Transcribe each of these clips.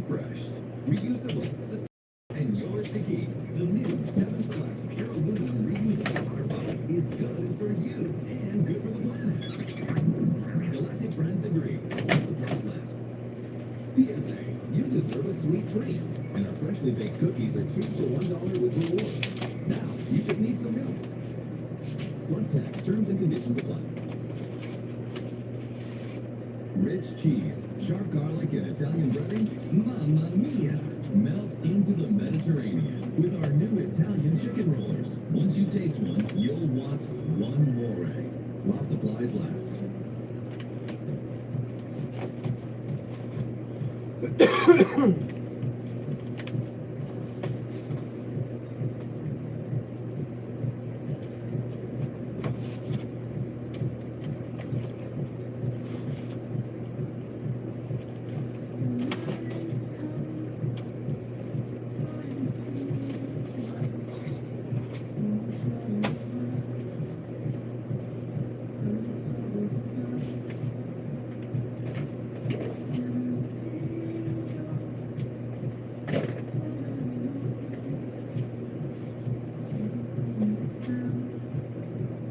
refreshed, reusable, and yours to keep. The new 7 Flex Pure Aluminum Reusable Water Bottle is good for you and good for the planet. Galactic friends agree. Supplies last. PSA, you deserve a sweet treat, and our freshly baked cookies are 2 for $1 with rewards. Now, you just need some milk. Plus tax, terms and conditions apply. Rich cheese, sharp garlic, and Italian breading? Mamma mia! Melt into the Mediterranean with our new Italian chicken rollers. Once you taste one, you'll want one more, while supplies last.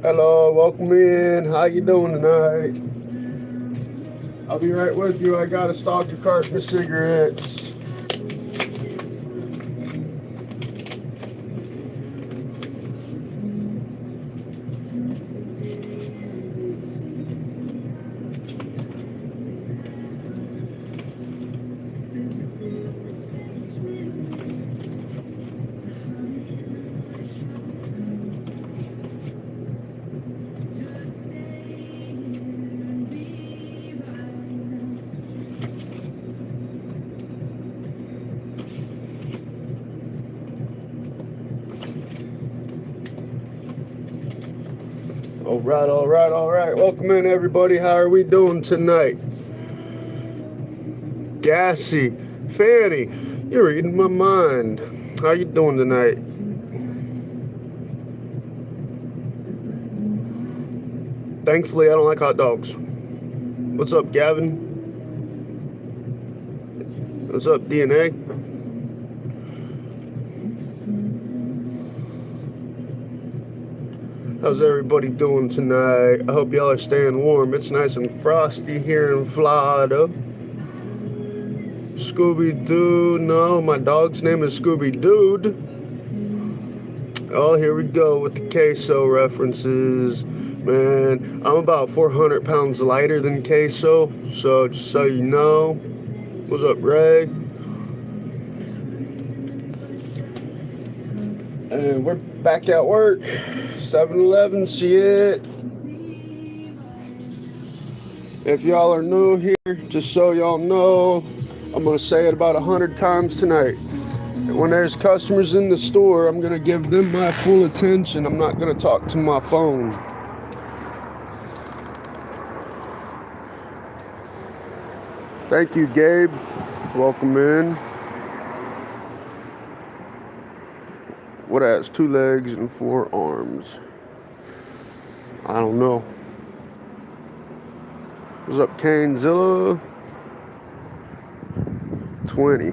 Hello, welcome in. How you doing tonight? I'll be right with you. I got a stock of carton of cigarettes. All right. Welcome in, everybody. How are we doing tonight? Gassy, Fanny, you're reading my mind. How you doing tonight? Thankfully, I don't like hot dogs. What's up, Gavin? What's up, DNA? How's everybody doing tonight? I hope y'all are staying warm. It's nice and frosty here in Florida. Scooby-Doo. No, my dog's name is Scooby-Dude. Oh, here we go with the queso references. Man, I'm about 400 pounds lighter than queso, so just so you know. What's up, Ray? And we're back at work. 7-Eleven shit. If y'all are new here, just so y'all know, I'm gonna say it about 100 times tonight. When there's customers in the store, I'm gonna give them my full attention. I'm not gonna talk to my phone. Thank you, Gabe. Welcome in. What has 2 legs and 4 arms? I don't know. What's up, Canezilla? 20.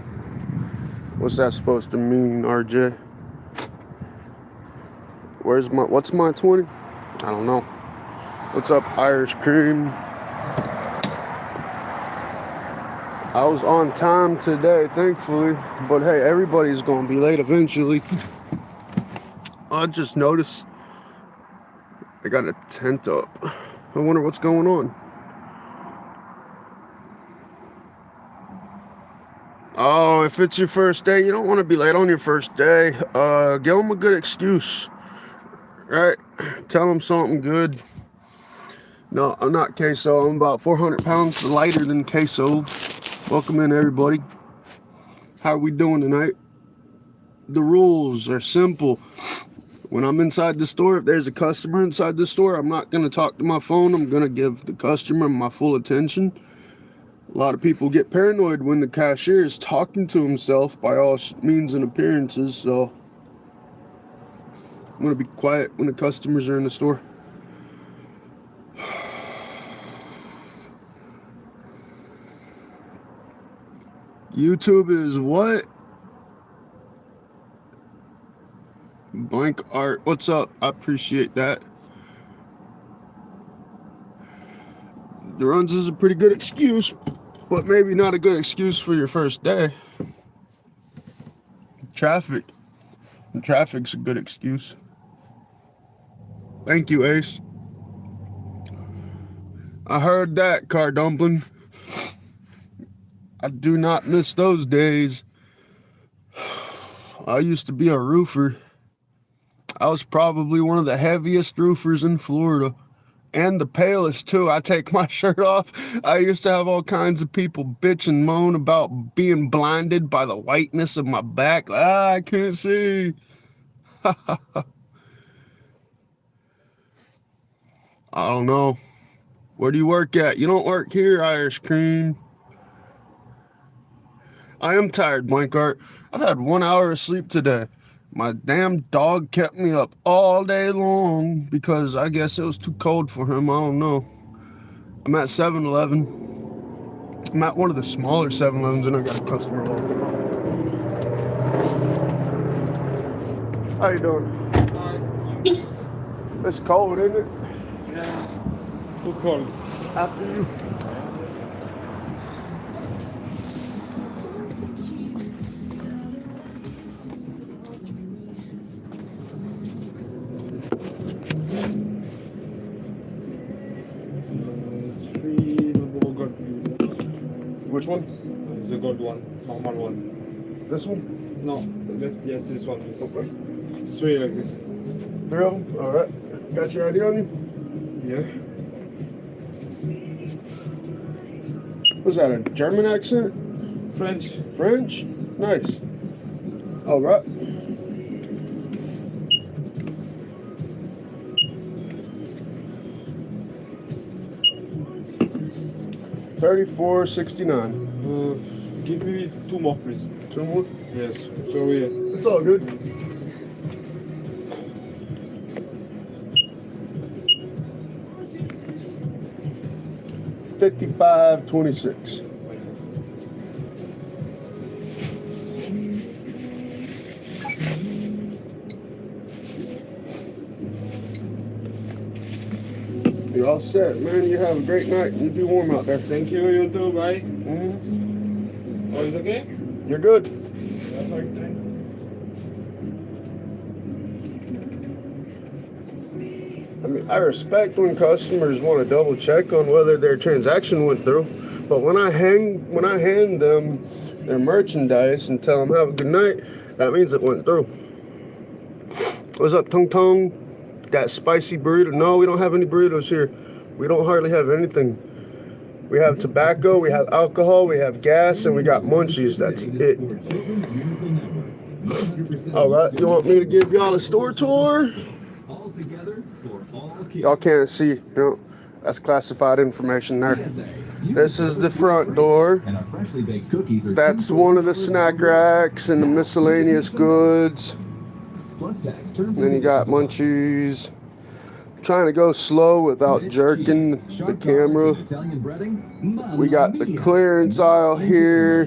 What's that supposed to mean, RJ? What's my 20? I don't know. What's up, Irish Cream? I was on time today, thankfully. But hey, everybody's gonna be late eventually. I just noticed I got a tent up. I wonder what's going on. Oh, if it's your first day, you don't want to be late on your first day. Give them a good excuse, right? Tell them something good. No, I'm not queso. I'm about 400 pounds lighter than queso. Welcome in, everybody. How are we doing tonight? The rules are simple. When I'm inside the store, if there's a customer inside the store, I'm not going to talk to my phone. I'm going to give the customer my full attention. A lot of people get paranoid when the cashier is talking to himself by all means and appearances, so I'm going to be quiet when the customers are in the store. YouTube is what? Blank art. What's up? I appreciate that. The runs is a pretty good excuse, but maybe not a good excuse for your first day. Traffic. Traffic's a good excuse. Thank you, Ace. I heard that, Car Dumpling. I do not miss those days. I used to be a roofer. I was probably one of the heaviest roofers in Florida. And the palest, too. I take my shirt off. I used to have all kinds of people bitch and moan about being blinded by the whiteness of my back. I can't see. I don't know. Where do you work at? You don't work here, Irish Cream. I am tired, Blank Art. I've had 1 hour of sleep today. My damn dog kept me up all day long because I guess it was too cold for him. I don't know. I'm at 7-Eleven. I'm at one of the smaller 7-Elevens and I got a customer walking on. How you doing? Hi. It's cold, isn't it? Yeah. Too cold. After you. Three double gold, please. Which one? The gold one, normal one. This one? No, yes, this one, please. Okay. Three like this. 3 of them? Alright. Got your ID on you? Yeah. Was that a German accent? French. French? Nice. Alright. $34.69. Give me two more, please. 2 more? Yes. Sorry. It's all good. $55.26. You're all set, man. You have a great night. You be warm out there. Thank you, you too. Bye. Mm-hmm. All is okay? You're good. Perfect. Thanks. I mean, I respect when customers want to double check on whether their transaction went through, but when I hand them their merchandise and tell them have a good night, that means it went through. What's up, Tung Tung? That spicy burrito? No, we don't have any burritos here. We don't hardly have anything. We have tobacco, we have alcohol, we have gas, and we got munchies. That's it. All right, you want me to give y'all a store tour? All together for all kids. Y'all can't see. No, that's classified information there. This is the front door. And our freshly baked cookies are That's one of the snack racks and the miscellaneous goods. plus tax terms. Then you got munchies. Trying to go slow without jerking the camera. Italian breading. We got the clearance aisle here.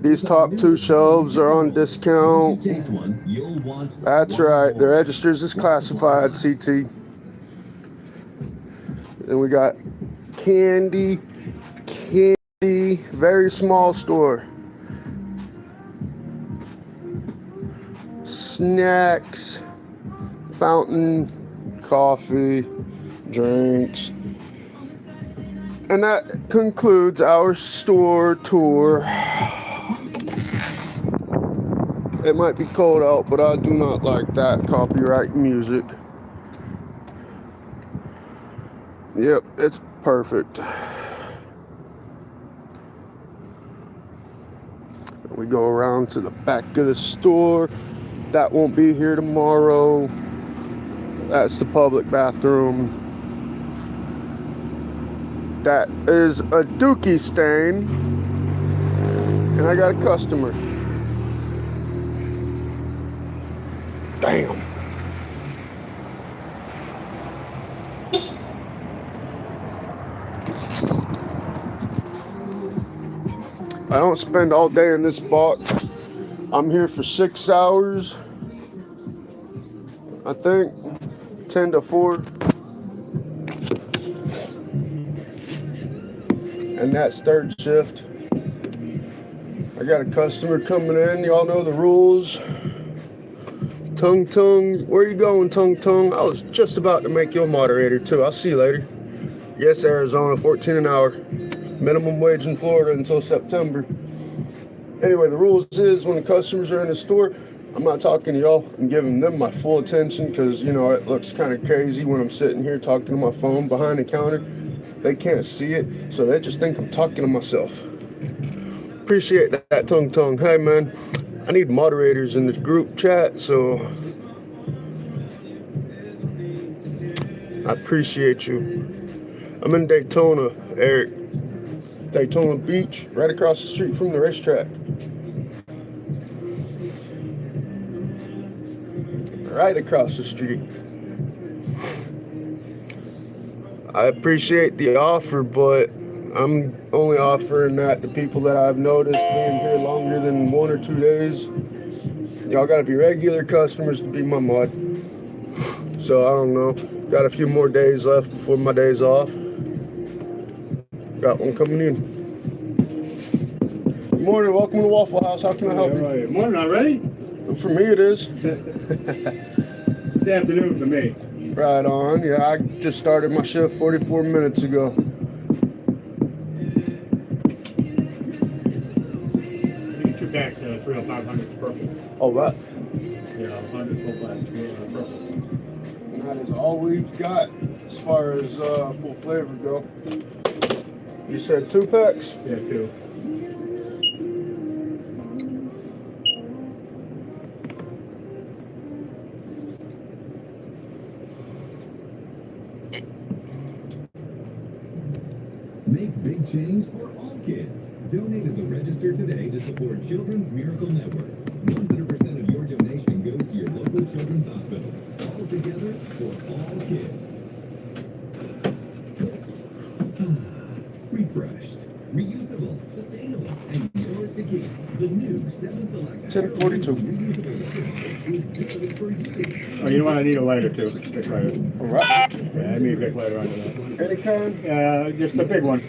These top 2 shelves are on discount. Taste one, you'll want. That's right. The registers is classified CT. Then we got candy. Very small store. Snacks. Fountain. Coffee. Drinks. And that concludes our store tour. It might be cold out, but I do not like that copyright music. Yep, it's perfect. We go around to the back of the store. That won't be here tomorrow. That's the public bathroom. That is a dookie stain. And I got a customer. Damn. I don't spend all day in this spot. I'm here for 6 hours, I think, 10 to 4. And that's third shift. I got a customer coming in. Y'all know the rules. Tung Tung, where you going, Tung Tung? I was just about to make you a moderator too. I'll see you later. Yes, Arizona, 14 an hour. Minimum wage in Florida until September. Anyway, the rules is when the customers are in the store, I'm not talking to y'all. I'm giving them my full attention because, you know, it looks kind of crazy when I'm sitting here talking to my phone behind the counter. They can't see it, so they just think I'm talking to myself. Appreciate that, Tung Tung. Hey, man, I need moderators in the group chat, so I appreciate you. I'm in Daytona, Eric. Daytona Beach, right across the street from the racetrack. Right across the street. I appreciate the offer, but I'm only offering that to people that I've noticed being here longer than 1 or 2 days. Y'all gotta be regular customers to be my mod. So I don't know. Got a few more days left before my day's off. Got one coming in. Good morning, welcome to Waffle House. How can I help you? Right. Morning already? For me it is. It's afternoon for me. Right on. Yeah, I just started my shift 44 minutes ago. These 2 packs, 3 or 500 is perfect. All right. Yeah, 100 full packs, perfect. And that is all we've got as far as full flavor go. You said 2 packs? Yeah, 2. Make big change for all kids. Donate at the register today to support Children's Miracle Network. 100% of your donation goes to your local children's hospital. All together for all kids. Refreshed, reusable, sustainable, and yours to keep. The new 7 Select 1042. reusable water bottle is good for you. Oh, you know what? I need a lighter too. Big lighter. All right. Yeah, I need a big lighter under that. Any kind? Just a big one.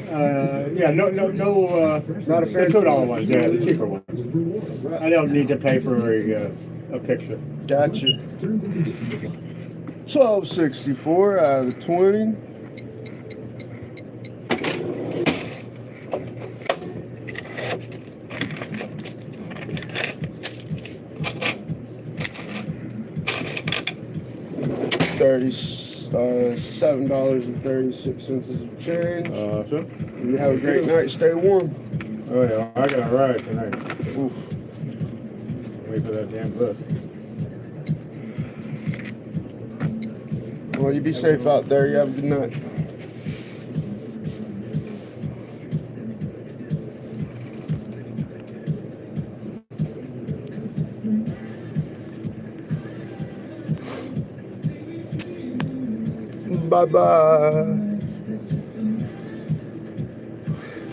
Yeah, no. Not a The fancy $2 ones, yeah, the cheaper ones. Rewards. I don't need to pay for a picture. Gotcha. Terms and conditions apply. 1264 out of 20. $37.36 is a change. Sure. You have a great night. Stay warm. Oh yeah, I got a ride tonight. Oof. Wait for that damn bus. Well, you be safe out there. You have a good night. Bye-bye.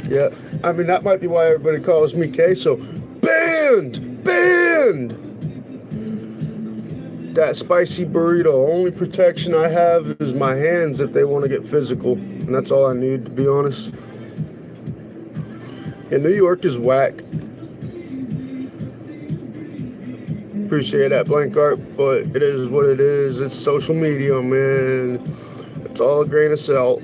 Yeah, I mean, that might be why everybody calls me Queso. Banned! Banned! That spicy burrito, only protection I have is my hands if they want to get physical. And that's all I need, to be honest. Yeah, New York is whack. Appreciate that, blank art, but it is what it is. It's social media, man. It's all a grain of salt.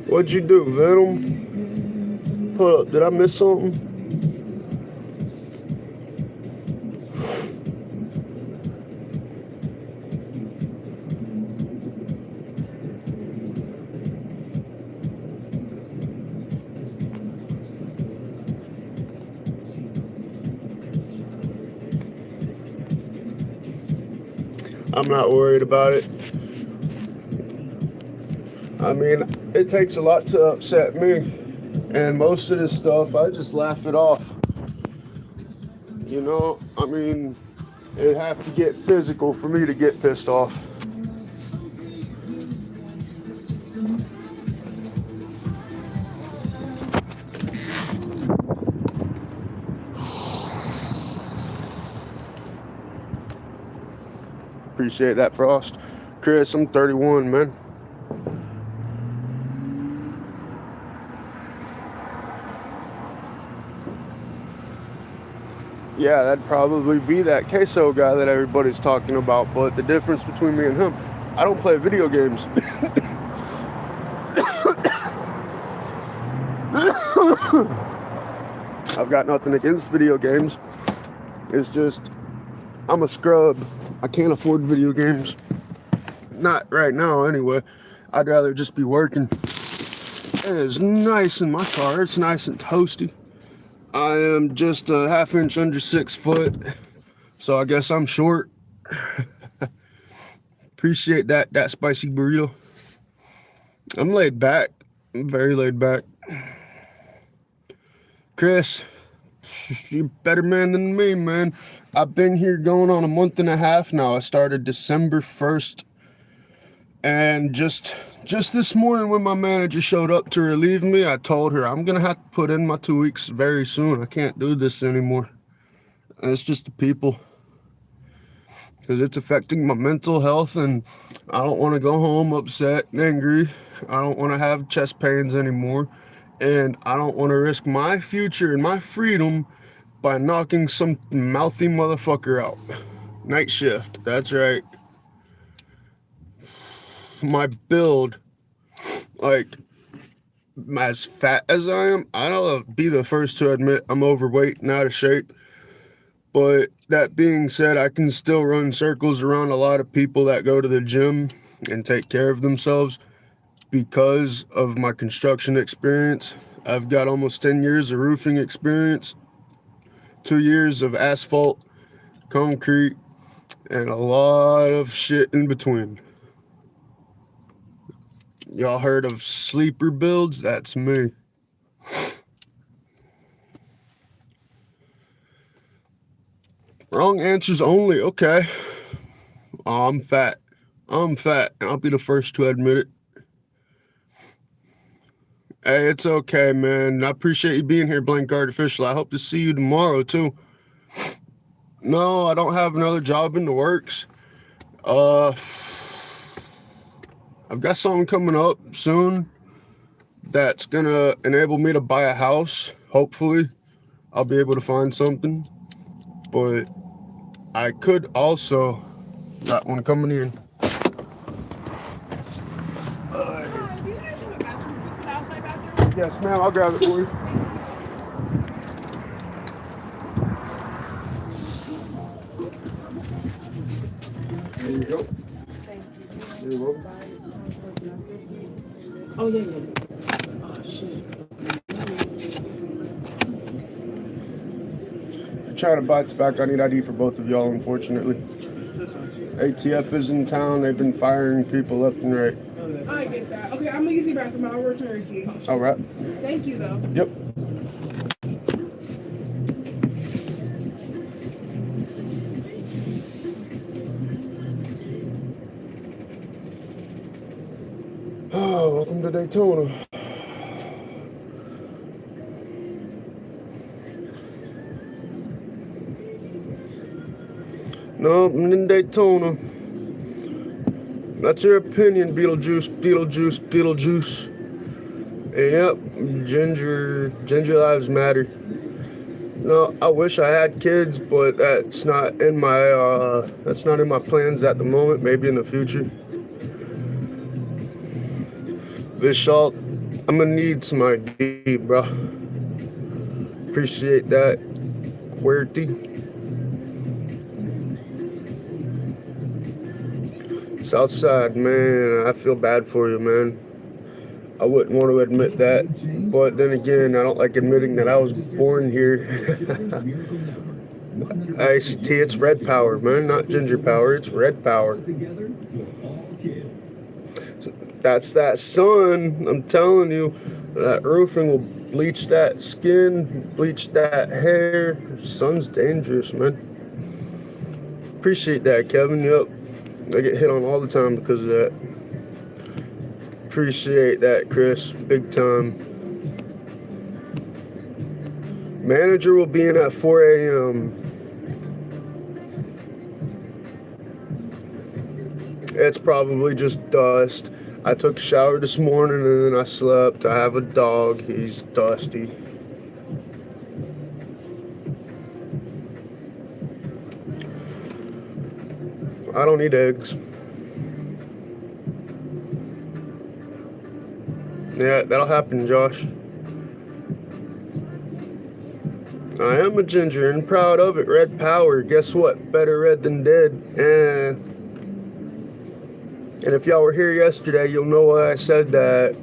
What'd you do, Venom? Hold up, did I miss something? I'm not worried about it. I mean, it takes a lot to upset me. And most of this stuff, I just laugh it off. You know, I mean, it'd have to get physical for me to get pissed off. Appreciate that, Frost. Chris, I'm 31, man. Yeah, that'd probably be that queso guy that everybody's talking about, but the difference between me and him, I don't play video games. I've got nothing against video games. It's just, I'm a scrub. I can't afford video games. Not right now, anyway. I'd rather just be working. It is nice in my car. It's nice and toasty. I am just a half inch under 6 foot, so I guess I'm short. Appreciate that spicy burrito. I'm laid back. I'm very laid back. Chris, you're a better man than me, man. I've been here going on a month and a half now. I started December 1st. And just this morning when my manager showed up to relieve me, I told her I'm going to have to put in my 2 weeks very soon. I can't do this anymore. And it's just the people. Because it's affecting my mental health, and I don't want to go home upset and angry. I don't want to have chest pains anymore. And I don't want to risk my future and my freedom by knocking some mouthy motherfucker out. Night shift, that's right. My build, like, as fat as I am, I'll be the first to admit I'm overweight and out of shape. But that being said, I can still run circles around a lot of people that go to the gym and take care of themselves because of my construction experience. I've got almost 10 years of roofing experience, 2 years of asphalt, concrete, and a lot of shit in between. Y'all heard of sleeper builds? That's me. Wrong answers only. Okay. I'm fat. I'm fat. I'll be the first to admit it. Hey, it's okay, man. I appreciate you being here, Blank Artificial. I hope to see you tomorrow, too. No, I don't have another job in the works. I've got something coming up soon that's gonna enable me to buy a house. Hopefully, I'll be able to find something. But I could also got one coming in. Do you guys have a bathroom? Is this an outside bathroom? Yes, ma'am. I'll grab it for you. There you go. Thank You're welcome. you. Oh, yeah. Oh, shit. Trying to buy tobacco. I need ID for both of y'all, unfortunately. ATF is in town. They've been firing people left and right. I get that. Okay, I'm gonna use your bathroom. I'll return you. All right. Thank you, though. Yep. Oh, welcome to Daytona. No, I'm in Daytona. That's your opinion, Beetlejuice, Beetlejuice, Beetlejuice. Yep, ginger lives matter. No, I wish I had kids, but that's not in my plans at the moment. Maybe in the future. Vishal, I'm gonna need some ID, bro. Appreciate that. QWERTY. Southside, man, I feel bad for you, man. I wouldn't want to admit that, but then again, I don't like admitting that I was born here. ICT, it's red power, man, not ginger power, it's red power. That's that sun, I'm telling you. That roofing will bleach that skin, bleach that hair. Sun's dangerous, man. Appreciate that, Kevin, yep. I get hit on all the time because of that. Appreciate that, Chris. Big time. Manager will be in at 4 a.m. It's probably just dust. I took a shower this morning and then I slept. I have a dog. He's dusty. I don't eat eggs. Yeah, that'll happen, Josh. I am a ginger and proud of it. Red power. Guess what? Better red than dead. And if y'all were here yesterday, you'll know why I said that.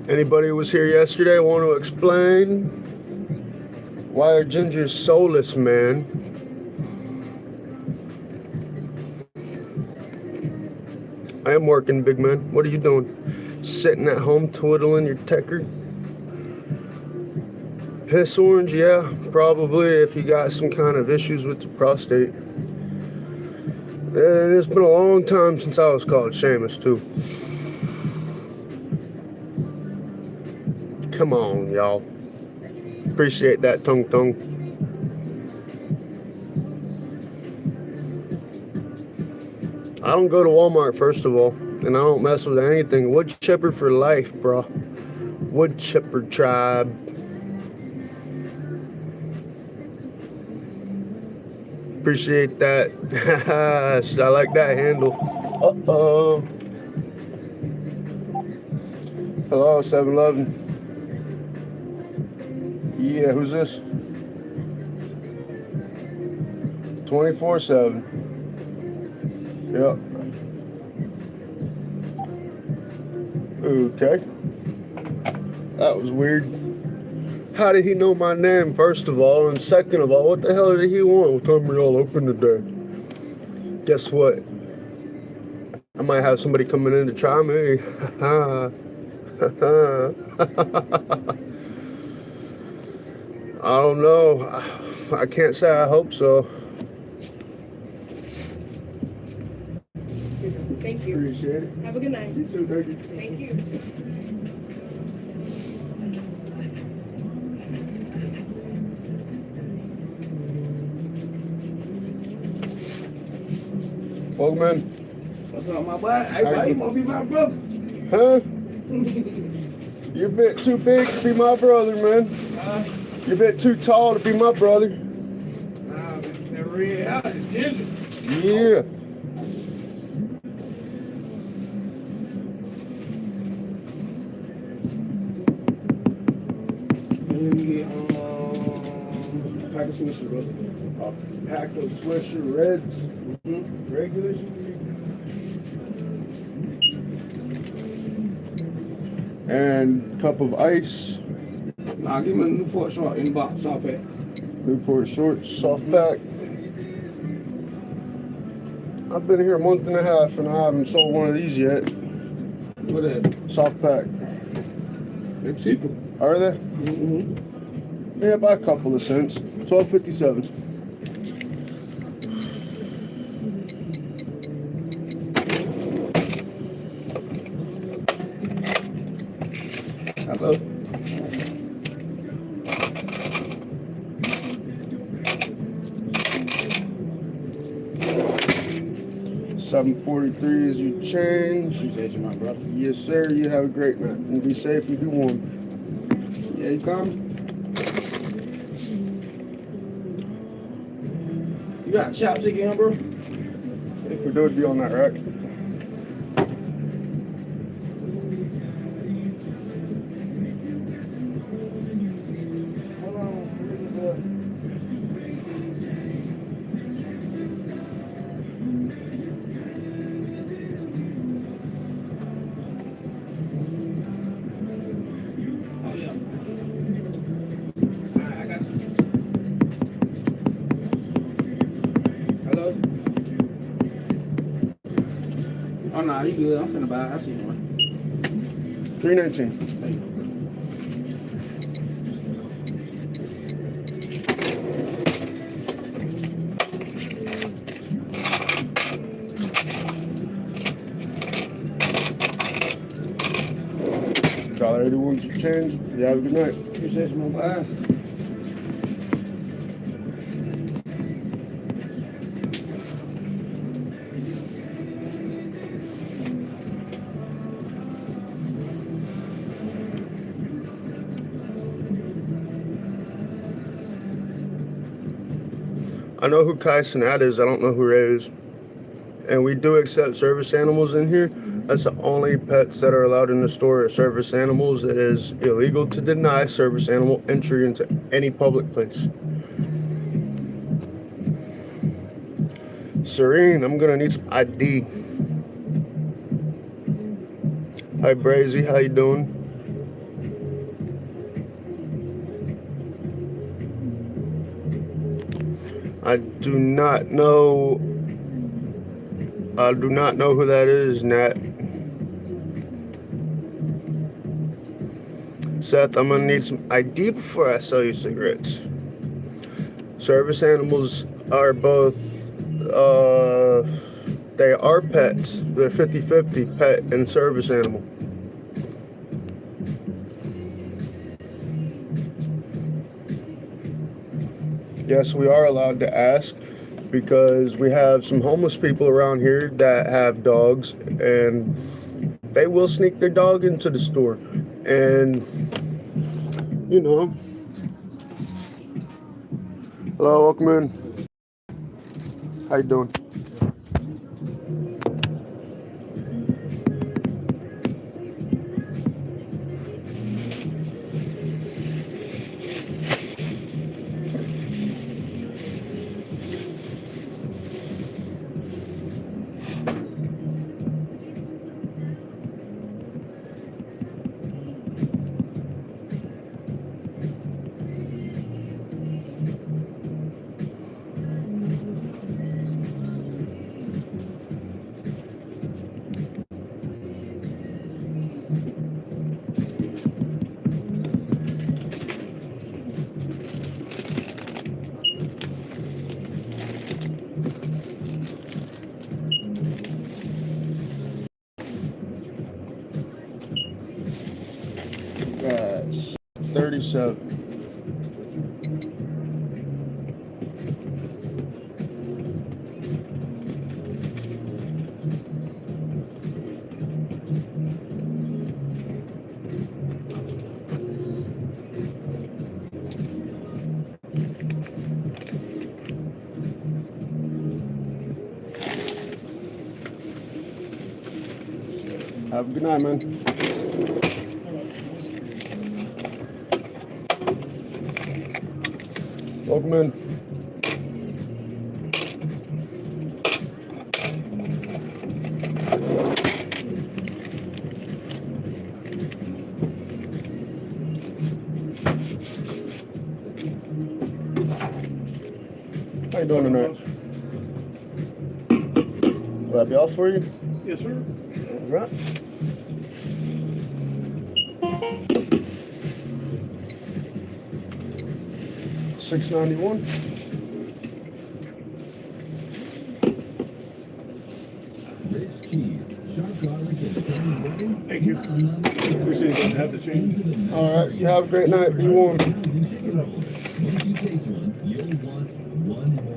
Anybody who was here yesterday want to explain why are gingers soulless, man? I am working, big man. What are you doing? Sitting at home twiddling your tecker? Piss orange, yeah, probably if you got some kind of issues with the prostate. And it's been a long time since I was called Seamus, too. Come on, y'all. Appreciate that, Tung Tung. I don't go to Walmart, first of all, and I don't mess with anything. Wood chipper for life, bro. Wood chipper tribe. Appreciate that. I like that handle. Uh-oh. Hello, 7-Eleven. Yeah, who's this? 24/7. Yep. Okay. That was weird. How did he know my name, first of all? And second of all, what the hell did he want? What time are y'all open today? Guess what? I might have somebody coming in to try me. I don't know. I can't say I hope so. Thank you. Appreciate it. Have a good night. You too, thank you. Thank you. Welcome in. What's up, my boy? Hey, boy, you wanna be my brother? Huh? You're a bit too big to be my brother, man. You're a bit too tall to be my brother. Nah, that red out is ginger. Yeah. Let me get a pack of Swisher, brother. A pack of Swisher Reds. Regulars. And cup of ice. Nah, give me a Newport short in the box, soft pack. Newport Shorts, soft pack. I've been here a month and a half and I haven't sold one of these yet. What that? Soft pack. They're cheaper. Are they? Yeah, by a couple of cents. $12.57. Hello. $7.43 is your change. Appreciate you, my brother. Yes, sir. You have a great night. And be safe and be warm. Yeah, you coming? You got chopstick in, bro? I think we're doing to be on that rack. Hold on. Look at that. Oh, yeah. All right, I got you. Hello? Oh, nah, you good. I'm finna buy it. I see one. $3.19. There you go. $1.81 your change. You have a good night. Appreciate you, my boy. I know who Kai Sinat is. I don't know who Ray is. And we do accept service animals in here. That's the only pets that are allowed in the store are service animals. It is illegal to deny service animal entry into any public place. Serene, I'm gonna need some ID. Hi Brazy, how you doing? I do not know who that is, Nat. Seth, I'm gonna need some ID before I sell you cigarettes. Service animals are both, they are pets. They're 50-50 pet and service animal. Yes, we are allowed to ask because we have some homeless people around here that have dogs and they will sneak their dog into the store. And, you know. Hello, welcome in. How you doing? That's 37. Have a good night, man. Welcome in. How you doing tonight? Will that be all for you? Yes, sir. All right. $6.91. Rich cheese, sharp garlic, and tiny bacon. Thank you. Appreciate it. Have the change. All right. You have a great night. Be warm. Chicken rolls. Once you taste one, you'll want one more.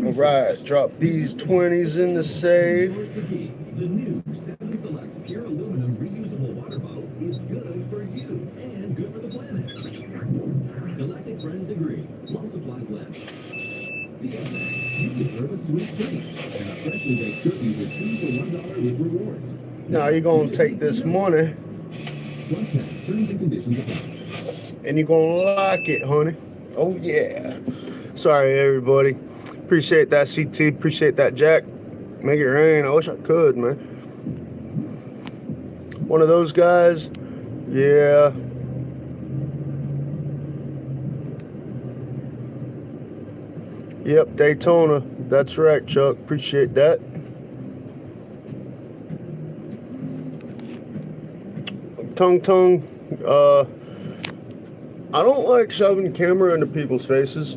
All right. Drop these 20s in the safe. Here's the key. The new 7 Select pure aluminum reusable water bottle is good for you and good for the planet. Galactic friends agree while supplies last. Beyond that, you deserve a sweet treat and a freshly baked cookies or 2 for $1 with rewards. Now you're gonna take this money Plus tax, terms and conditions apply. and you're gonna like it, honey. Oh yeah. Sorry, everybody. Appreciate that, CT. Appreciate that, Jack. Make it rain. I wish I could, man. One of those guys. Yeah. Yep, Daytona. That's right, Chuck. Appreciate that. Tongue. I don't like shoving camera into people's faces.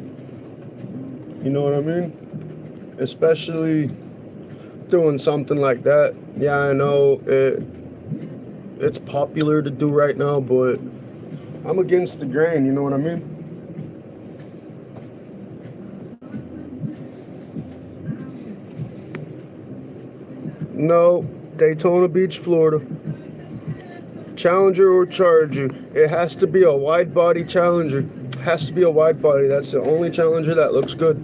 You know what I mean? Especially doing something like that. Yeah, I know it's popular to do right now, but I'm against the grain, you know what I mean? No, Daytona Beach, Florida. Challenger or Charger. It has to be a wide body Challenger. Has to be a wide body. That's the only Challenger that looks good.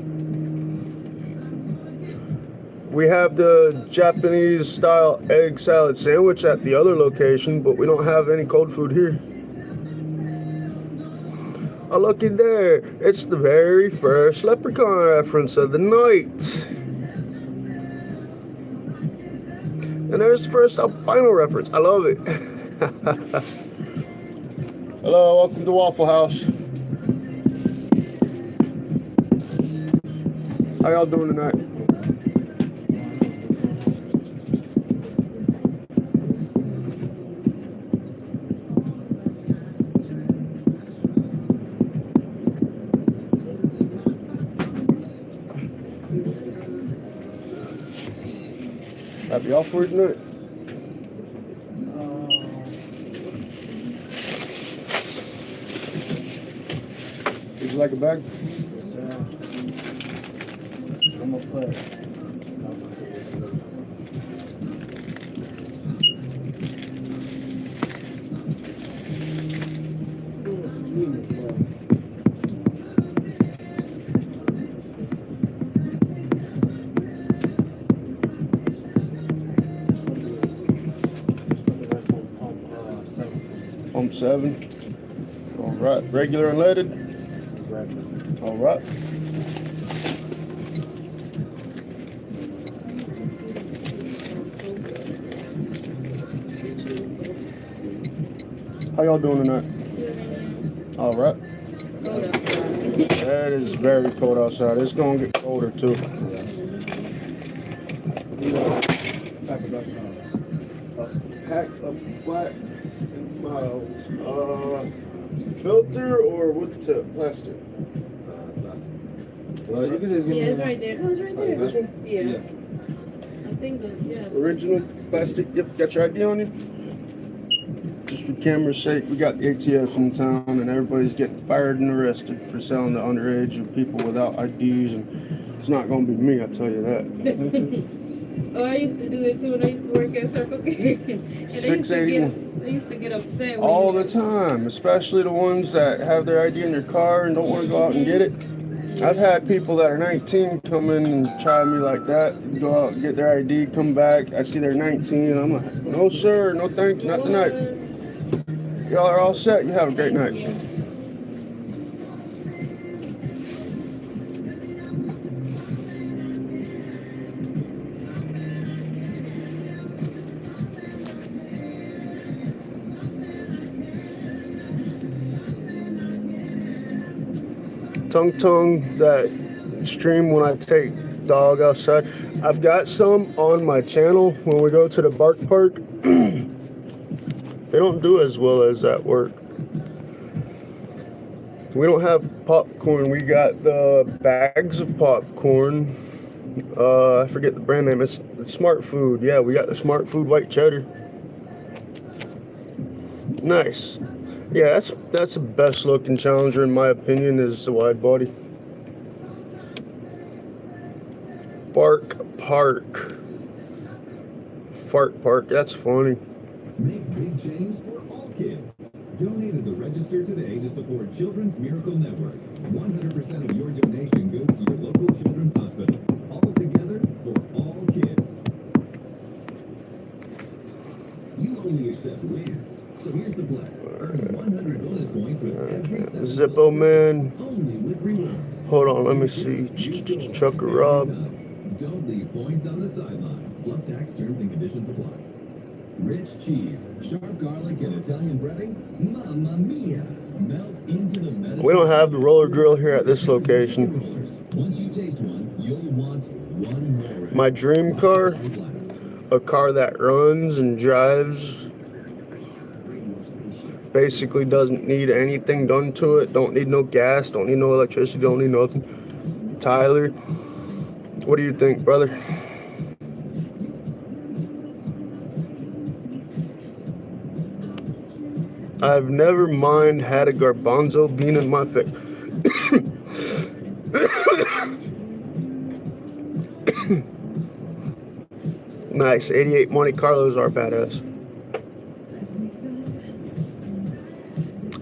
We have the Japanese style egg salad sandwich at the other location, but we don't have any cold food here. Oh, looky there. It's the very first Leprechaun reference of the night. And there's the first albino reference. I love it. Hello, welcome to Waffle House. How y'all doing tonight? Happy off for it tonight? Would you like a bag? Yes, sir. I'm gonna put. Pump 7. All right. Regular unleaded. All right. How y'all doing tonight? All right. That is very cold outside. It's gonna get colder too. Pack of black miles. Filter or wood tip? Plastic? Well, you can just give Yeah, me it's right there. Oh, it's right there. This one? Yeah. I think those, yeah. Original plastic. Yep, got your ID on you? Just for camera's sake, we got the ATF in town and everybody's getting fired and arrested for selling to underage and people without IDs, and it's not going to be me, I tell you that. Oh, I used to do it too when I used to work at Circle K. And I used to get upset when All the time, especially the ones that have their ID in their car and don't want to go out and get it. I've had people that are 19 come in and try me like that, go out and get their ID, come back, I see they're 19, and I'm like, no sir, no thank you, not tonight. Y'all are all set, you have a great night. Tongue that stream when I take dog outside. I've got some on my channel when we go to the bark park. They don't do as well as at work. We don't have popcorn. We got the bags of popcorn. I forget the brand name. It's Smart Food. Yeah, we got the Smart Food white cheddar. Nice. Yeah, that's the best looking Challenger in my opinion, is the wide body. Bark Park. Fart Park, that's funny. Make big change for all kids. Donate at the register today to support Children's Miracle Network. 100% of your donation goes to your local children's hospital. All together for all kids. You only accept wins. So here's the play. Earn 100 bonus points with every Zippo Man. only with rewards. Hold on, let me see. Chucker Rob. Don't leave points on the sideline. Plus tax, terms and conditions apply. Rich cheese, sharp garlic, and Italian breading. Mamma mia! Melt into the Mediterranean. We don't have the roller grill here at this location. Once you taste one, you'll want one more. My dream car, a car that runs and drives, basically doesn't need anything done to it. Don't need no gas, don't need no electricity, don't need nothing. Tyler, what do you think, brother? I've never had a garbanzo bean in my face. Nice, 88 Monte Carlos are badass.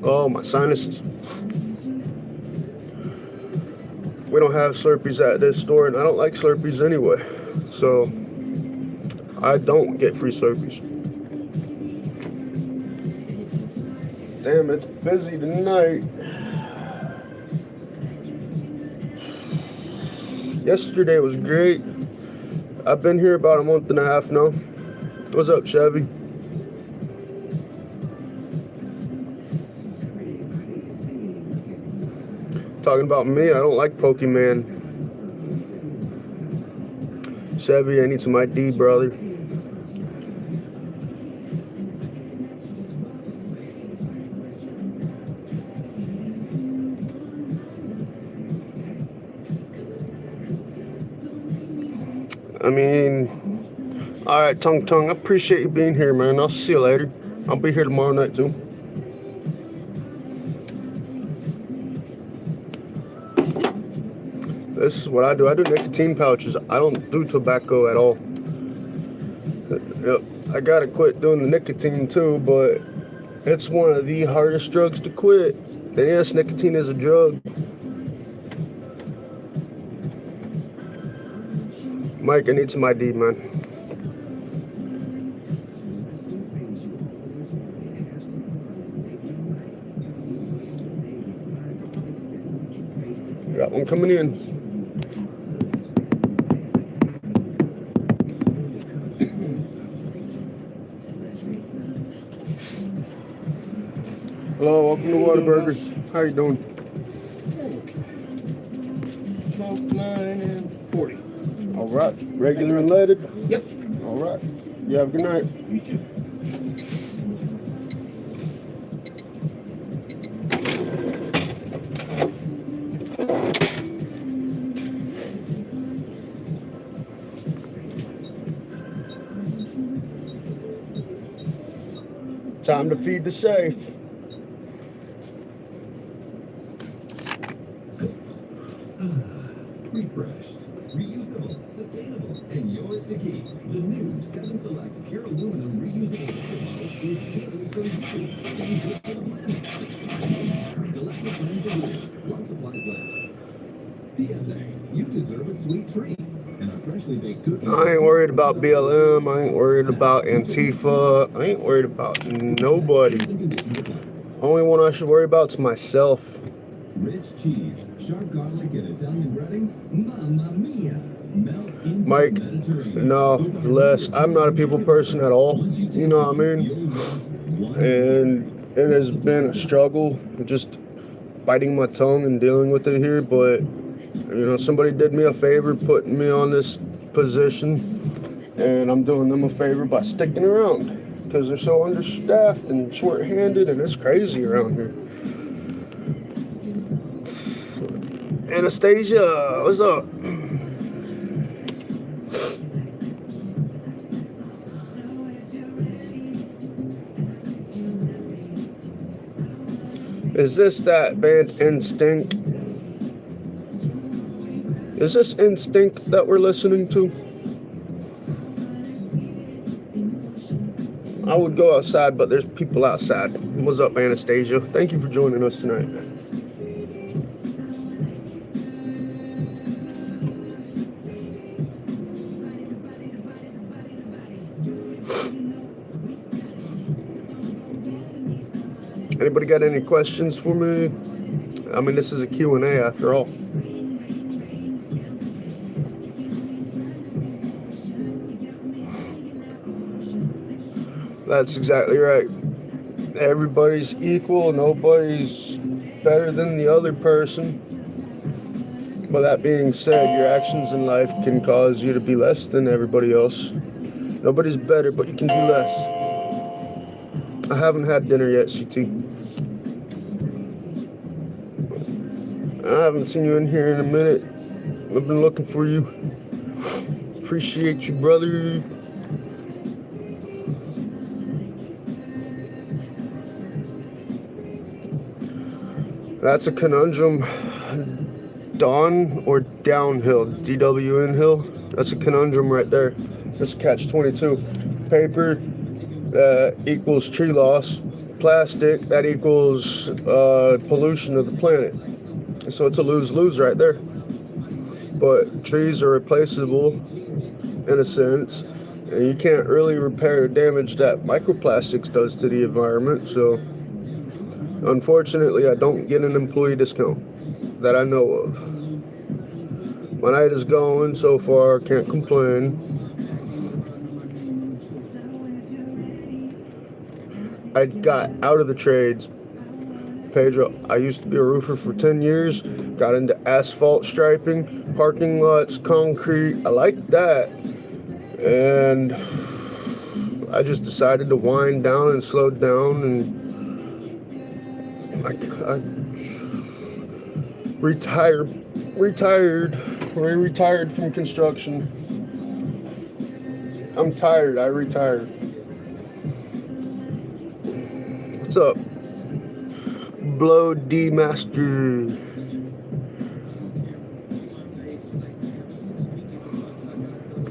Oh, my sinuses. We don't have Slurpees at this store, and I don't like Slurpees anyway. So, I don't get free Slurpees. Damn, it's busy tonight. Yesterday was great. I've been here about a month and a half now. What's up, Chevy? Talking about me, I don't like Pokemon. Chevy, I need some ID, brother. I mean, alright, Tung Tung, I appreciate you being here, man. I'll see you later. I'll be here tomorrow night, too. This is what I do. I do nicotine pouches. I don't do tobacco at all. Yep. I gotta quit doing the nicotine too, but it's one of the hardest drugs to quit. And yes, nicotine is a drug. Mike, I need some ID, man. Got one coming in. Hello, welcome to Whataburger. How you doing? 12, 9, and 40. All right. Regular and leaded? Yep. All right. You have a good night. You too. Time to feed the safe. Refreshed, reusable, sustainable, and yours to keep. The new 7 Select Pure Aluminum Reusable Water Bottle is good for you and good for the planet. Galactic plans are here while supplies last. PSA, you deserve a sweet treat. And a freshly baked cookie. I ain't worried about BLM. I ain't worried about Antifa. I ain't worried about nobody. Only one I should worry about is myself. Rich cheese, sharp garlic, and Italian breading. Mamma mia! Melt into Mike, the Mediterranean. no, less. I'm not a people person at all. You know what I mean? And it has been a struggle, just biting my tongue and dealing with it here. But, you know, somebody did me a favor putting me on this position. And I'm doing them a favor by sticking around. Because they're so understaffed and short-handed, and it's crazy around here. Anastasia, what's up? Is this that band Instinct? Is this Instinct that we're listening to? I would go outside, but there's people outside. What's up, Anastasia? Thank you for joining us tonight. Anybody got any questions for me? I mean, this is a Q&A after all. That's exactly right. Everybody's equal. Nobody's better than the other person. But that being said, your actions in life can cause you to be less than everybody else. Nobody's better, but you can do less. I haven't had dinner yet, CT. I haven't seen you in here in a minute. I've been looking for you. Appreciate you, brother. That's a conundrum. Dawn or downhill? DW in hill? That's a conundrum right there. That's catch 22. Paper equals tree loss. plastic, that equals pollution of the planet. So it's a lose-lose right there. But trees are replaceable in a sense, and you can't really repair the damage that microplastics does to the environment. So unfortunately, I don't get an employee discount that I know of. My night is going so far, can't complain. I got out of the trades, Pedro. I used to be a roofer for 10 years, got into asphalt striping, parking lots, concrete. I like that. And I just decided to wind down and slow down, and I retired from construction. I'm tired. I retired. What's up? Blow D Master.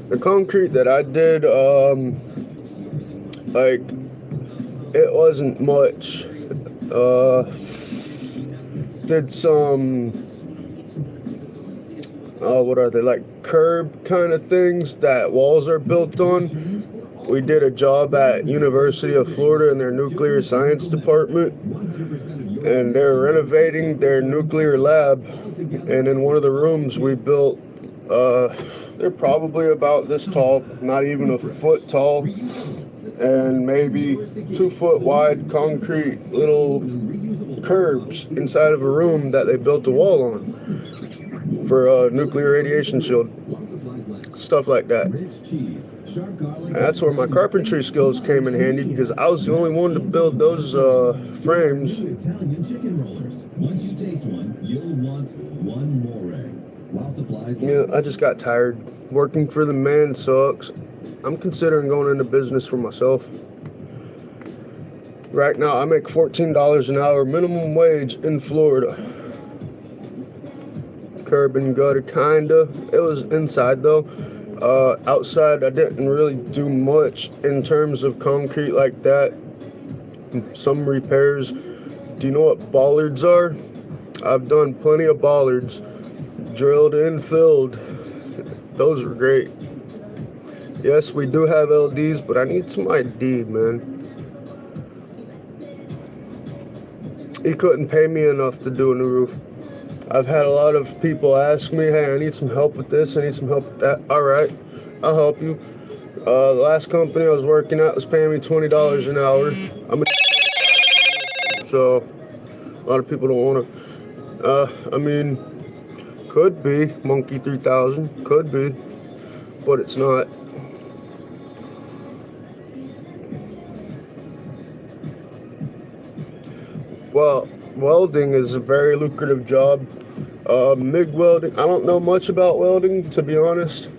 The concrete that I did, like, it wasn't much. Did some, what are they, like curb kind of things that walls are built on. We did a job at University of Florida in their nuclear science department, and they're renovating their nuclear lab, and in one of the rooms we built, they're probably about this tall, not even a foot tall, and maybe 2 foot wide concrete little curbs inside of a room that they built a wall on for a nuclear radiation shield, stuff like that. And that's where my carpentry skills came in handy, because I was the only one to build those frames. Yeah, I just got tired. Working for the man sucks. I'm considering going into business for myself. Right now, I make $14 an hour minimum wage in Florida. Curb and gutter, kinda. It was inside though. Outside, I didn't really do much in terms of concrete like that. Some repairs. Do you know what bollards are? I've done plenty of bollards. Drilled and filled. Those are great. Yes, we do have LDs, but I need some ID, man. He couldn't pay me enough to do a new roof. I've had a lot of people ask me, hey, I need some help with this, I need some help with that. All right, I'll help you. The last company I was working at was paying me $20 an hour. So a lot of people don't want to. I mean, could be Monkey 3000, could be, but it's not. Well, welding is a very lucrative job. MIG welding, I don't know much about welding, to be honest,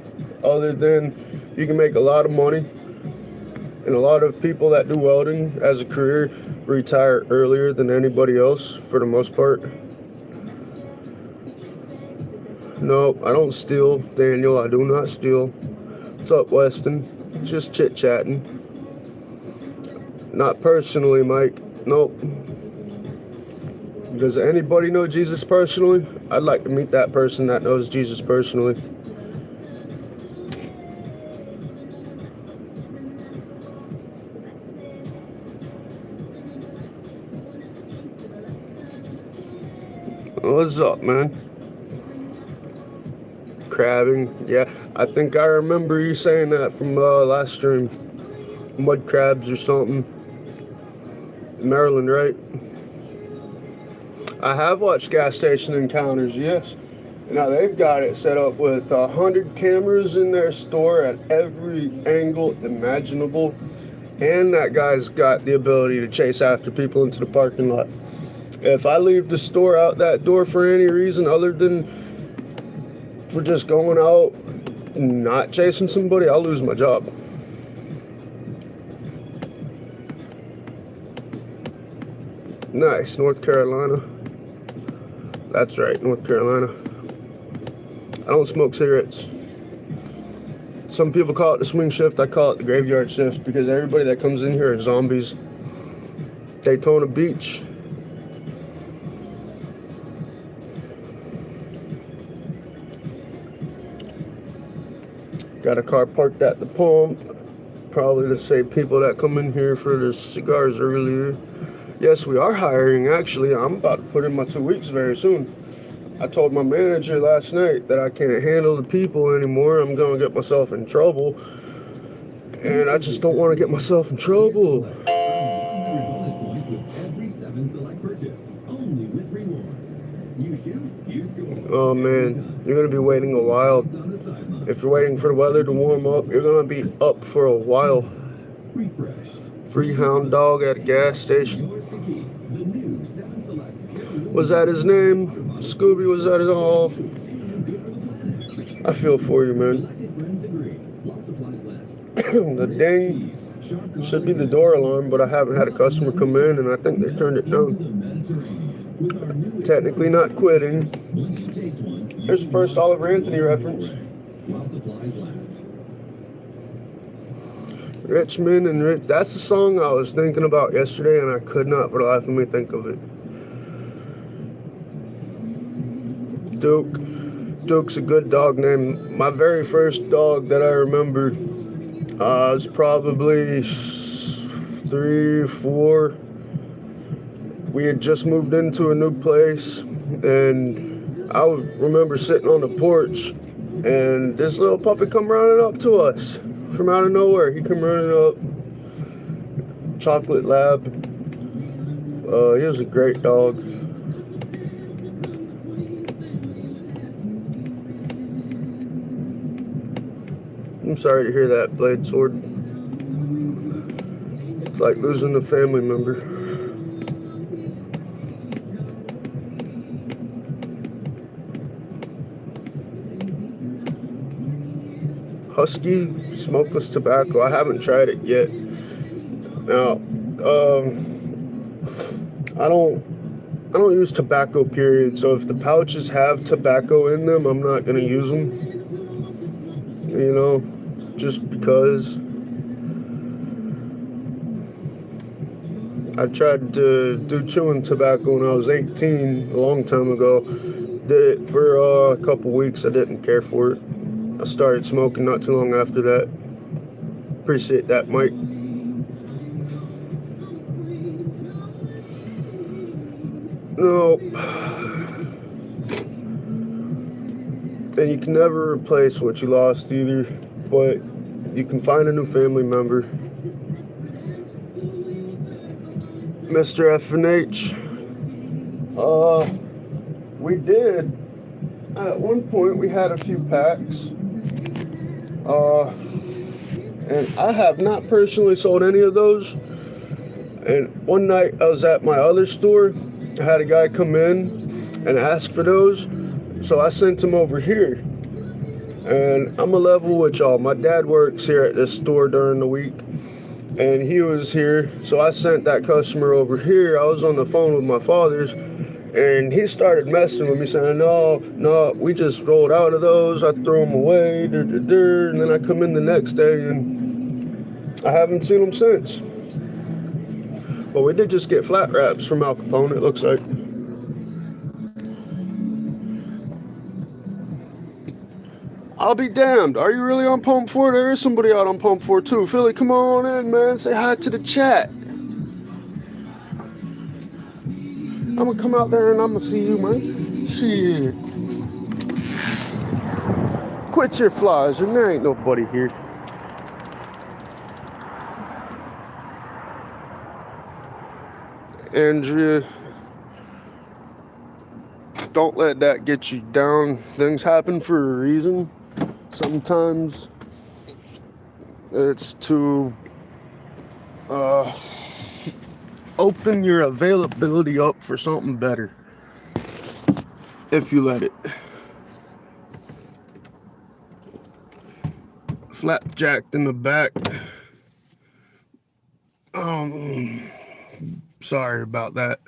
other than you can make a lot of money. And a lot of people that do welding as a career retire earlier than anybody else, for the most part. No, I don't steal, Daniel. I do not steal. What's up, Weston? Just chit-chatting. Not personally, Mike. Nope. Does anybody know Jesus personally? I'd like to meet that person that knows Jesus personally. What's up, man? Crabbing, yeah. I think I remember you saying that from last stream. Mud crabs or something. Maryland, right? I have watched Gas Station Encounters, yes. Now they've got it set up with 100 cameras in their store at every angle imaginable. And that guy's got the ability to chase after people into the parking lot. If I leave the store out that door for any reason other than for just going out and not chasing somebody, I'll lose my job. Nice, North Carolina. That's right, North Carolina. I don't smoke cigarettes. Some people call it the swing shift. I call it the graveyard shift, because everybody that comes in here are zombies. Daytona Beach. Got a car parked at the pump. Probably the same people that come in here for the cigars earlier. Yes, we are hiring, actually. I'm about to put in my 2 weeks very soon. I told my manager last night that I can't handle the people anymore. I'm going to get myself in trouble. And I just don't want to get myself in trouble. Earn 100 bonus points with every 7 select purchase. Only with rewards. You shoot, you score. Oh man, you're going to be waiting a while. If you're waiting for the weather to warm up, you're going to be up for a while. Refreshed. Free hound dog at a gas station. Yours to keep. The new 7 select. Was that his name? Scooby, was that his all? And good for the planet. I feel for you, man. Elected friends agree. While supplies last. The ding should be the door alarm, but I haven't had a customer come in, and I think they turned it down. Technically not quitting. Once you taste one, Here's the first Oliver Anthony reference. while supplies last. Richmond and Rich. That's the song I was thinking about yesterday, and I could not for the life of me think of it. Duke. Duke's a good dog name. My very first dog that I remember was probably 3, 4. We had just moved into a new place, and I remember sitting on the porch, and this little puppy come running up to us from out of nowhere. He come running up. Chocolate lab. He was a great dog. I'm sorry to hear that, Blade Sword. It's like losing a family member. Husky smokeless tobacco. I haven't tried it yet. Now, I don't use tobacco, period. So if the pouches have tobacco in them, I'm not gonna use them. You know, just because. I tried to do chewing tobacco when I was 18, a long time ago. Did it for a couple weeks. I didn't care for it. I started smoking not too long after that. Appreciate that, Mike. No. And you can never replace what you lost either, but you can find a new family member. Mr. F&H. We did. At one point, we had a few packs. And I have not personally sold any of those. And one night I was at my other store. I had a guy come in and ask for those. So I sent him over here. And I'm a level with y'all. My dad works here at this store during the week. And he was here. So I sent that customer over here. I was on the phone with my father's. And he started messing with me, saying, no, we just rolled out of those. I threw them away, and then I come in the next day, and I haven't seen them since. But we did just get flat wraps from Al Capone, it looks like. I'll be damned. Are you really on Pump 4? There is somebody out on Pump 4, too. Philly, come on in, man. Say hi to the chat. I'm gonna come out there and I'm gonna see you, man. Shit. Quit your flies, and there ain't nobody here. Andrea, don't let that get you down. Things happen for a reason. Sometimes it's to open your availability up for something better, if you let it. Flapjacked in the back. Sorry about that.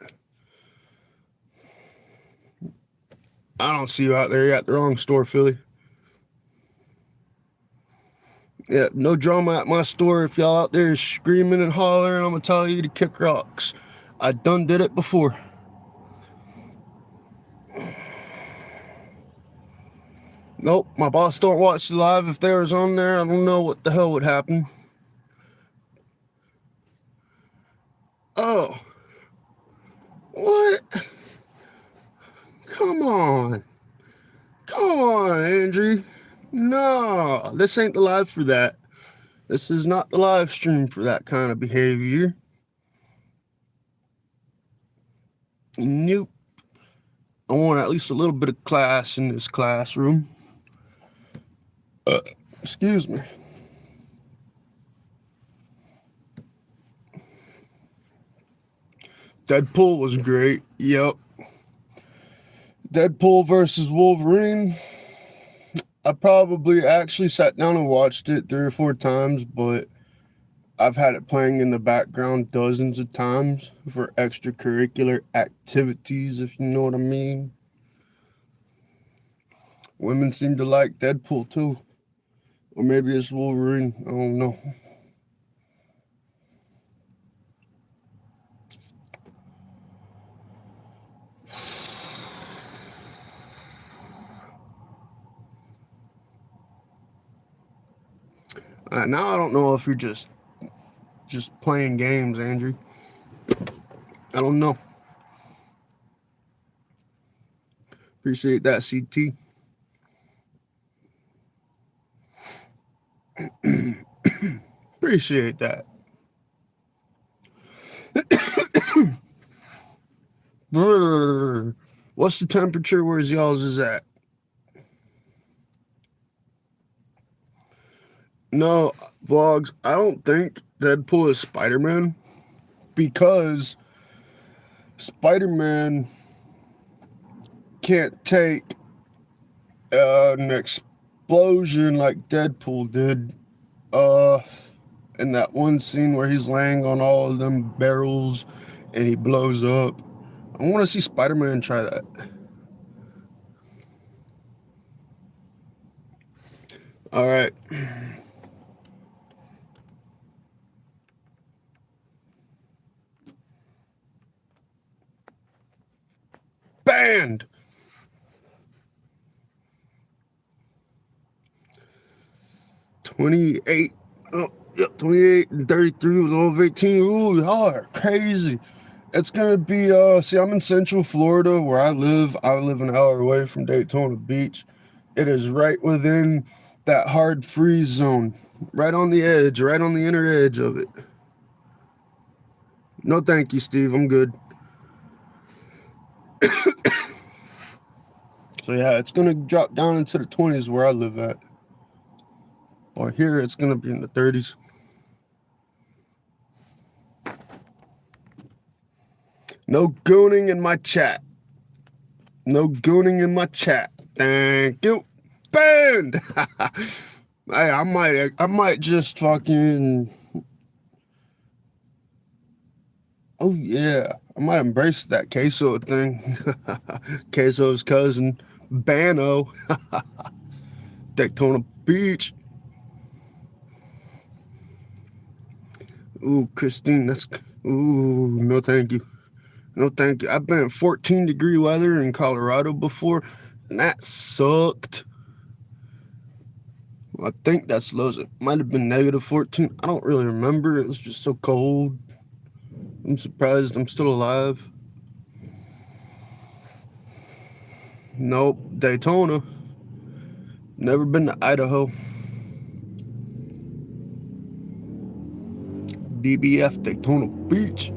I don't see you out there. You're at the wrong store, Philly. Yeah, no drama at my store. If y'all out there screaming and hollering, I'm gonna tell you to kick rocks. I done did it before. Nope, my boss don't watch the live. If they was on there, I don't know what the hell would happen. Oh. What? Come on. Come on, Andrew. No, this ain't the live for that. This is not the live stream for that kind of behavior. Nope. I want at least a little bit of class in this classroom. Excuse me. Deadpool was great. Yep. Deadpool versus Wolverine. I probably actually sat down and watched it 3 or 4 times, but I've had it playing in the background dozens of times for extracurricular activities, if you know what I mean. Women seem to like Deadpool too. Or maybe it's Wolverine. I don't know. Now I don't know if you're just playing games, Andrew. I don't know. Appreciate that, CT. Appreciate that. What's the temperature? Where's y'all's is at? No, vlogs, I don't think Deadpool is Spider-Man, because Spider-Man can't take an explosion like Deadpool did in that one scene where he's laying on all of them barrels and he blows up. I want to see Spider-Man try that. All right. Banned. $28. Oh, yep, 28 and 33 with all of 18. Ooh, y'all are crazy. It's gonna be see, I'm in Central Florida where I live. I live an hour away from Daytona Beach. It is right within that hard freeze zone. Right on the edge, right on the inner edge of it. No thank you, Steve. I'm good. So yeah, it's gonna drop down into the 20s where I live at. Or here it's gonna be in the 30s. No gooning in my chat. No gooning in my chat. Thank you. Banned. Hey, I might just fucking. Oh yeah, I might embrace that queso thing. Queso's cousin, Bano. Daytona Beach. Ooh, Christine, that's. Ooh, no thank you. No thank you. I've been in 14-degree weather in Colorado before, and that sucked. I think that's lows. It might have been -14. I don't really remember. It was just so cold. I'm surprised I'm still alive. Nope. Daytona. Never been to Idaho. DBF, Daytona Beach.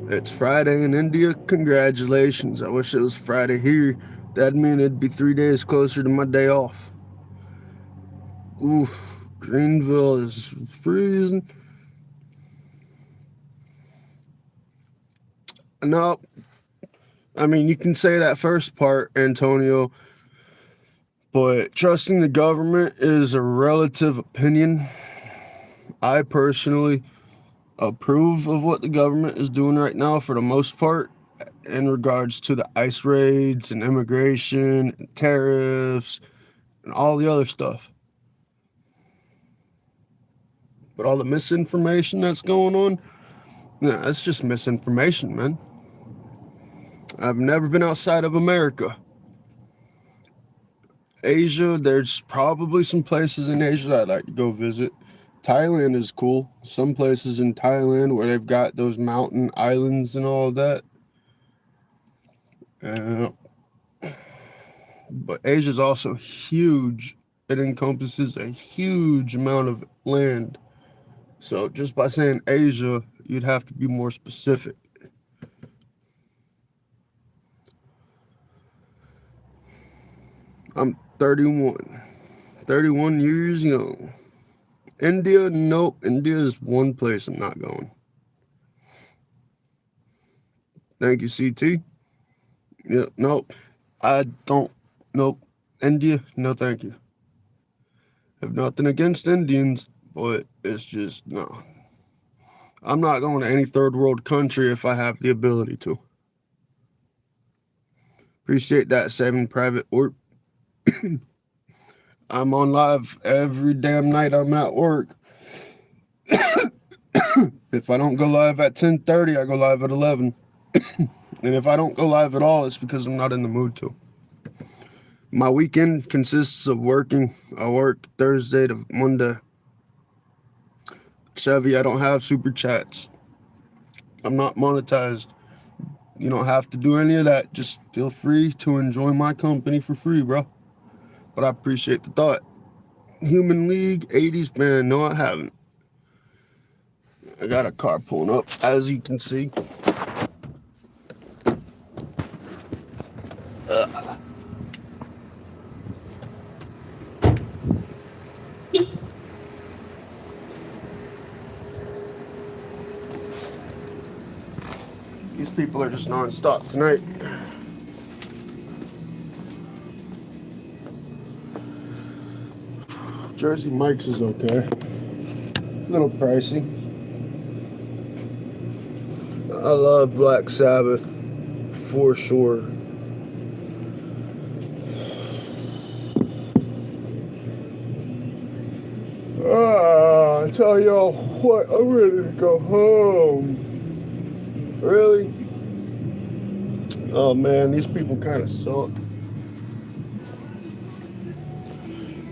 It's Friday in India. Congratulations. I wish it was Friday here. That'd mean it'd be 3 days closer to my day off. Ooh, Greenville is freezing. No, I mean, you can say that first part, Antonio, but trusting the government is a relative opinion. I personally approve of what the government is doing right now for the most part in regards to the ICE raids and immigration and tariffs and all the other stuff. But all the misinformation that's going on, yeah, that's just misinformation, man. I've never been outside of America. Asia, there's probably some places in Asia I'd like to go visit. Thailand is cool. Some places in Thailand where they've got those mountain islands and all that. But Asia's also huge. It encompasses a huge amount of land. So just by saying Asia, you'd have to be more specific. I'm 31 years young. India, nope. India is one place I'm not going. Thank you, CT. Yeah, nope. I don't, nope. India, no thank you. Have nothing against Indians, but it's just, no. I'm not going to any third world country if I have the ability to. Appreciate that, Saving Private Work. I'm on live every damn night I'm at work. If I don't go live at 10:30, I go live at 11. And if I don't go live at all, it's because I'm not in the mood to. My weekend consists of working. I work Thursday to Monday. Chevy, I don't have super chats. I'm not monetized. You don't have to do any of that. Just feel free to enjoy my company for free, bro. But I appreciate the thought. Human League 80s band. No, I haven't. I got a car pulling up, as you can see. These people are just non-stop tonight. Jersey Mike's is okay. A little pricey. I love Black Sabbath for sure. I tell y'all what, I'm ready to go home. Really? Oh man, these people kind of suck.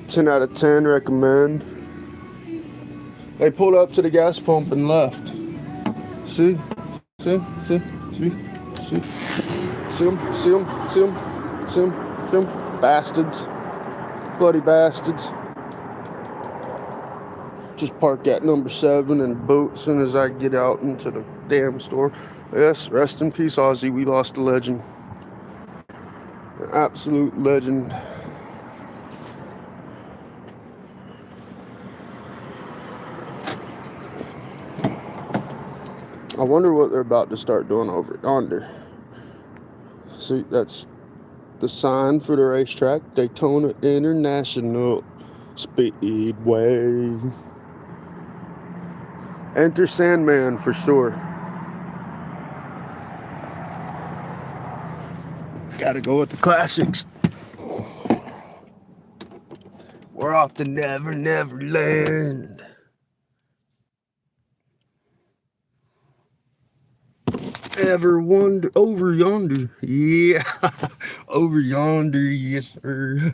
10 out of 10 recommend. They pulled up to the gas pump and left. See? See? See? See? See? See them? See them? See them? See them? See them? Bastards. Bloody bastards. Just park at number 7 and boat as soon as I get out into the damn store. Yes, rest in peace, Ozzy. We lost a legend. An absolute legend. I wonder what they're about to start doing over yonder. See, that's the sign for the racetrack. Daytona International Speedway. Enter Sandman for sure. Gotta go with the classics. We're off to Never Never Land. Ever wonder over yonder? Yeah, over yonder, yes sir.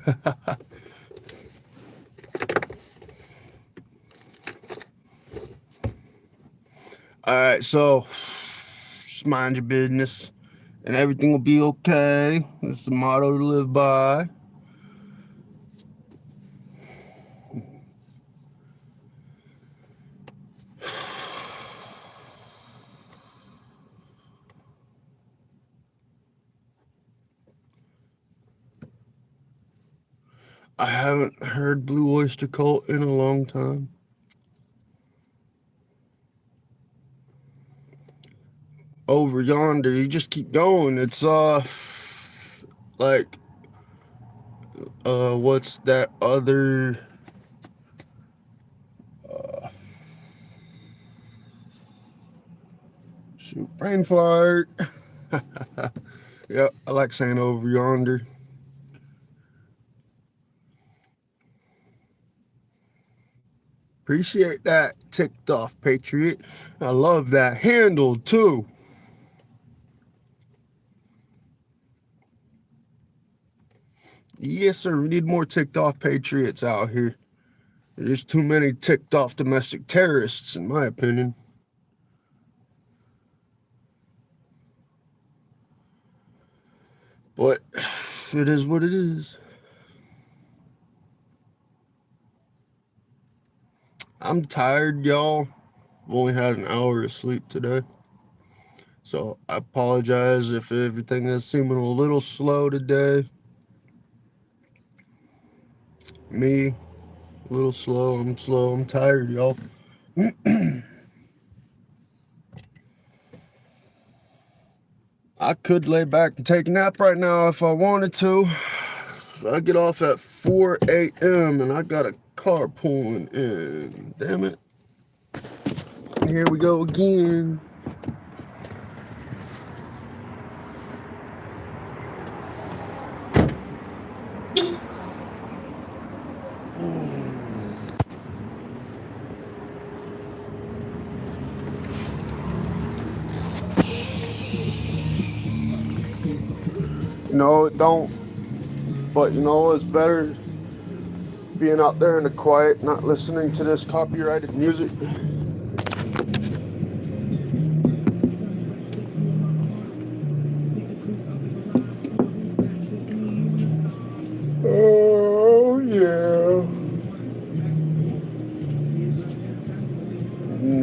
All right, so just mind your business, and everything will be okay. That's the motto to live by. I haven't heard Blue Oyster Cult in a long time. Over yonder, you just keep going. It's like what's that other shoot, brain fart. Yep, I like saying over yonder. Appreciate that, ticked off patriot. I love that handle too. Yes, sir. We need more ticked off patriots out here. There's too many ticked off domestic terrorists, in my opinion. But it is what it is. I'm tired, y'all. I've only had an hour of sleep today. So I apologize if everything is seeming a little slow today. Me, a little slow. I'm slow. I'm tired, y'all. I could lay back and take a nap right now if I wanted to. I get off at 4 a.m. and I got a car pulling in. Damn it. Here we go again. No, it don't. But you know what's better? Being out there in the quiet, not listening to this copyrighted music. Oh, yeah.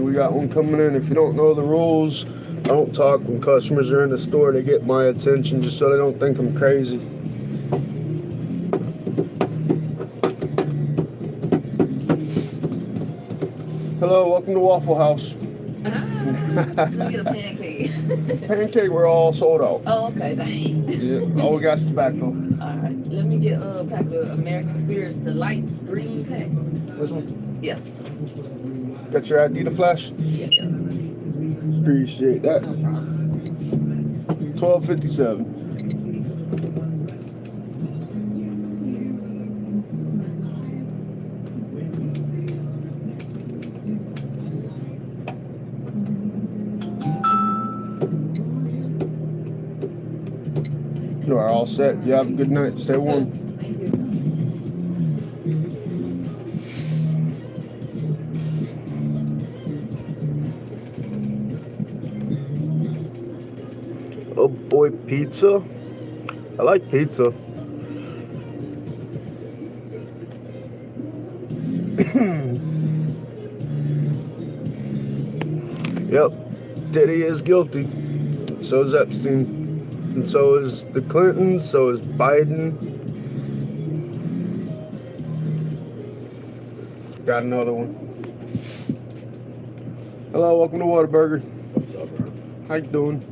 We got one coming in. If you don't know the rules, I don't talk when customers are in the store. They get my attention just so they don't think I'm crazy. Hello, welcome to Waffle House. Let me get a pancake. Pancake, we're all sold out. Oh, okay, dang. Yeah, all we got is tobacco. Alright, let me get a pack of American Spirits, the light green pack. This one? Yeah. Got your ID to flash? Yeah. Appreciate that. No problem. 1257. You are all set. You have a good night. Stay warm. Thank you. Oh boy, pizza. I like pizza. Yep, Diddy is guilty. So is Epstein. And so is the Clintons, so is Biden. Got another one. Hello, welcome to Whataburger. What's up, bro? How you doing?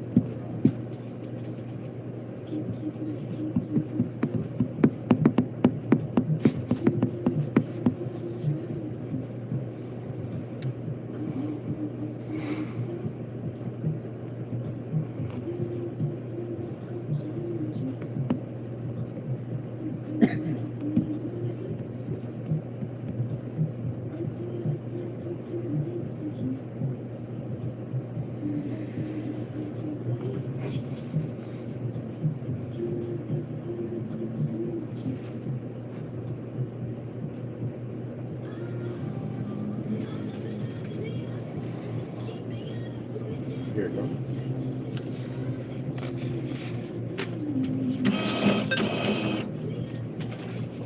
Here you go.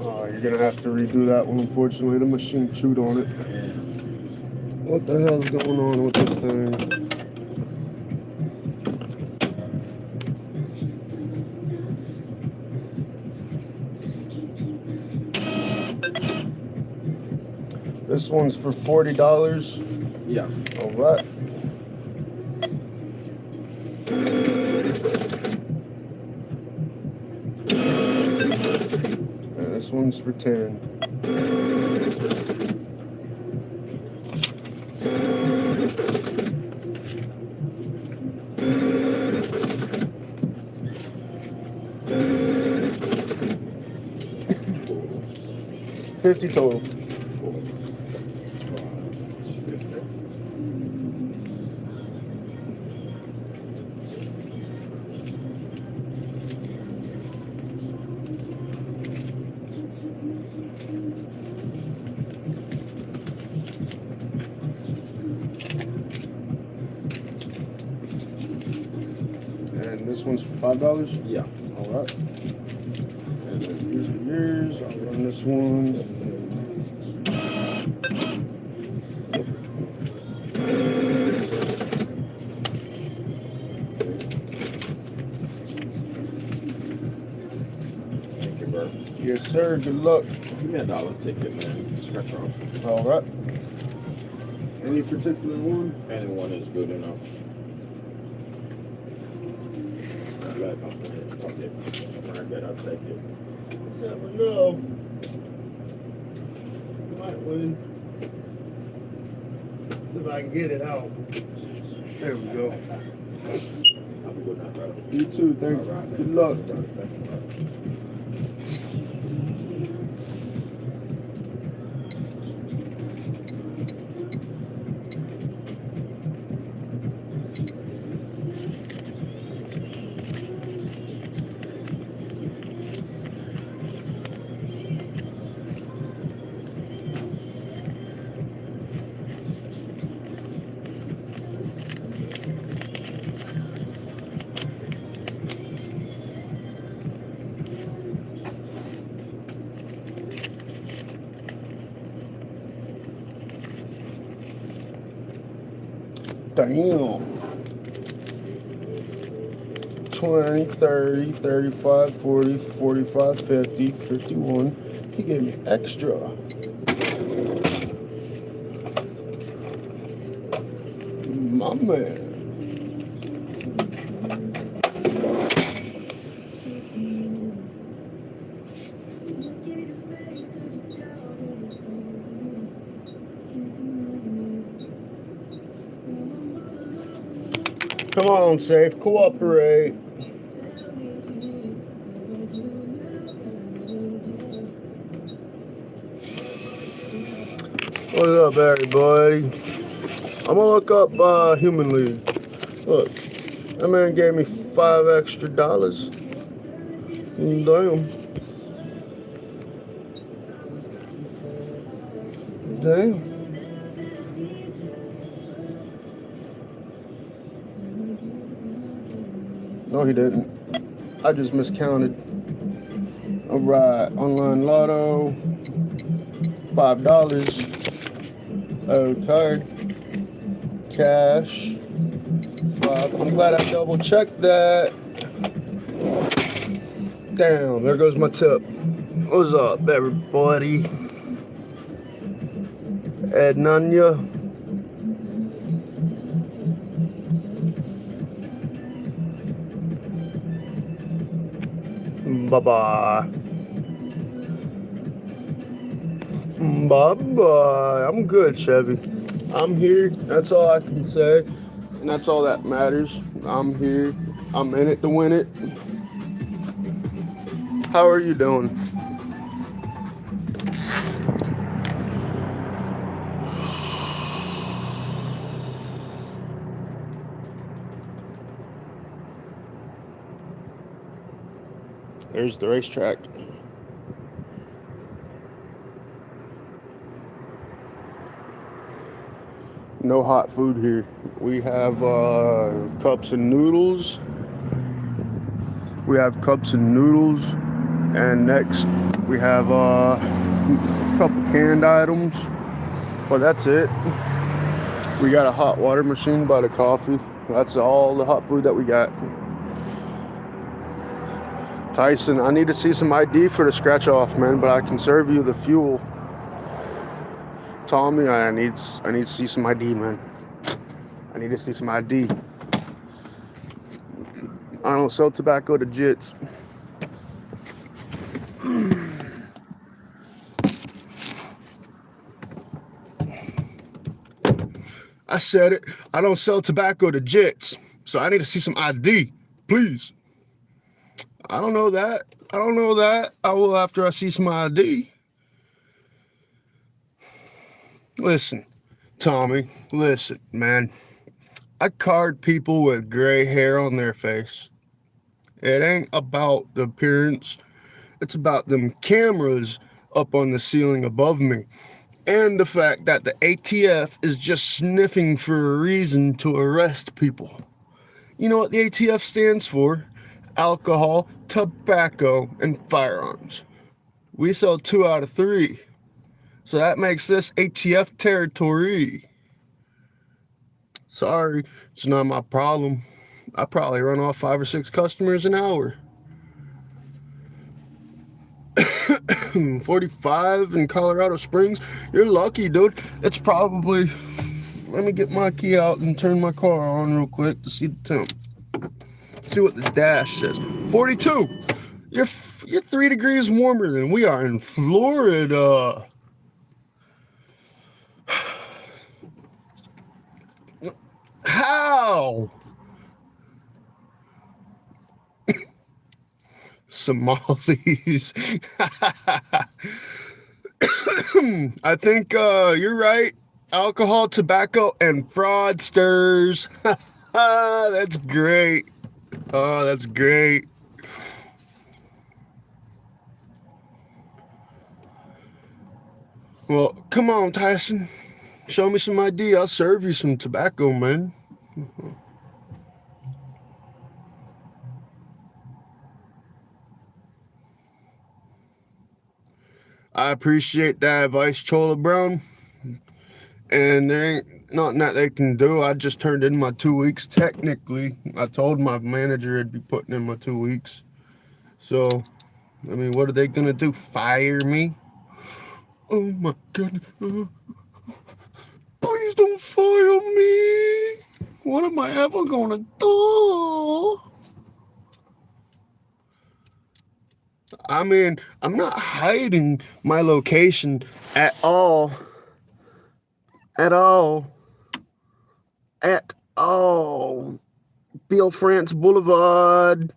Oh, you're gonna have to redo that one, unfortunately. The machine chewed on it. What the hell's going on with this thing? This one's for $40. Yeah. All right. And this one's for 10. $50 total. one's $5? Yeah. All right. And then these are yours. I'll run this one. Thank you, bro. Yes, sir. Good luck. Give me $1 ticket, man. Scratch off. All right. Any particular one? Anyone is good enough. I'm glad I'm gonna fuck it. When I get, I'll take it. Never know. You might win. If I can get it out. There we go. Have a good night, brother. You too. Thank you. Good luck. Damn. 20, 30, 35, 40, 45, 50, 51. He gave me extra. My man. Come on, Safe. Cooperate. What's up, everybody? I'm gonna look up Human League. Look, that man gave me $5 extra. Damn. Damn. No, he didn't. I just miscounted. All right, online lotto, $5. Okay. Cash, 5. I'm glad I double checked that. Damn, there goes my tip. What's up, everybody? Ed Nunya. Bye-bye. Bye-bye. I'm good, Chevy. I'm here. That's all I can say. And that's all that matters. I'm here. I'm in it to win it. How are you doing? There's the racetrack. No hot food here. We have cups and noodles. We have cups and noodles. And next we have a couple canned items. But that's it. We got a hot water machine by the coffee. That's all the hot food that we got. Tyson, I need to see some ID for the scratch off, man, but I can serve you the fuel. Tommy, I need to see some ID, man. I need to see some ID. I don't sell tobacco to jits. I said it. I don't sell tobacco to jits. So I need to see some ID, please. I don't know that. I don't know that. I will after I see some ID. Listen, Tommy, listen, man. I card people with gray hair on their face. It ain't about the appearance. It's about them cameras up on the ceiling above me. And the fact that the ATF is just sniffing for a reason to arrest people. You know what the ATF stands for? alcohol, tobacco, and firearms. We sell 2 out of 3. So that makes this ATF territory. Sorry, it's not my problem. I probably run off 5 or 6 customers an hour. 45 in Colorado Springs. You're lucky, dude. It's probably... Let me get my key out and turn my car on real quick to see the temp. See what the dash says. 42. You're 3 degrees warmer than we are in Florida. How? Somalis. I think you're right. Alcohol, tobacco, and fraudsters. That's great. Oh, that's great. Well, come on, Tyson. Show me some ID. I'll serve you some tobacco, man. I appreciate that advice, Chola Brown. And there ain't nothing that they can do. I just turned in my 2 weeks. Technically, I told my manager I'd be putting in my 2 weeks. So, I mean, what are they gonna do? Fire me? Oh my goodness. Please don't fire me. What am I ever gonna do? I mean, I'm not hiding my location at all. At all. At all. Bill France Boulevard.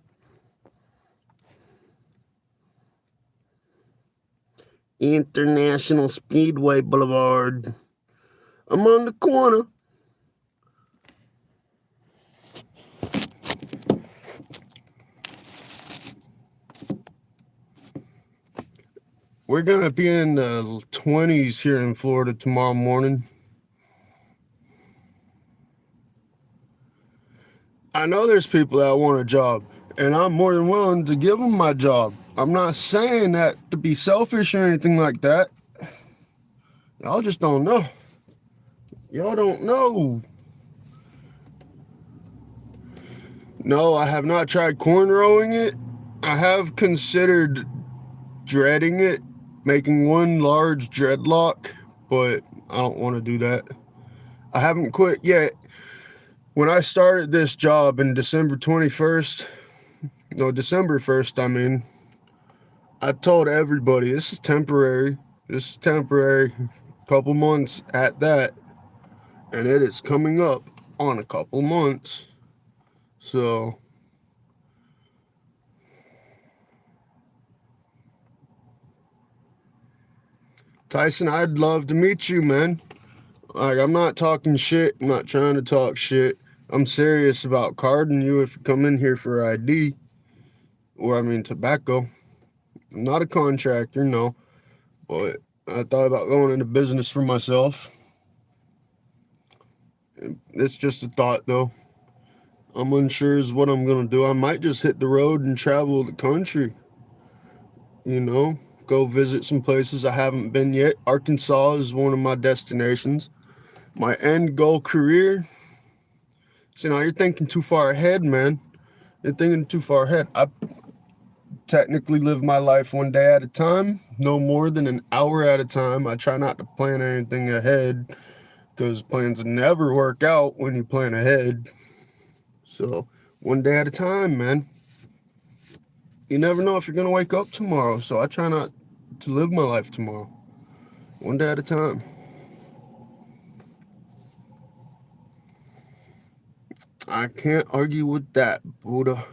International Speedway Boulevard. I'm on the corner. We're gonna be in the 20s here in Florida tomorrow morning. I know there's people that want a job, and I'm more than willing to give them my job. I'm not saying that to be selfish or anything like that. Y'all just don't know. Y'all don't know. No, I have not tried cornrowing it. I have considered dreading it, making one large dreadlock, but I don't want to do that. I haven't quit yet. When I started this job in December 1st, I mean, I told everybody, this is temporary. This is temporary. Couple months at that. And it is coming up on a couple months. So, Tyson, I'd love to meet you, man. Like, I'm not talking shit. I'm not trying to talk shit. I'm serious about carding you if you come in here for ID. Or, I mean, tobacco. I'm not a contractor, no. But I thought about going into business for myself. It's just a thought, though. I'm unsure as what I'm going to do. I might just hit the road and travel the country. You know, go visit some places I haven't been yet. Arkansas is one of my destinations. My end goal career. See, now you're thinking too far ahead, man. You're thinking too far ahead. I technically live my life one day at a time, no more than an hour at a time. I try not to plan anything ahead because plans never work out when you plan ahead. So, one day at a time, man. You never know if you're going to wake up tomorrow, so I try not to live my life tomorrow. One day at a time. I can't argue with that, Buddha.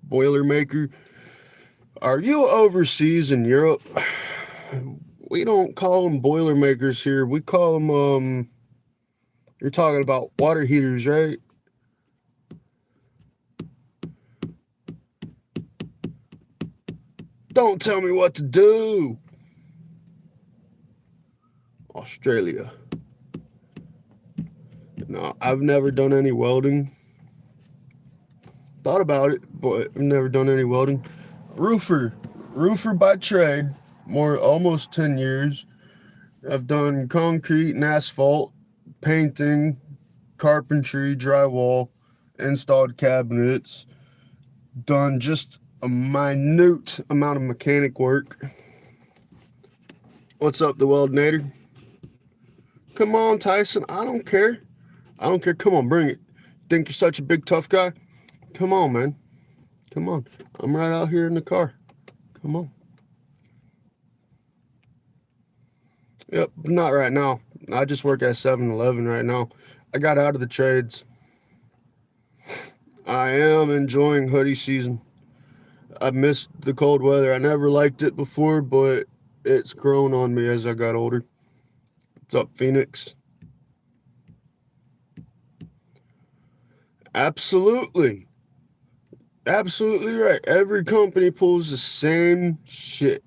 Boilermaker, are you overseas in Europe? We don't call them Boilermakers here. We call them, you're talking about water heaters, right? Don't tell me what to do. Australia. No, I've never done any welding. Thought about it, but I've never done any welding. Roofer by trade, almost 10 years. I've done concrete and asphalt, painting, carpentry, drywall, installed cabinets, done just a minute amount of mechanic work. What's up, the Weldinator? Come on, Tyson. I don't care. Come on, bring it. Think you're such a big, tough guy? Come on, man. Come on. I'm right out here in the car. Come on. Yep, not right now. I just work at 7-Eleven right now. I got out of the trades. I am enjoying hoodie season. I missed the cold weather. I never liked it before, but it's grown on me as I got older. What's up, Phoenix? Absolutely. Absolutely right. Every company pulls the same shit.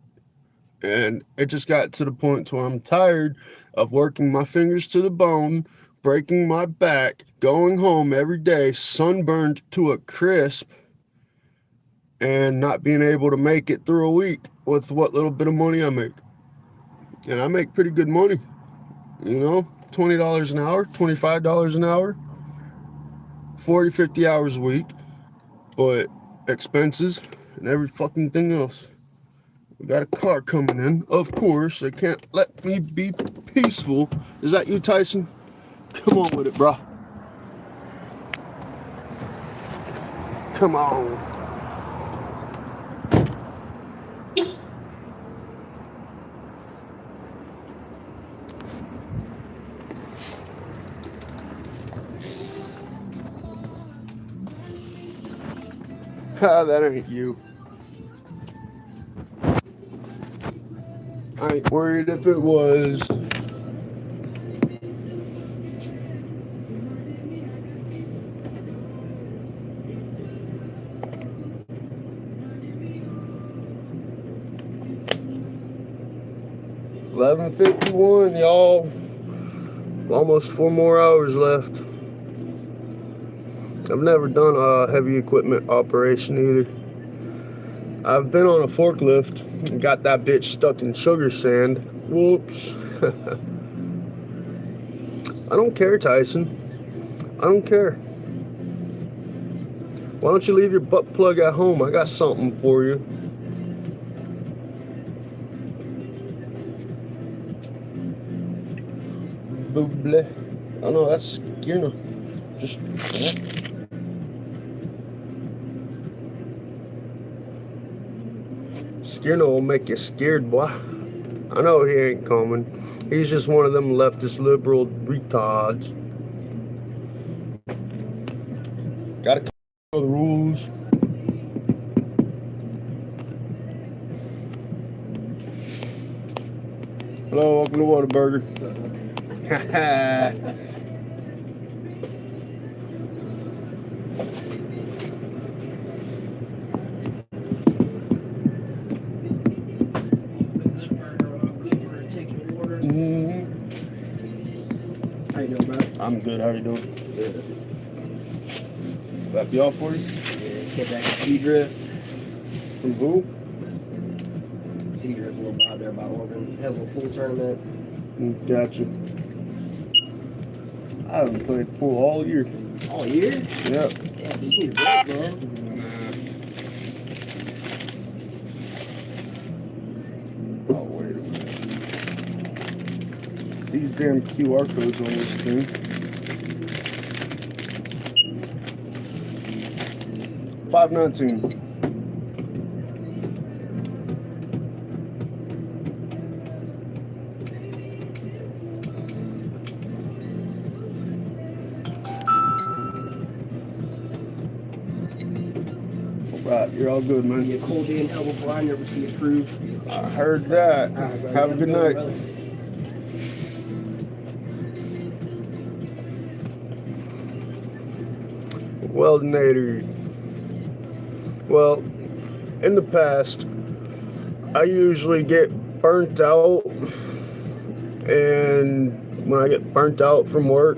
And it just got to the point where I'm tired of working my fingers to the bone, breaking my back, going home every day, sunburned to a crisp, and not being able to make it through a week with what little bit of money I make. And I make pretty good money, you know, $20 an hour, $25 an hour, 40, 50 hours a week, but expenses and every fucking thing else. We got a car coming in, of course. They can't let me be peaceful. Is that you, Tyson? Come on with it, bro. Come on. Ah, that ain't you. I ain't worried if it was. $11:51, y'all. Almost 4 more hours left. I've never done a heavy equipment operation either. I've been on a forklift and got that bitch stuck in sugar sand. Whoops. I don't care, Tyson. I don't care. Why don't you leave your butt plug at home? I got something for you. Booble. Oh no, that's Skirna. Just. Skirna will make you scared, boy. I know he ain't coming. He's just one of them leftist liberal retards. Gotta know the rules. Hello, welcome to Whataburger. How you doing, bro? I'm good. How you doing? Good. That be all for you? Yeah, get back to Seadrift. From who? Seadrift, a little vibe there about Oregon. Had a little pool tournament. Gotcha. I haven't played pool all year. All year? Yep. Yeah, dude, you need a break, man. Oh, wait a minute. These damn QR codes on this thing. $5.19. Right, you're all good, man. Be a cold day in hell before I never see it approved. I heard that. All right, bro. Have a good night. Brother. Weldinator. Well, in the past, I usually get burnt out, and when I get burnt out from work,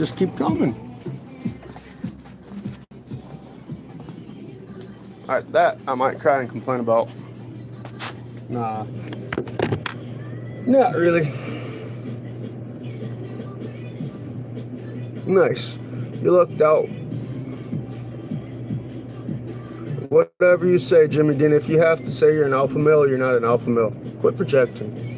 just keep coming. Alright, that I might cry and complain about. Nah. Not really. Nice. You lucked out. Whatever you say, Jimmy Dean, if you have to say you're an alpha male, you're not an alpha male. Quit projecting.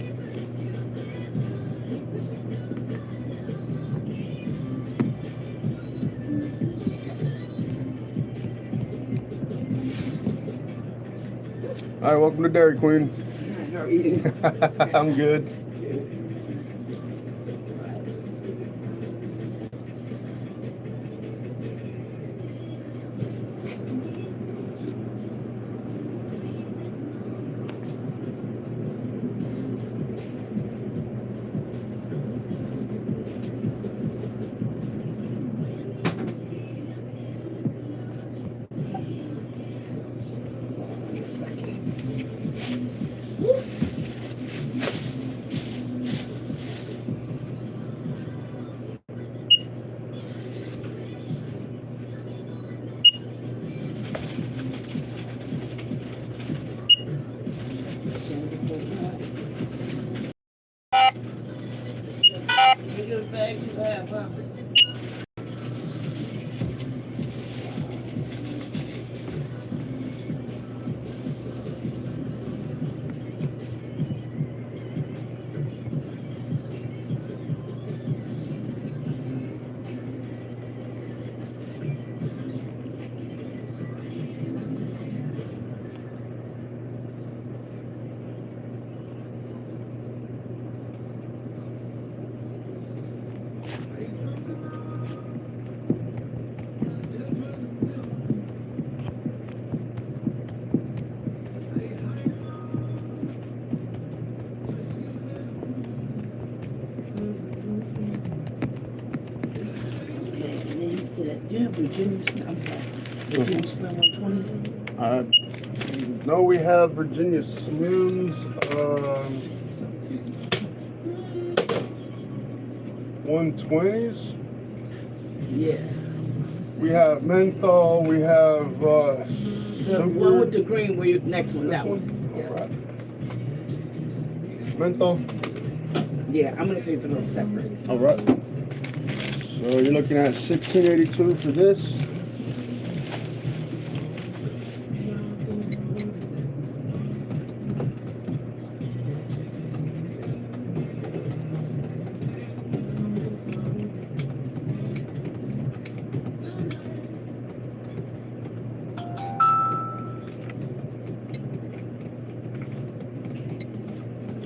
Alright, welcome to Dairy Queen. How are you? I'm good. Virginia Slim 120s. No, we have Virginia Slims, 120s. Yeah. We have menthol. We have The sugar. one with the green, where you next one, This that one. one? All right. Menthol. Yeah, I'm gonna pay for those separate. All right. So you're looking at $16.82 for this.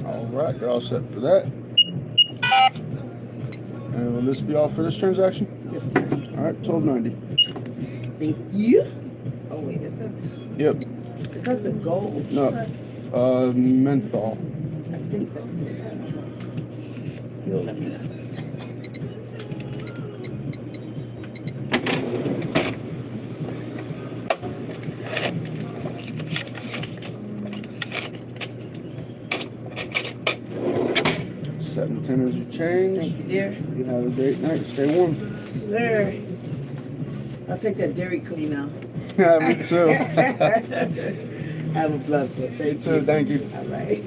All right, you're all set for that. And will this be all for this transaction? Yes, sir. All right, $12.90. Thank you. Oh wait, is Yep. that the gold? No. Menthol. I think that's it. You'll let me know. $7.10 is your change. Thank you, dear. You have a great night. Stay warm. Sir. I'll take that Dairy Queen now. Yeah, me too. Have a blessed one. Thank You too, thank you. All right.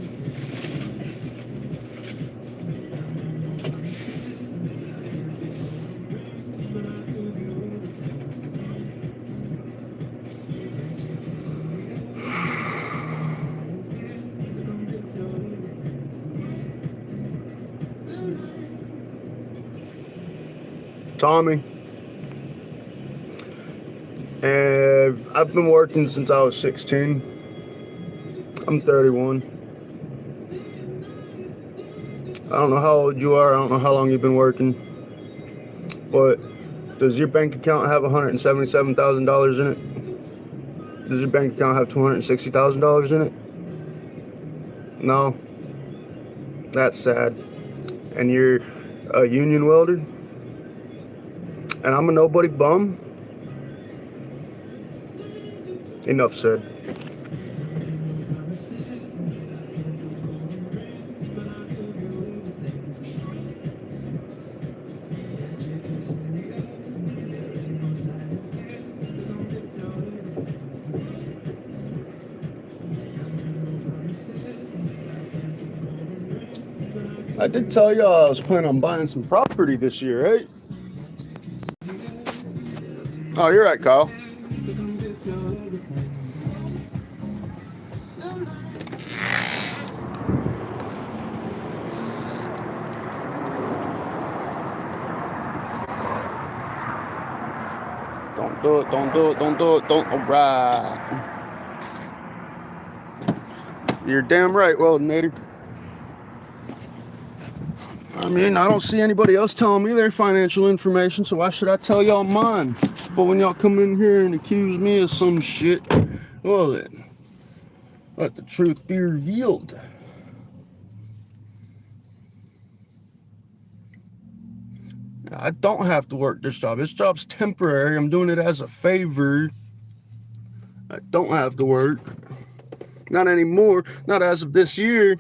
Tommy. And I've been working since I was 16. I'm 31. I don't know how old you are. I don't know how long you've been working. But does your bank account have $177,000 in it? Does your bank account have $260,000 in it? No. That's sad. And you're a union welder? And I'm a nobody bum? Enough said. I did tell y'all I was planning on buying some property this year, right? Oh, you're right, Kyle. Don't do it, don't do it, don't do it, don't. All right. You're damn right, Weldinator. I mean, I don't see anybody else telling me their financial information, so why should I tell y'all mine? But when y'all come in here and accuse me of some shit, well then, let the truth be revealed. I don't have to work this job. This job's temporary. I'm doing it as a favor. I don't have to work. Not anymore. Not as of this year.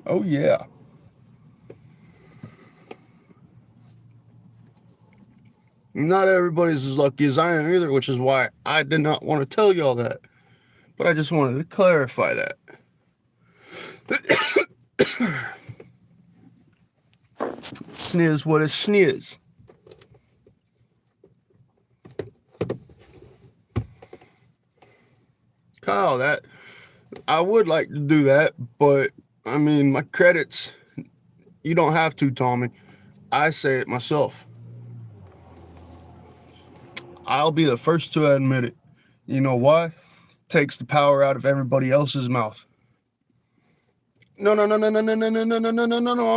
Oh, yeah. Not everybody's as lucky as I am either, which is why I did not want to tell y'all that. But I just wanted to clarify that. Sniz what is sniz. Kyle, that I would like to do that, but I mean my credits, you don't have to, Tommy. I say it myself. I'll be the first to admit it. You know why? It takes the power out of everybody else's mouth. No, I'm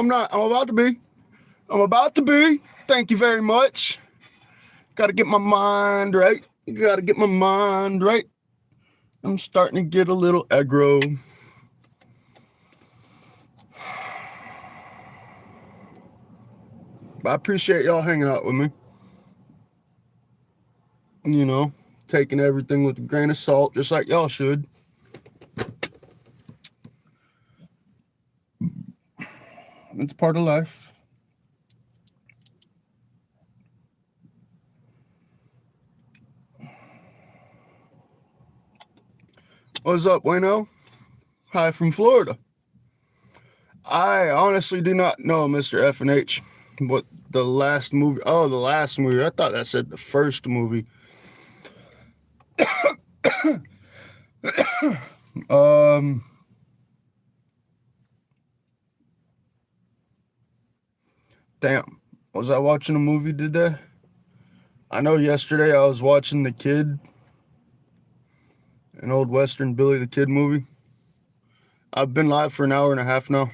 not. I'm about to be. I'm about to be. Thank you very much. Gotta get my mind right. Gotta get my mind right. I'm starting to get a little aggro. But I appreciate y'all hanging out with me. You know, taking everything with a grain of salt, just like y'all should. It's part of life. What's up, Wayno? Hi from Florida. I honestly do not know, Mr. F&H, what the last movie... Oh, the last movie. I thought that said the first movie. Damn. Was I watching a movie today? I know yesterday I was watching The Kid. An old Western Billy the Kid movie. I've been live for an hour and a half now.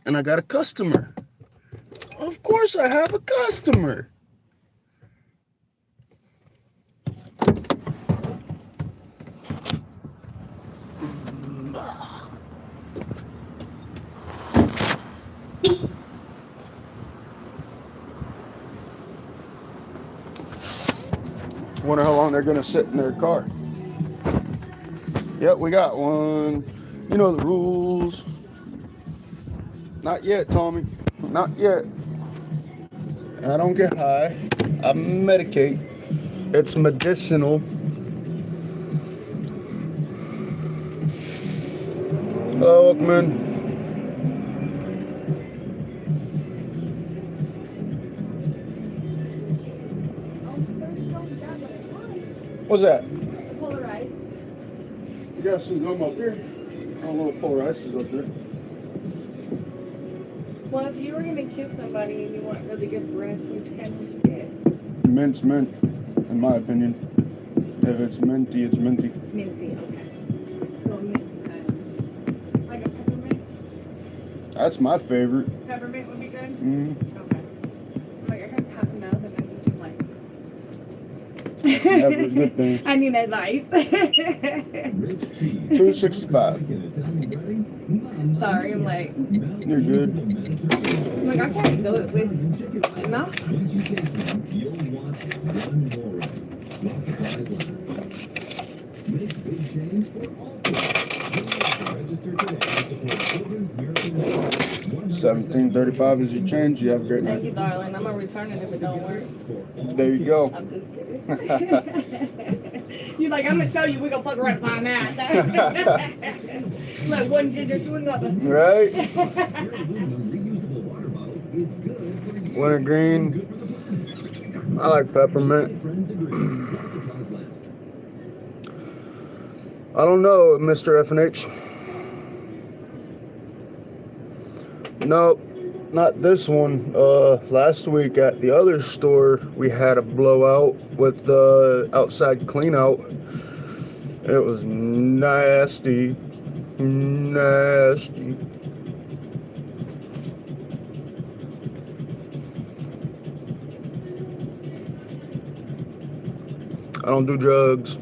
And I got a customer. Of course I have a customer. Wonder how long they're gonna sit in their car. Yep, we got one. You know the rules. Not yet, Tommy. Not yet. I don't get high. I medicate. It's medicinal. Hello, welcome in. What's that? Polar ice. You got some gum up here? A little polar ice is up there. Well, if you were gonna kiss somebody and you want really good breath, which kind would you get? Mint's mint, in my opinion. If it's minty, it's minty. Minty, okay. So mint kind. Like a peppermint? That's my favorite. Peppermint would be good? Mm-hmm. Okay. Like I have cotton mouth and I just like... That's never a good thing. I need advice. Rich cheese. $2.65. Like an Italian wedding? Sorry, I'm like... You're good. I'm like, I can't do it with my mouth. Once you taste them, you'll want one more of it. While supplies last. Make big change for all kids. Register today to support Children's Miracle Network. $17.35 is your change. You have a great Thank night. you, darling. I'm gonna return it if it don't work. There you go. I'm just kidding. You like, I'm gonna show you. We gonna fuck around and find out. Like one ginger to another. Right? Your aluminum reusable water bottle is good for you. Wintergreen. Good for the planet. I like peppermint. Friends agree. While supplies last. I don't know, Mr. F&H. Nope, not this one. Last week at the other store, we had a blowout with the outside clean out. It was nasty. Nasty. I don't do drugs.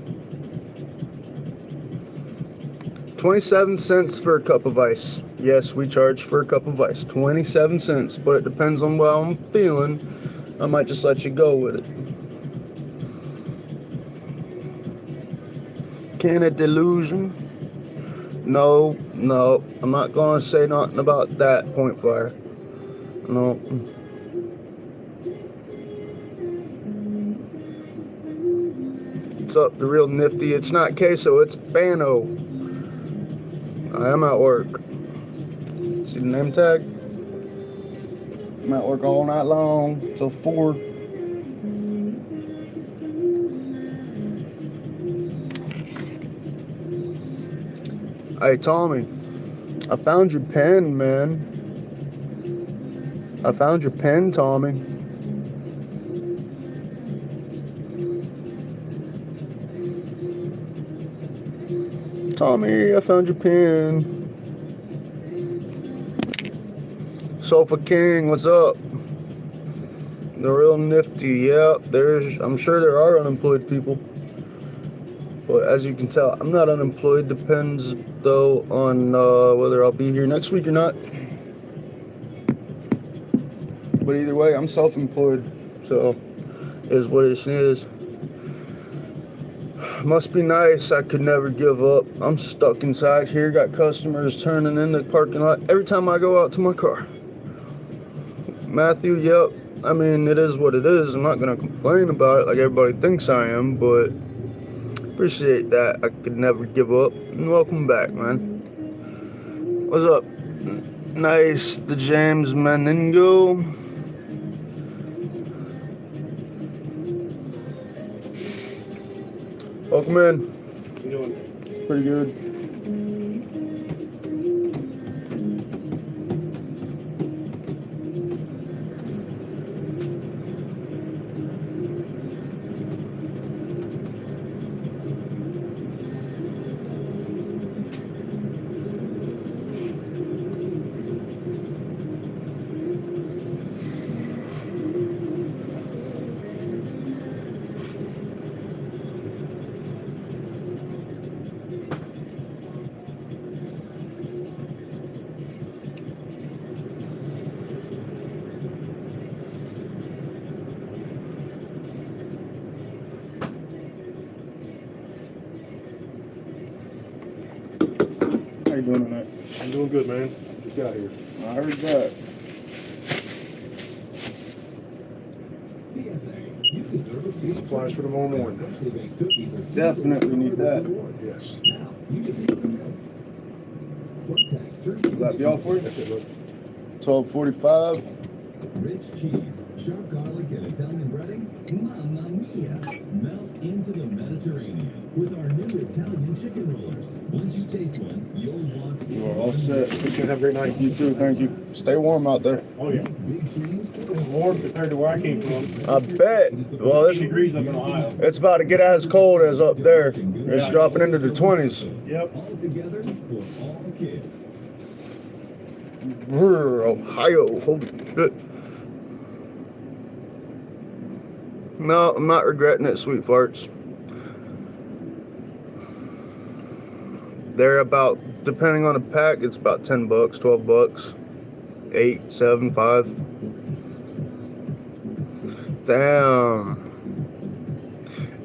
27 cents for a cup of ice. Yes, we charge for a cup of ice. 27 cents, but it depends on how I'm feeling. I might just let you go with it. Can a delusion? No, I'm not gonna say nothing about that, Point Fire. No. What's up, the real nifty? It's not queso, it's Bano. I am at work. See the name tag? I'm at work all night long till 4. Hey, Tommy, I found your pen, man. I found your pen, Tommy. Tommy, I found your pen. Sofa King, what's up? The real nifty, yeah. I'm sure there are unemployed people. But as you can tell, I'm not unemployed. Depends, though, on whether I'll be here next week or not. But either way, I'm self-employed. So, is what it is. Must be nice. I could never give up. I'm stuck inside here. Got customers turning in the parking lot every time I go out to my car. Matthew, yep. I mean, it is what it is. I'm not going to complain about it like everybody thinks I am, but appreciate that. I could never give up. And welcome back, man. What's up? Nice. The James Meningo. Welcome in. How you doing? Pretty good. How you doing tonight? I'm doing good, man. Just got here. I heard that. PSA, you deserve a free Supplies for tomorrow morning. freshly baked cookies are Definitely need that. rewards. Yes. Now, you just need some milk. Plus tax, terms and Will that be all for you? That's it, look. 12:45. Rich cheese, sharp garlic, and Italian breading? Mamma mia! Melt into the Mediterranean with our new Italian chicken rollers. Once you taste one, you'll want You are all set. You can have a great night. You too, thank you. Stay warm out there. Oh, yeah. big cheese. Warm compared to where I came from. I bet. Well, 80 degrees up in Ohio. it's about to get as cold as up there. It's dropping into the 20s. Yep. All together for all kids. Brr, Ohio. Holy shit. No, I'm not regretting it, sweet farts. They're about, depending on the pack, it's about 10 bucks, 12 bucks, 8, 7, 5. Damn.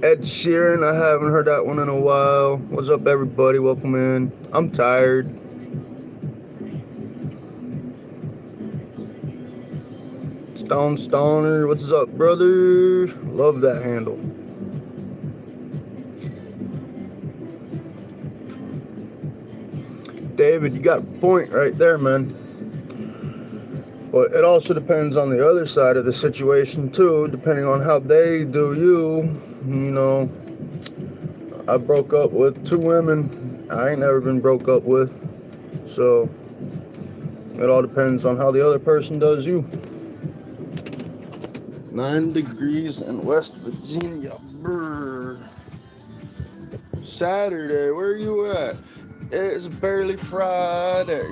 Ed Sheeran, I haven't heard that one in a while. What's up, everybody? Welcome in. I'm tired. Stone Stoner, what's up, brother? Love that handle. David, you got a point right there, man. But it also depends on the other side of the situation too, depending on how they do you. You know, I broke up with 2 women I ain't never been broke up with. So it all depends on how the other person does you. 9 degrees in West Virginia. Brr. Saturday, where are you at? It's barely Friday.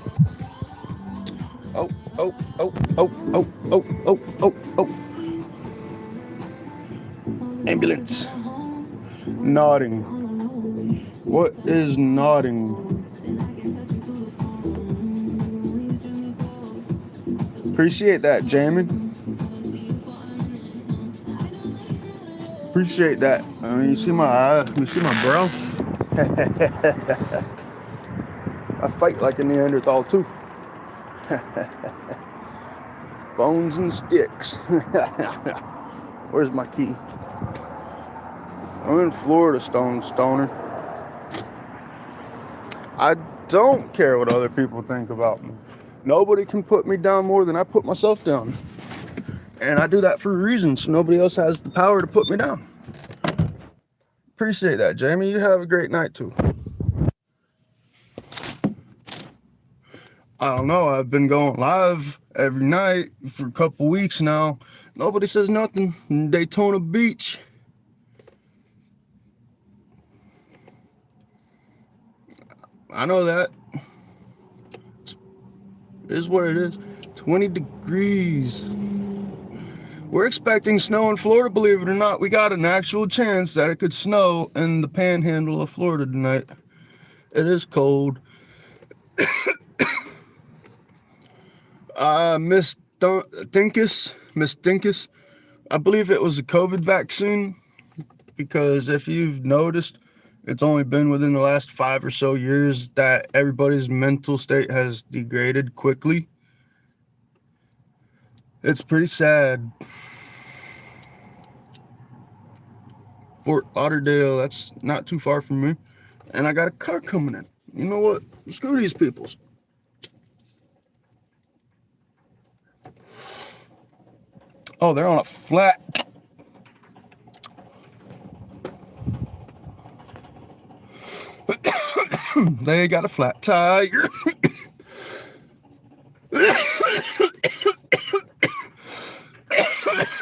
Oh, oh, oh, oh, oh, oh, oh, oh, oh. Ambulance. Nodding. What is nodding? Appreciate that, Jamie. Appreciate that. I mean, you see my eye, you see my brow? I fight like a Neanderthal too. Bones and sticks. Where's my key? I'm in Florida, stoner. I don't care what other people think about me. Nobody can put me down more than I put myself down. And I do that for a reason, so nobody else has the power to put me down. Appreciate that, Jamie. You have a great night too. I don't know, I've been going live every night for a couple weeks now. Nobody says nothing in Daytona Beach. I know that. It is what it is. 20 degrees. We're expecting snow in Florida, believe it or not. We got an actual chance that it could snow in the panhandle of Florida tonight. It is cold. Miss Dinkus, I believe it was a COVID vaccine, because if you've noticed, it's only been within the last 5 or so years that everybody's mental state has degraded quickly. It's pretty sad. Fort Lauderdale, that's not too far from me. And I got a car coming in. You know what? Screw these peoples. Oh, they're on a flat. They got a flat tire.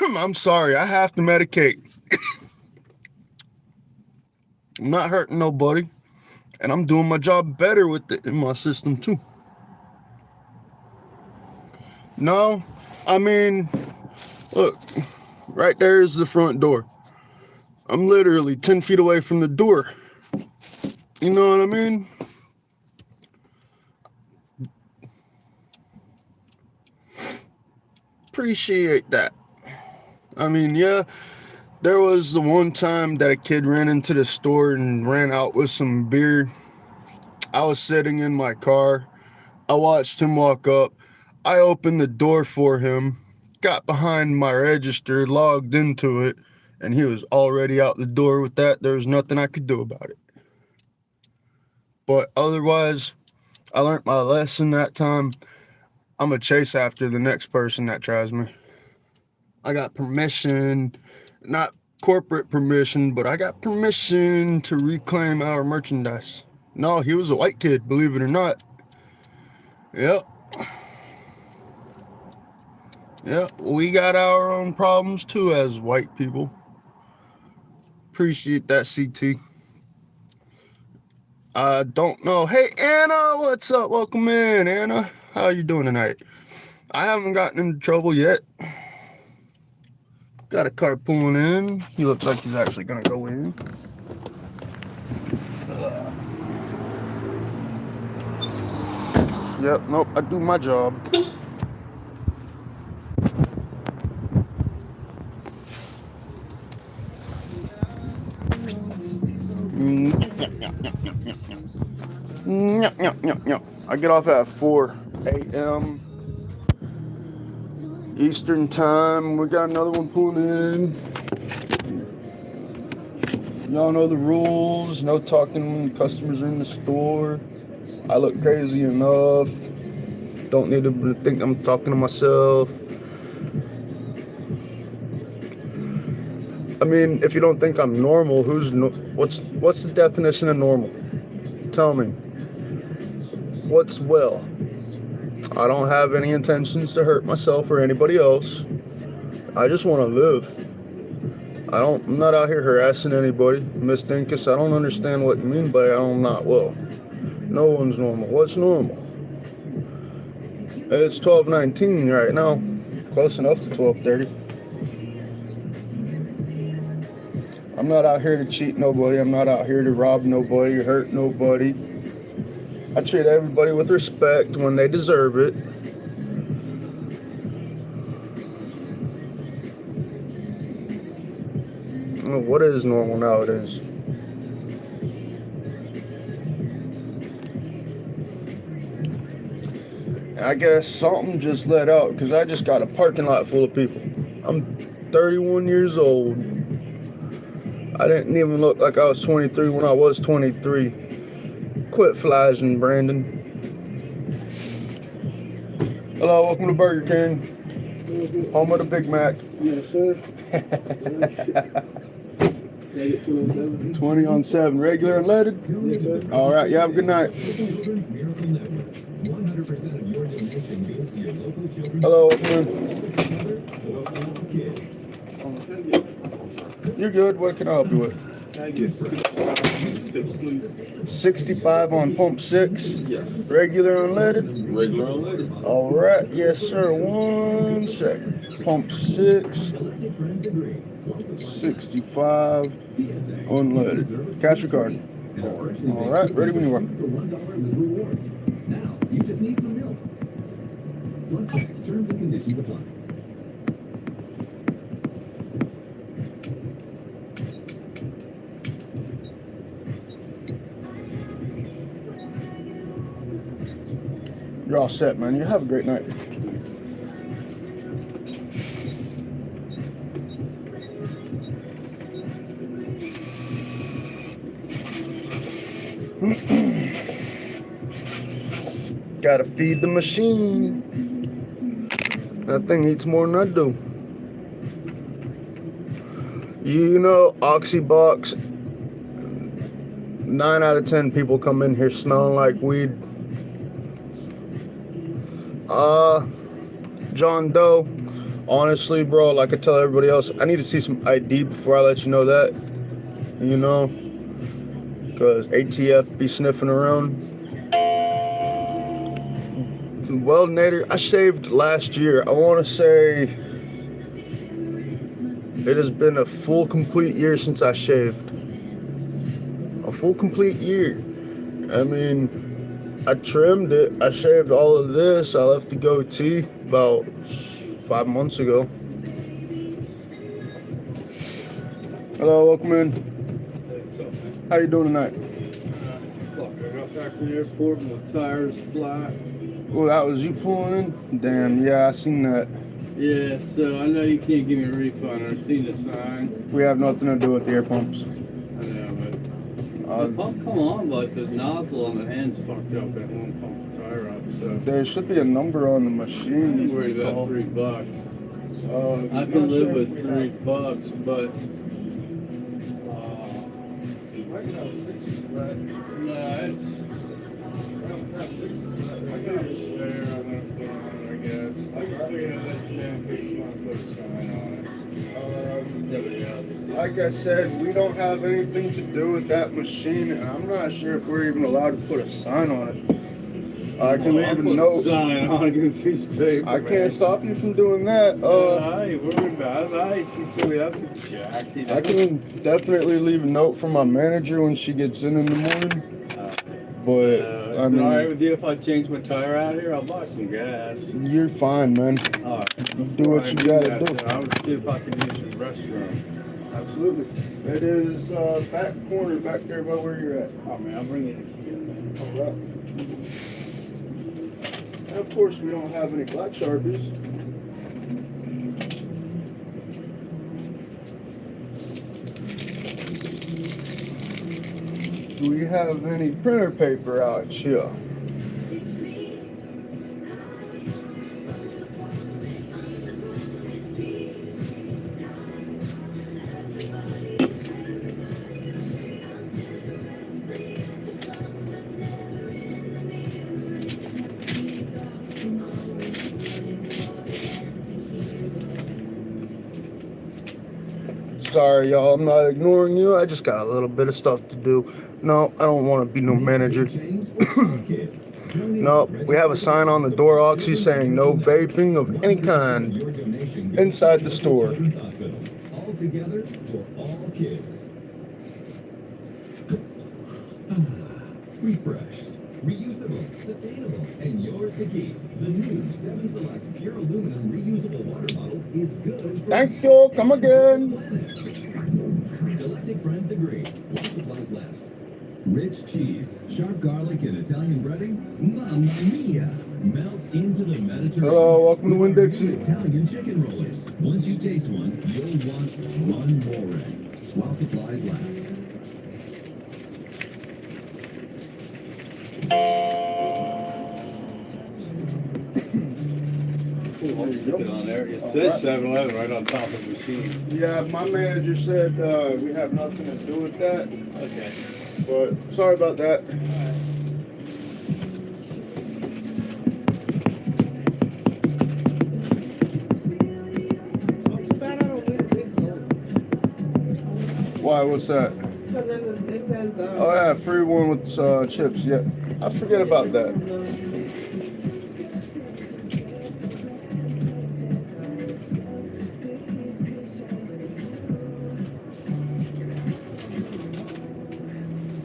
I'm sorry, I have to medicate. I'm not hurting nobody, and I'm doing my job better with it in my system too. No, I mean, look, right there is the front door. I'm literally 10 feet away from the door. You know what I mean? Appreciate that. I mean, yeah, there was the one time that a kid ran into the store and ran out with some beer. I was sitting in my car. I watched him walk up. I opened the door for him, got behind my register, logged into it, and he was already out the door with that. There was nothing I could do about it. But otherwise, I learned my lesson that time. I'm going to chase after the next person that tries me. I got permission, not corporate permission, but I got permission to reclaim our merchandise. No, he was a white kid, believe it or not. Yep. Yep, we got our own problems too as white people. Appreciate that, CT. I don't know. Hey, Anna, what's up? Welcome in, Anna. How you doing tonight? I haven't gotten into trouble yet. Got a car pulling in. He looks like he's actually gonna go in. Yep, nope, I do my job. I get off at 4 a.m. Eastern time. We got another one pulling in. Y'all know the rules. No talking when the customers are in the store. I look crazy enough. Don't need to think I'm talking to myself. I mean, if you don't think I'm normal, what's the definition of normal? Tell me. What's well? I don't have any intentions to hurt myself or anybody else. I just want to live. I'm not out here harassing anybody. Miss Dinkus, I don't understand what you mean by I'm not well. No one's normal. What's normal? It's 12:19 right now. Close enough to 12:30. I'm not out here to cheat nobody. I'm not out here to rob nobody or hurt nobody. I treat everybody with respect when they deserve it. What is normal nowadays? I guess something just let out because I just got a parking lot full of people. I'm 31 years old. I didn't even look like I was 23 when I was 23. Quit flashing, Brandon. Hello, welcome to Burger King. Home of the Big Mac. Yes, sir. Can I get 20 on 7? 20 on 7. Regular unleaded? Yes, sir. All right, you have a good night. Children's Miracle Network. 100% of your donation goes to your local children's. Hello, welcome. For all kids. You're good. What can I help you with? Can I get 6, please? 65 on pump 6. Yes. Regular unleaded? Regular unleaded. All right, yes, sir. 1 second. Pump 6. Galactic friends agree. 65 unleaded. Cash your card. All right, ready when you are. For $1 with rewards. Now, you just need some milk. Plus tax, terms and conditions apply. You're all set, man. You have a great night. Gotta feed the machine. That thing eats more than I do. You know, Oxybox, 9 out of 10 people come in here smelling like weed. John Doe, honestly, bro, like I tell everybody else, I need to see some ID before I let you know that. You know, because ATF be sniffing around. Well, Nader, I shaved last year. I want to say it has been a full, complete year since I shaved. A full, complete year. I mean, I trimmed it. I shaved all of this. I left the goatee about 5 months ago. Hello, welcome in. How you doing tonight? I got back from the airport and my tires flat. Oh, that was you pulling in? Damn, yeah, I seen that. Yeah, so I know you can't give me a refund. I've seen the sign. We have nothing to do with the air pumps. I know, but the pump come on, but the nozzle on the end's fucked up and it won't pump the tire up. So There should be a number on the I'm machine. worried about $3. I I'm can not live sure with if we have- $3, but no, it's. I got a spare. I'm gonna put on it, I guess. I just figured I'd let you know in case you want to put a sign on it. Nobody else. Like I said, we don't have anything to do with that machine, and I'm not sure if we're even allowed to put a sign on it. I can I'll leave a put note. sign on, give me a piece of paper. I man. can't stop you from doing that. I ain't worried about it. I see somebody else get jacked. You know? I can definitely leave a note for my manager when she gets in the morning. But I Is it alright mean, with you if I change my tire out here? I'll buy some gas. you're fine, man. Alright. Do what you gotta do. I would see if I can use the restroom. Absolutely. It is back corner back there by where you're at. Oh man, I'll bring you the key in there. All right. And of course, we don't have any black Sharpies. Do we have any printer paper out here? sorry, y'all. I'm not ignoring you. I just got a little bit of stuff to do. No, I don't want to be no manager. No, we have a sign on the door, Oxy, saying no vaping of any kind inside the store. All together for all kids. Refreshed, reusable, sustainable, and yours to keep. The new 7 Select Pure Aluminum Reusable Water Bottle is good for Thank you. Come again. Galactic friends agree. While supplies last. Rich cheese, sharp garlic, and Italian breading. Mamma mia! Melt into the Mediterranean. Hello, welcome to with our Winn-Dixie. new Italian chicken rollers. Once you taste one, you'll want one more. While supplies last. On there. It says 7-Eleven right on top of the machine. Yeah, my manager said we have nothing to do with that. Okay. But sorry about that. Why? What's that? Because it says. Oh yeah, free one with chips. Yeah, I forget about that.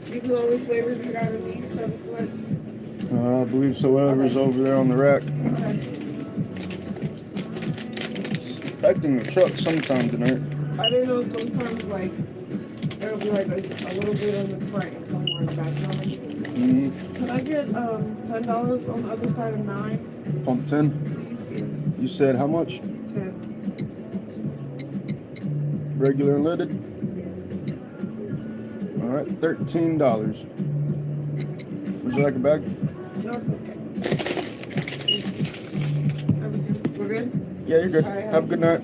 These are the only flavors you got in these 7 Select. I believe so. Whatever's over there on the rack. Expecting a truck sometime tonight. I didn't know sometimes like it'll be like a little bit on the front and somewhere in the back. Can I get $10 on the other side of 9? Pump 10. Please, You said how much? yes. 10. Regular unleaded. All right, $13. Would you like a bag? No, it's okay. Everything, we're good? Yeah, you're good. All right, Have a good night.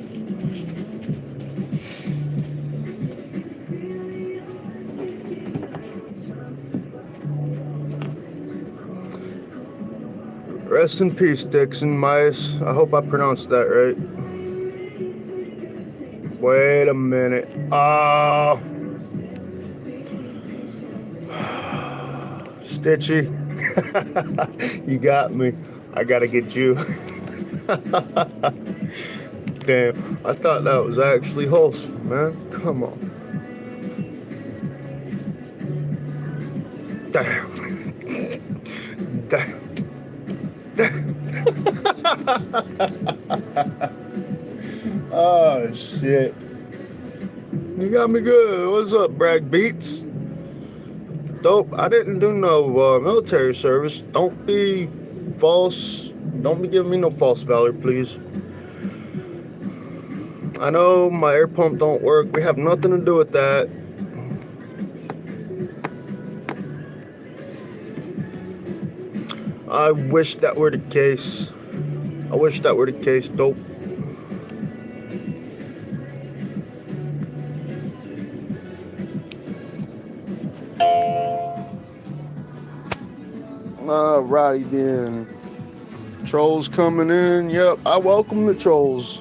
Rest in peace, Dixon Mice. I hope I pronounced that right. Wait a minute. Stitchy. You got me. I gotta get you. Damn, I thought that was actually wholesome, man. Come on. Damn. Damn. Oh shit. You got me good. What's up, Bragg Beats? Dope. I didn't do no military service. Don't be false. Don't be giving me no false valor, please. I know my air pump don't work. We have nothing to do with that. I wish that were the case. I wish that were the case, dope. Alrighty then. Trolls coming in. Yep, I welcome the trolls.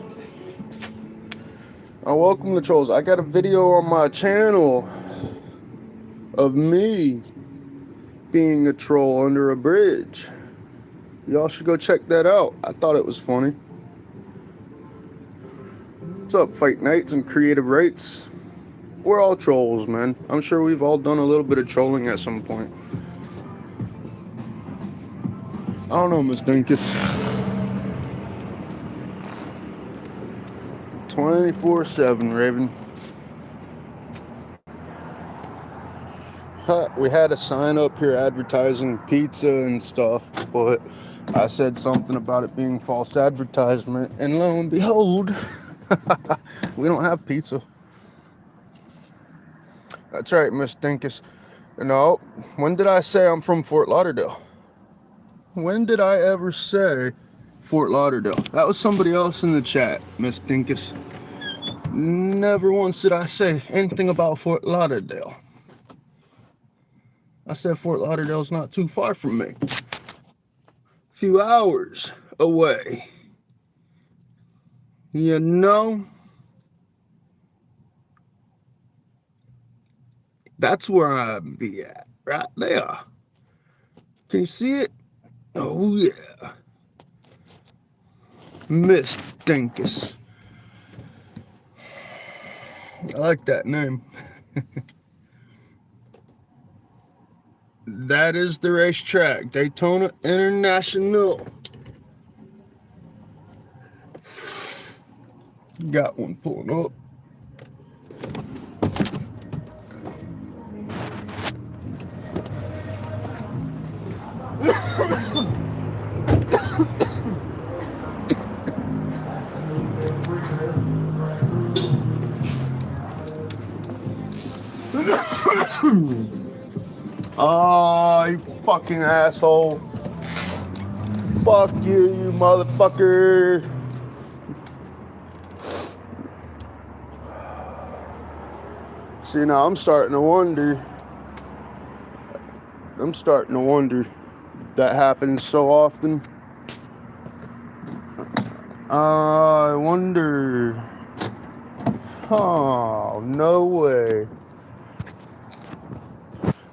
I welcome the trolls. I got a video on my channel of me being a troll under a bridge. Y'all should go check that out. I thought it was funny. What's up, Fight Nights and Creative Rates? We're all trolls, man. I'm sure we've all done a little bit of trolling at some point. I don't know, Miss Dinkus. 24/7, Raven. We had a sign up here advertising pizza and stuff, but I said something about it being false advertisement, and lo and behold, we don't have pizza. That's right, Miss Dinkus. No, when did I say I'm from Fort Lauderdale? When did I ever say Fort Lauderdale? That was somebody else in the chat, Miss Dinkus. Never once did I say anything about Fort Lauderdale. I said Fort Lauderdale's not too far from me. A few hours away. You know? That's where I'd be at, right there. Can you see it? Oh yeah. Miss Dinkus. I like that name. That is the racetrack, Daytona International. Got one pulling up. Oh, you fucking asshole. Fuck you, you motherfucker. See, now I'm starting to wonder. That happens so often. I wonder. Oh, no way.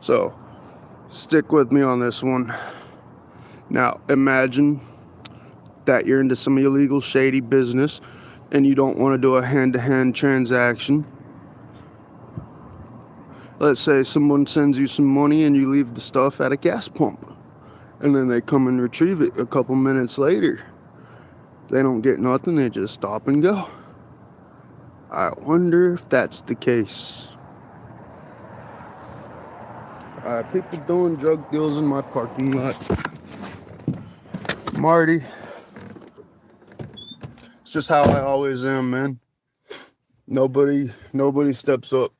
So, stick with me on this one. Now, imagine that you're into some illegal, shady business and you don't want to do a hand-to-hand transaction. Let's say someone sends you some money and you leave the stuff at a gas pump, and then they come and retrieve it a couple minutes later. They don't get nothing, they just stop and go. I wonder if that's the case. People doing drug deals in my parking lot. Marty. It's just how I always am, man. Nobody steps up.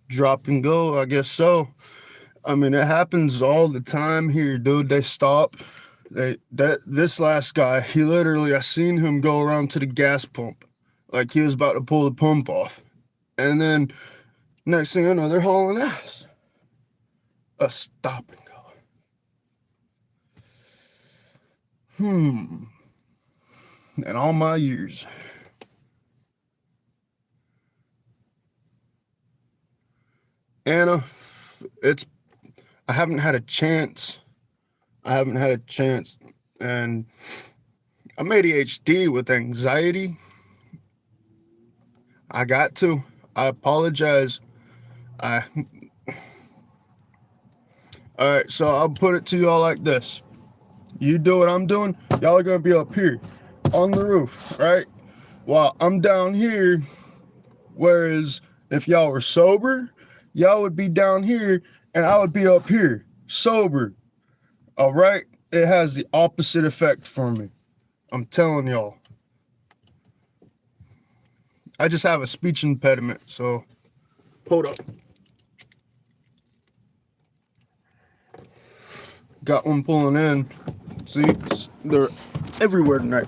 Drop and go, I guess so. I mean, it happens all the time here, dude. They stop. This last guy, he literally, I seen him go around to the gas pump, like he was about to pull the pump off, and then next thing I know, they're hauling ass. A stop and go. In all my years. Anna, I haven't had a chance. And I'm ADHD with anxiety. I got to. I apologize. Alright, so I'll put it to y'all like this. You do what I'm doing, y'all are gonna be up here on the roof, right? While I'm down here, whereas if y'all were sober, y'all would be down here and I would be up here, sober. All right? It has the opposite effect for me. I'm telling y'all. I just have a speech impediment, so hold up. Got one pulling in. See, they're everywhere tonight.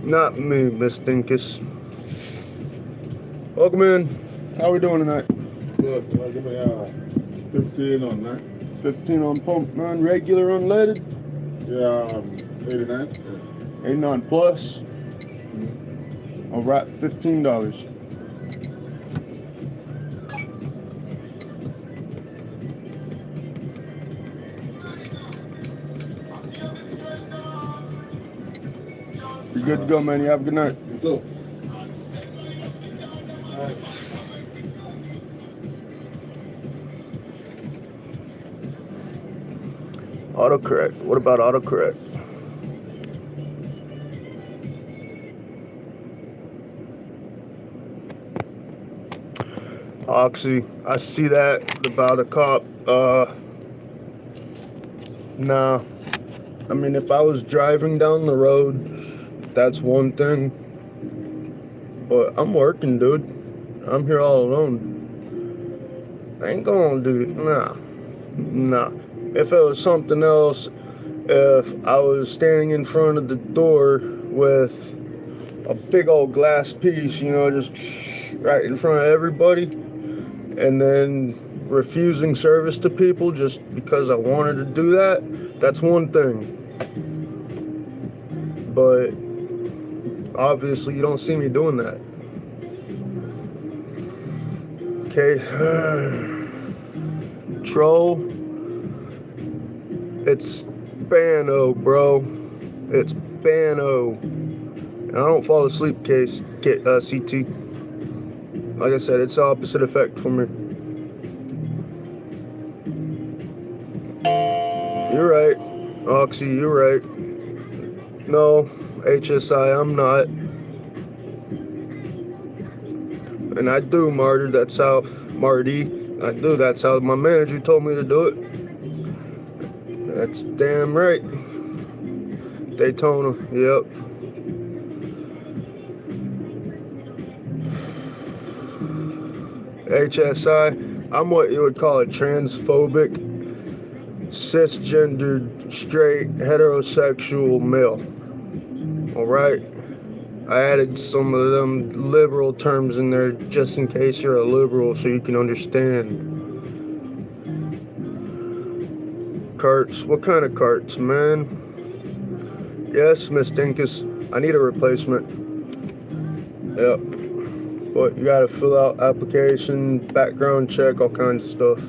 Not me, Miss Dinkus. Welcome in. How we doing tonight? Good. Give me 15 on that. 15 on pump, man. Regular unleaded. Yeah, 89. 89 plus. All right, $15. You're good to go, man. You have a good night. You too. Autocorrect. What about autocorrect? Oxy. I see that about a cop. Nah. I mean, if I was driving down the road, that's one thing. But I'm working, dude. I'm here all alone. I ain't gonna do it. Nah. If it was something else, if I was standing in front of the door with a big old glass piece, you know, just right in front of everybody, and then refusing service to people just because I wanted to do that, that's one thing. But obviously you don't see me doing that. Okay. Troll. It's Bano, bro. It's Bano. And I don't fall asleep, CT. Like I said, it's the opposite effect for me. You're right. Oxy, you're right. No, HSI, I'm not. And I do, Marty. That's how my manager told me to do it. That's damn right. Daytona, yep. HSI, I'm what you would call a transphobic, cisgendered, straight, heterosexual male. Alright? I added some of them liberal terms in there just in case you're a liberal so you can understand. Carts, what kind of carts, man? Yes, Miss Dinkus, I need a replacement. Yep. But you gotta fill out application, background check, all kinds of stuff.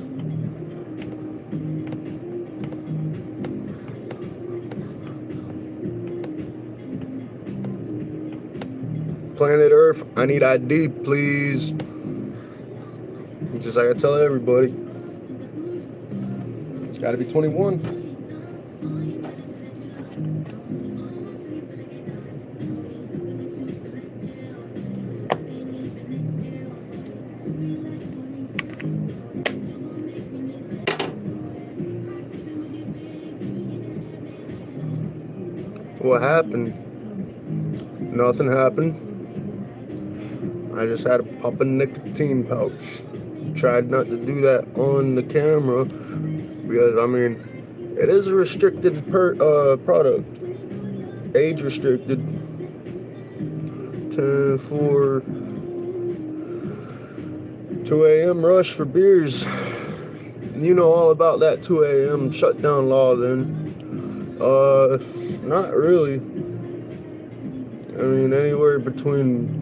Planet Earth, I need ID, please. Just like I tell everybody. It's gotta be 21. What happened? Nothing happened. I just had to pop a nicotine pouch. Tried not to do that on the camera because, I mean, it is a restricted product. Age restricted. 10-4. 2 a.m. rush for beers. You know all about that 2 a.m. shutdown law then. Not really. I mean, anywhere between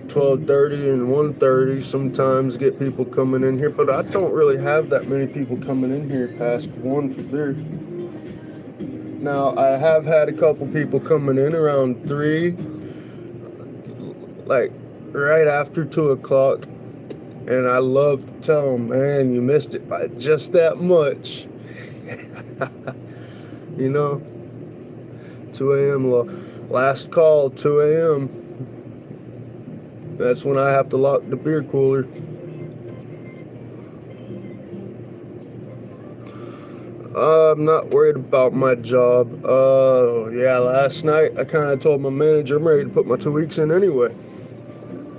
12:30 and 1:30 sometimes get people coming in here, but I don't really have that many people coming in here past 1 for beer. Now, I have had a couple people coming in around 3, like right after 2 o'clock, and I love to tell them, man, you missed it by just that much. You know, 2 a.m. last call, 2 a.m. That's when I have to lock the beer cooler. I'm not worried about my job. Yeah, last night I kind of told my manager I'm ready to put my 2 weeks in anyway.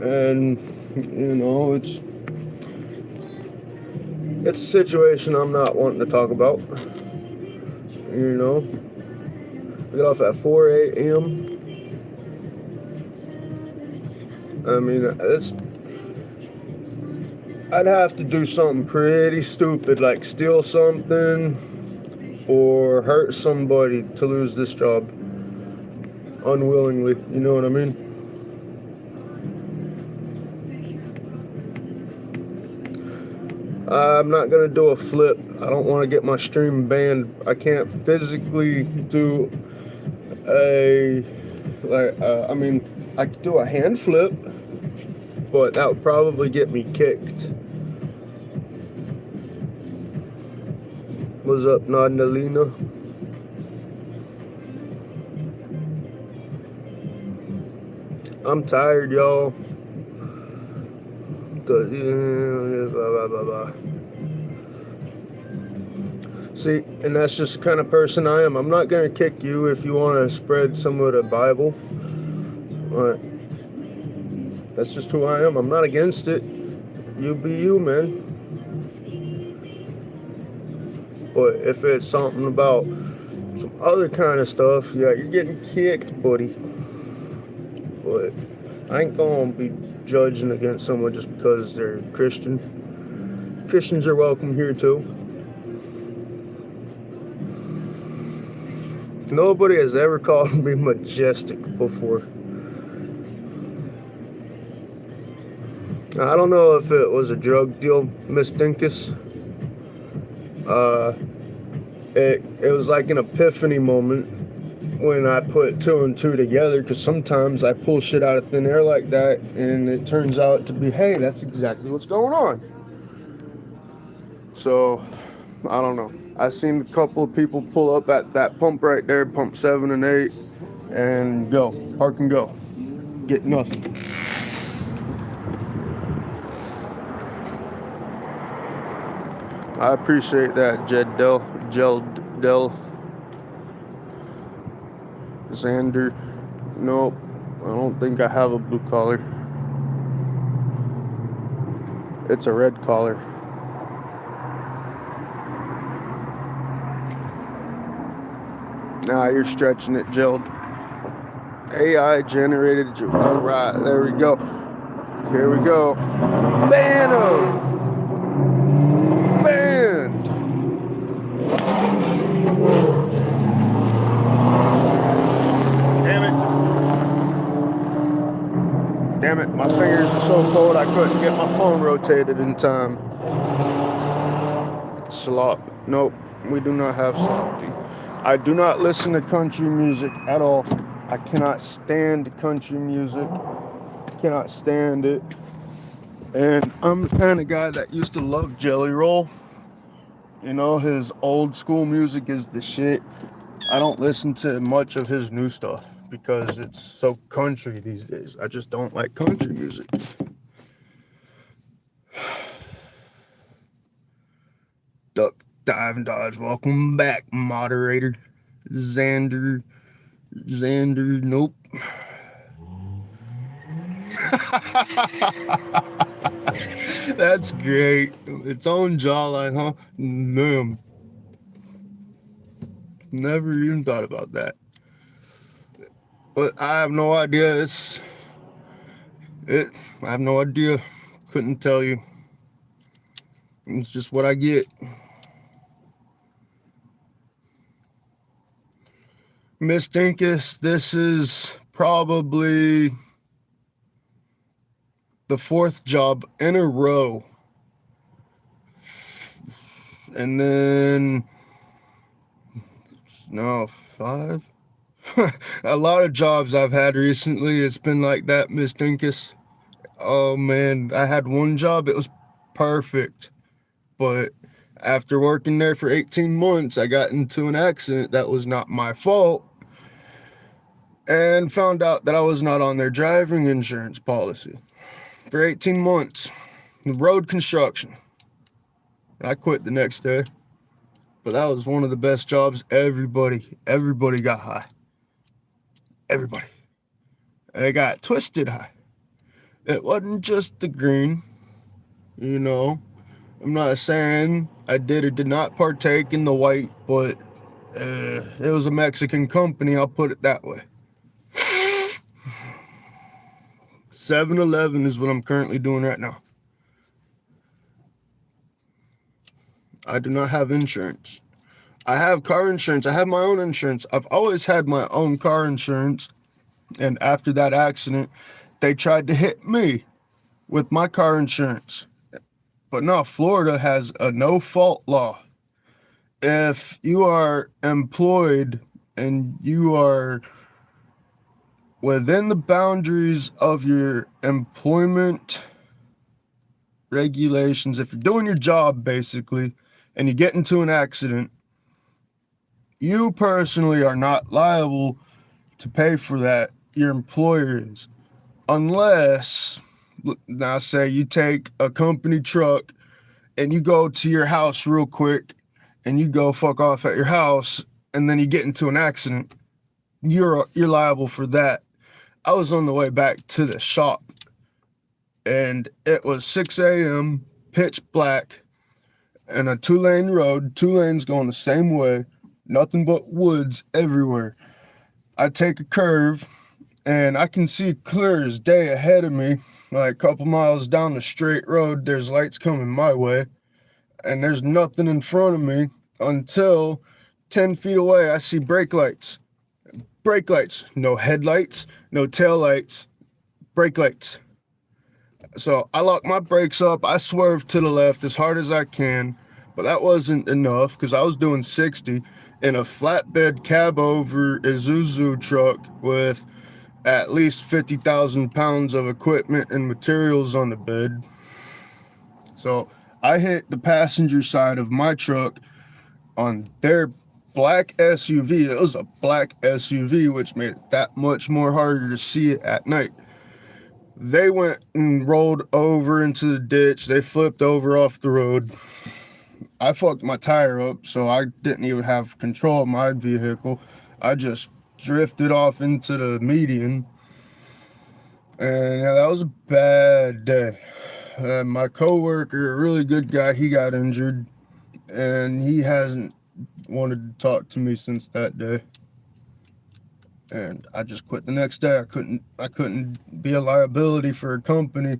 And, you know, it's a situation I'm not wanting to talk about. You know, I get off at 4 a.m. I mean, I'd have to do something pretty stupid, like steal something or hurt somebody to lose this job unwillingly, you know what I mean? I'm not gonna do a flip. I don't want to get my stream banned. I can't physically do I mean, I could do a hand flip, but that would probably get me kicked. What's up, Nadalina? I'm tired, y'all. See, and that's just the kind of person I am. I'm not going to kick you if you want to spread some of the Bible. But that's just who I am. I'm not against it. You be you, man. But if it's something about some other kind of stuff, yeah, you're getting kicked, buddy. But I ain't gonna be judging against someone just because they're Christian. Christians are welcome here too. Nobody has ever called me majestic before. I don't know if it was a drug deal, Miss Dinkus. It was like an epiphany moment when I put two and two together, because sometimes I pull shit out of thin air like that and it turns out to be, hey, that's exactly what's going on. So, I don't know. I seen a couple of people pull up at that pump right there, pump 7 and 8, and go, park and go. Get nothing. I appreciate that, Xander. Nope, I don't think I have a blue collar. It's a red collar. Nah, you're stretching it, Jeld. AI generated. All right, there we go. Here we go. Band! Damn it, my fingers are so cold I couldn't get my phone rotated in time. Slop. Nope, we do not have slop tea. I do not listen to country music at all. I cannot stand country music. Cannot stand it. And I'm the kind of guy that used to love Jelly Roll. You know, his old school music is the shit. I don't listen to much of his new stuff because it's so country these days. I just don't like country music. Duck, dive, and dodge. Welcome back, moderator. Xander, nope. That's great. Its own jawline, huh? Damn. Never even thought about that. But I have no idea. I have no idea. Couldn't tell you. It's just what I get. Miss Dinkus, this is probably the 4th job in a row. And then, no, 5? A lot of jobs I've had recently, it's been like that, Miss Dinkus. Oh man, I had one job, it was perfect. But after working there for 18 months, I got into an accident that was not my fault. And found out that I was not on their driving insurance policy for 18 months. Road construction. I quit the next day. But that was one of the best jobs. Everybody got high. Everybody. They got twisted high. It wasn't just the green, you know. I'm not saying I did or did not partake in the white, but it was a Mexican company, I'll put it that way. 7-Eleven is what I'm currently doing right now. I do not have insurance. I have car insurance. I have my own insurance. I've always had my own car insurance. And after that accident, they tried to hit me with my car insurance. But no, Florida has a no-fault law. If you are employed and you are within the boundaries of your employment regulations, if you're doing your job basically, and you get into an accident, you personally are not liable to pay for that. Your employer is. Unless, now say you take a company truck and you go to your house real quick and you go fuck off at your house and then you get into an accident, you're liable for that. I was on the way back to the shop and it was 6 a.m., pitch black, and a 2-lane road, 2 lanes going the same way, nothing but woods everywhere. I take a curve and I can see clear as day ahead of me, like a couple miles down the straight road, there's lights coming my way, and there's nothing in front of me until 10 feet away, I see brake lights. Brake lights, no headlights, no tail lights, brake lights. So I lock my brakes up, I swerve to the left as hard as I can, but that wasn't enough because I was doing 60 in a flatbed cab over Isuzu truck with at least 50,000 pounds of equipment and materials on the bed. So I hit the passenger side of my truck on their black SUV. It was a black SUV, which made it that much more harder to see it at night. They went and rolled over into the ditch. They flipped over off the road. I fucked my tire up, so I didn't even have control of my vehicle. I just drifted off into the median. And yeah, that was a bad day. My coworker, a really good guy, he got injured. And he hasn't wanted to talk to me since that day. And I just quit the next day. I couldn't be a liability for a company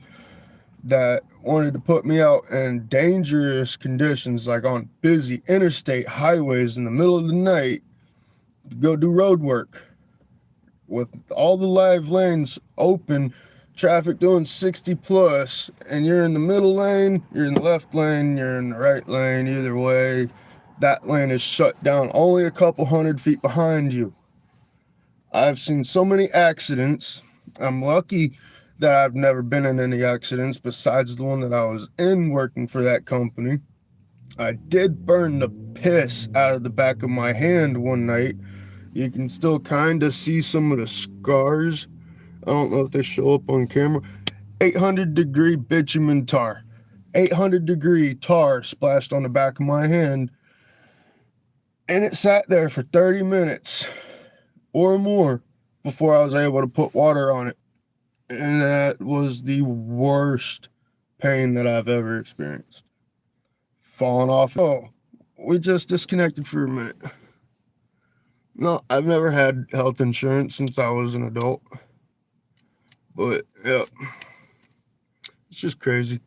that wanted to put me out in dangerous conditions, like on busy interstate highways in the middle of the night to go do road work with all the live lanes open, traffic doing 60 plus, and you're in the middle lane, you're in the left lane, you're in the right lane, either way, that lane is shut down only a couple 100 feet behind you. I've seen so many accidents. I'm lucky that I've never been in any accidents besides the one that I was in working for that company. I did burn the piss out of the back of my hand one night. You can still kind of see some of the scars. I don't know if they show up on camera. 800 degree bitumen tar. 800 degree tar splashed on the back of my hand. And it sat there for 30 minutes or more before I was able to put water on it. And that was the worst pain that I've ever experienced. Falling off. Oh, we just disconnected for a minute. No, I've never had health insurance since I was an adult. But, yeah, it's just crazy.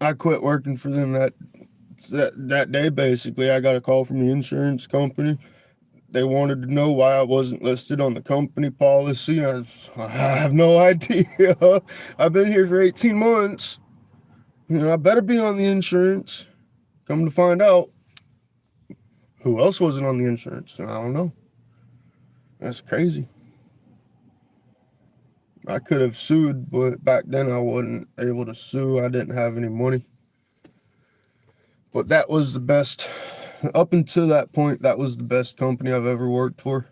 I quit working for them that day, basically. I got a call from the insurance company. They wanted to know why I wasn't listed on the company policy. I have no idea. I've been here for 18 months. You know, I better be on the insurance. Come to find out, who else wasn't on the insurance? I don't know. That's crazy. I could have sued, but back then I wasn't able to sue. I didn't have any money. But that was the best. Up until that point, that was the best company I've ever worked for.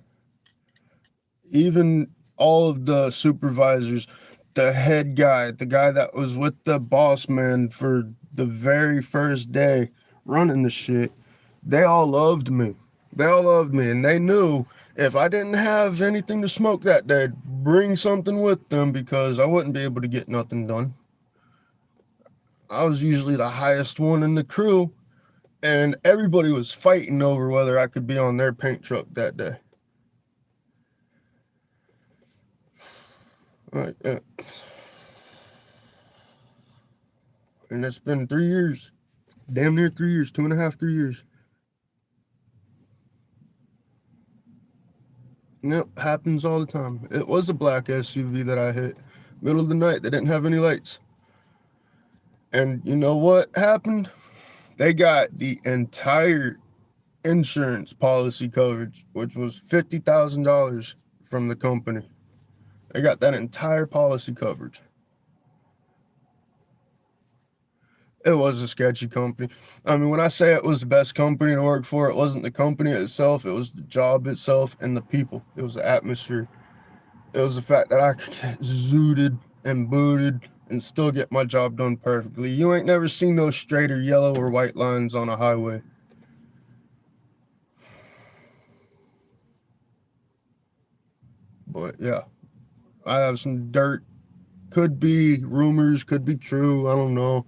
Even all of the supervisors, the head guy, the guy that was with the boss man for the very first day running the shit, they all loved me. They all loved me, and they knew if I didn't have anything to smoke that day, bring something with them because I wouldn't be able to get nothing done. I was usually the highest one in the crew, and everybody was fighting over whether I could be on their paint truck that day. Like that. And it's been 3 years. Damn near 3 years, 2.5, 3 years. Yep, happens all the time. It was a black SUV that I hit. Middle of the night, they didn't have any lights. And you know what happened? They got the entire insurance policy coverage, which was $50,000 from the company. They got that entire policy coverage. It was a sketchy company. I mean, when I say it was the best company to work for, it wasn't the company itself. It was the job itself and the people. It was the atmosphere. It was the fact that I could get zooted and booted and still get my job done perfectly. You ain't never seen those straight or yellow or white lines on a highway. But yeah, I have some dirt. Could be rumors, could be true. I don't know.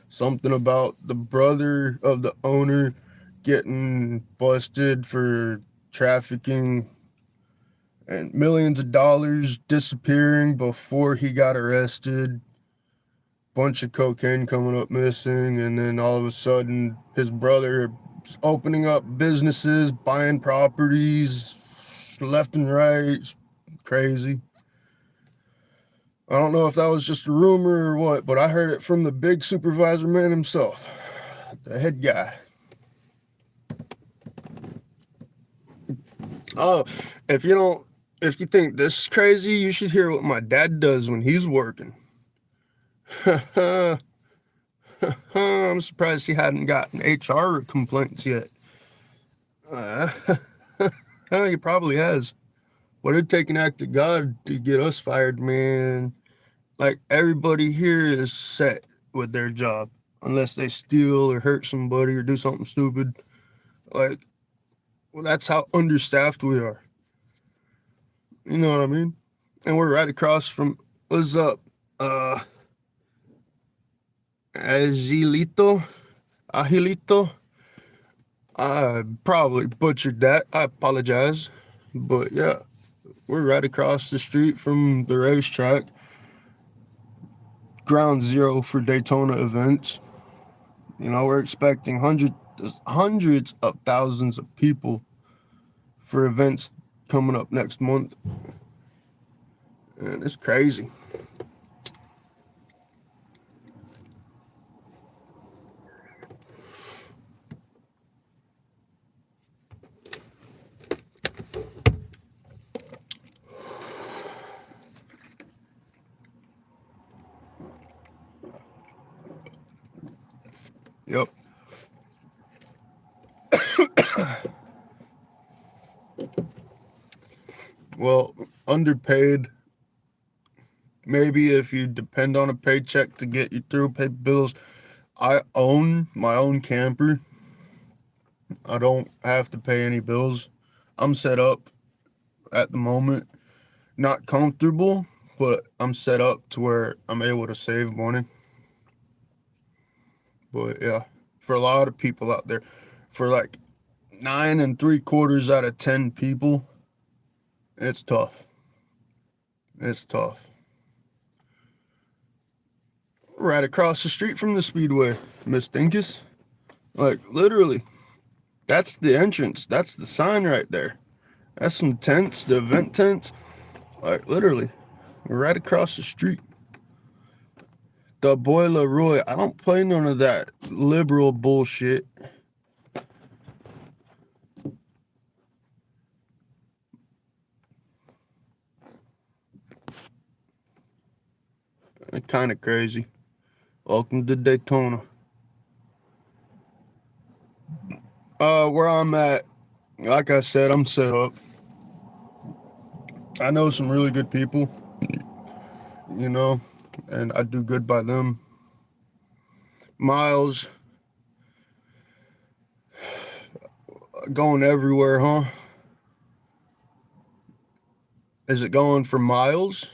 Something about the brother of the owner getting busted for trafficking and millions of dollars disappearing before he got arrested. Bunch of cocaine coming up missing, and then all of a sudden his brother opening up businesses, buying properties left and right. It's crazy. I don't know if that was just a rumor or what, but I heard it from the big supervisor man himself, the head guy. Oh, if you think this is crazy, you should hear what my dad does when he's working. I'm surprised he hadn't gotten HR complaints yet. He probably has. But it'd take an act of God to get us fired, man. Like, everybody here is set with their job, unless they steal or hurt somebody or do something stupid. Like, well, that's how understaffed we are. You know what I mean? And we're right across from, what's up? Agilito? I probably butchered that. I apologize. But yeah, we're right across the street from the racetrack. Ground zero for Daytona events. You know, we're expecting hundreds of thousands of people for events coming up next month. And it's crazy. Yep. Well, underpaid. Maybe if you depend on a paycheck to get you through, pay bills. I own my own camper. I don't have to pay any bills. I'm set up at the moment. Not comfortable, but I'm set up to where I'm able to save money. But yeah, for a lot of people out there, for like 9 3/4 out of 10 people, it's tough. It's tough. Right across the street from the Speedway, Miss Dinkus. Like, literally, that's the entrance. That's the sign right there. That's some tents, the event tents. Like, literally, we're right across the street. The Boy Leroy. I don't play none of that liberal bullshit. Kind of crazy. Welcome to Daytona. Where I'm at, like I said, I'm set up. I know some really good people, you know, and I do good by them. Miles, going everywhere, huh? Is it going for miles?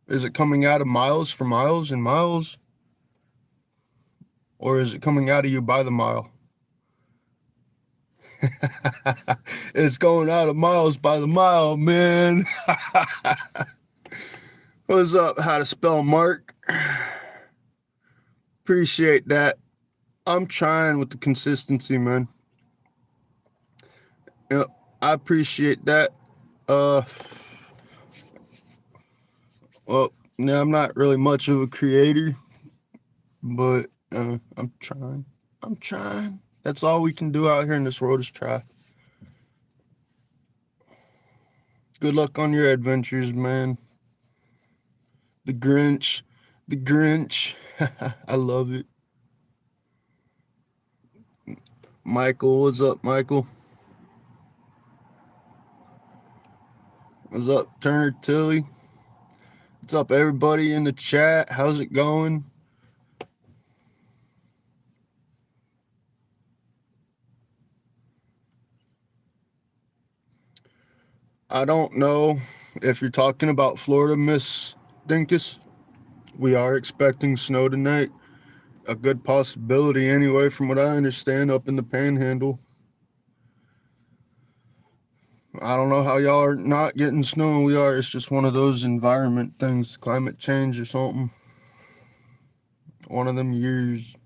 Is it coming out of miles for miles and miles? Or is it coming out of you by the mile? It's going out of miles by the mile, man. What's up? How to spell Mark? Appreciate that. I'm trying with the consistency, man. Yep, I appreciate that. Well, yeah, I'm not really much of a creator, but I'm trying. I'm trying. That's all we can do out here in this world is try. Good luck on your adventures, man. The Grinch. The Grinch. I love it. Michael, what's up, Michael? What's up, Turner Tilly? What's up, everybody in the chat? How's it going? I don't know if you're talking about Florida, Miss Dinkus. We are expecting snow tonight. A good possibility anyway, from what I understand, up in the Panhandle. I don't know how y'all are not getting snow. We are. It's just one of those environment things, climate change or something. One of them years.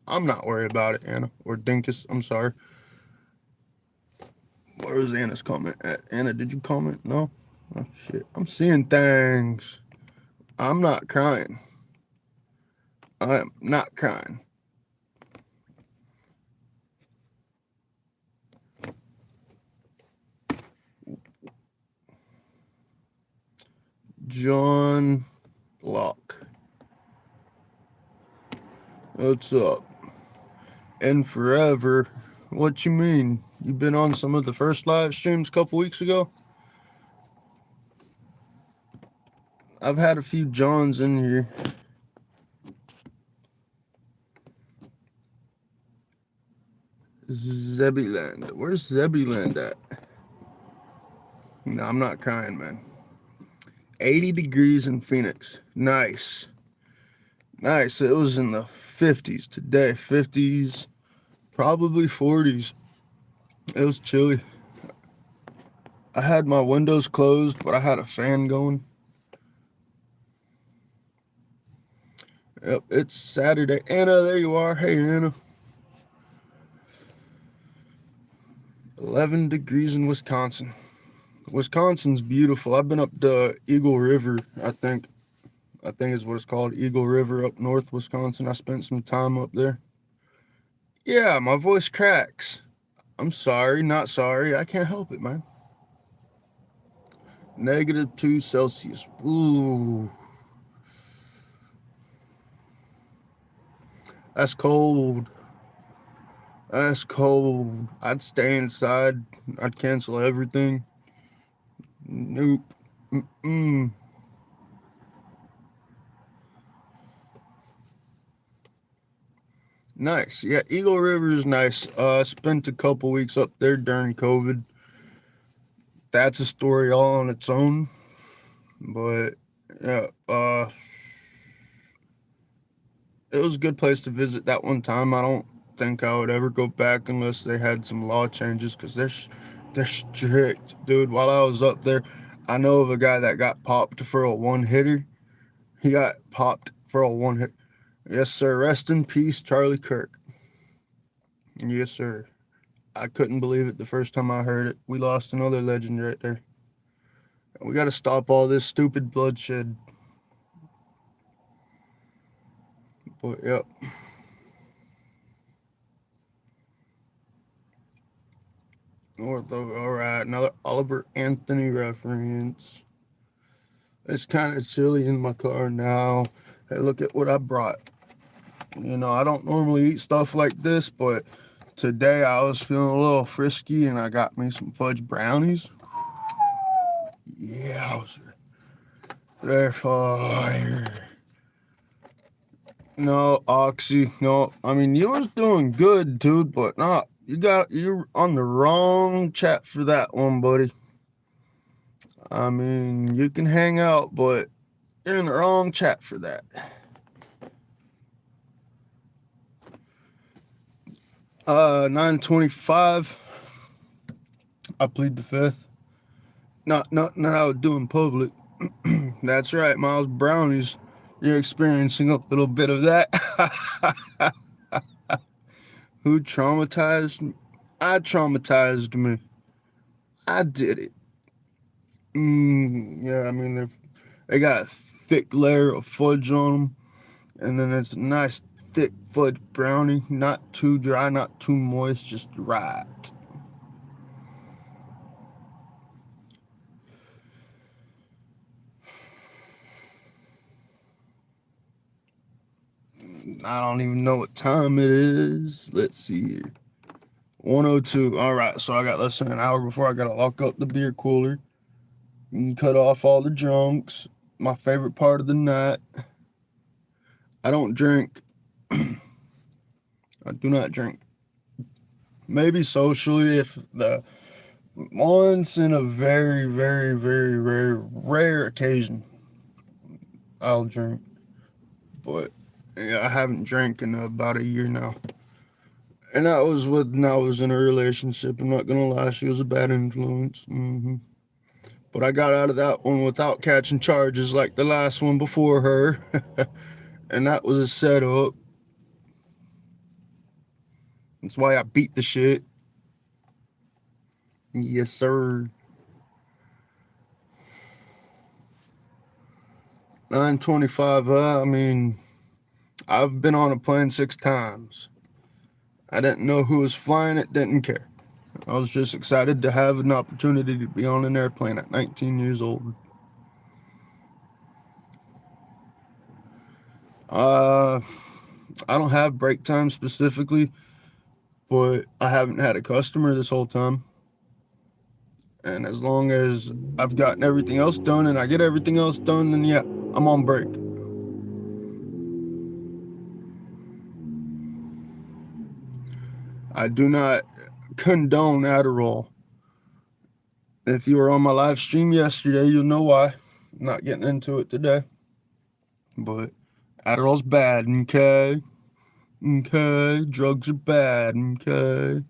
I'm not worried about it, Anna. Or Dinkus, I'm sorry. Where was Anna's comment at? Anna, did you comment? No? Oh, shit. I'm seeing things. I'm not crying. I am not crying. John Locke. What's up? And forever. What you mean? You've been on some of the first live streams a couple weeks ago? I've had a few Johns in here. Zebbyland. Where's Zebbyland at? No, I'm not crying, man. 80 degrees in Phoenix. Nice. Nice. It was in the 50s today. 50s, probably 40s. It was chilly. I had my windows closed, but I had a fan going. Yep, it's Saturday. Anna, there you are. Hey, Anna. 11 degrees in Wisconsin. Wisconsin's beautiful. I've been up the Eagle River, I think is what it's called. Eagle River up north Wisconsin. I spent some time up there. Yeah, my voice cracks. I'm sorry, not sorry. I can't help it, man. -2 Celsius. Ooh. That's cold. That's cold. I'd stay inside. I'd cancel everything. Nope. Mm-mm. Nice. Yeah, Eagle River is nice. Spent a couple weeks up there during COVID. That's a story all on its own. But yeah, it was a good place to visit that one time. I don't think I would ever go back unless they had some law changes, because they're strict, dude. While I was up there, I know of a guy that got popped for a one-hitter. He got popped for a one-hit. Yes, sir. Rest in peace, Charlie Kirk. Yes, sir. I couldn't believe it the first time I heard it. We lost another legend right there. We got to stop all this stupid bloodshed. But, yep. All right, another Oliver Anthony reference. It's kind of chilly in my car now. Hey, look at what I brought. You know, I don't normally eat stuff like this, but today I was feeling a little frisky and I got me some fudge brownies. Yeah, they're fire. No, Oxy, no. I mean, you was doing good, dude, but not. You're on the wrong chat for that one, buddy. I mean, you can hang out, but you're in the wrong chat for that. 925. I plead the fifth. Not I would do in public. That's right, Miles Brownies. You're experiencing a little bit of that. Who traumatized me? I traumatized me. I did it. Yeah, I mean, they got a thick layer of fudge on them, and then it's a nice thick fudge brownie. Not too dry, not too moist, just right. I don't even know what time it is. Let's see here. 102. All right, so I got less than an hour before I gotta lock up the beer cooler and cut off all the drunks. My favorite part of the night. I don't drink. I do not drink. Maybe socially, if the once in a very, very, very rare occasion, I'll drink. But yeah, I haven't drank in about a year now. And that was when I was in a relationship. I'm not gonna lie, she was a bad influence. But I got out of that one without catching charges like the last one before her. And that was a setup. That's why I beat the shit. Yes, sir. 925. I mean, I've been on a plane 6 times. I didn't know who was flying it, didn't care. I was just excited to have an opportunity to be on an airplane at 19 years old. I don't have break time specifically, but I haven't had a customer this whole time. And as long as I've gotten everything else done and I get everything else done, then yeah, I'm on break. I do not condone Adderall. If you were on my live stream yesterday, you'll know why. I'm not getting into it today. But Adderall's bad, okay? Okay, drugs are bad, okay?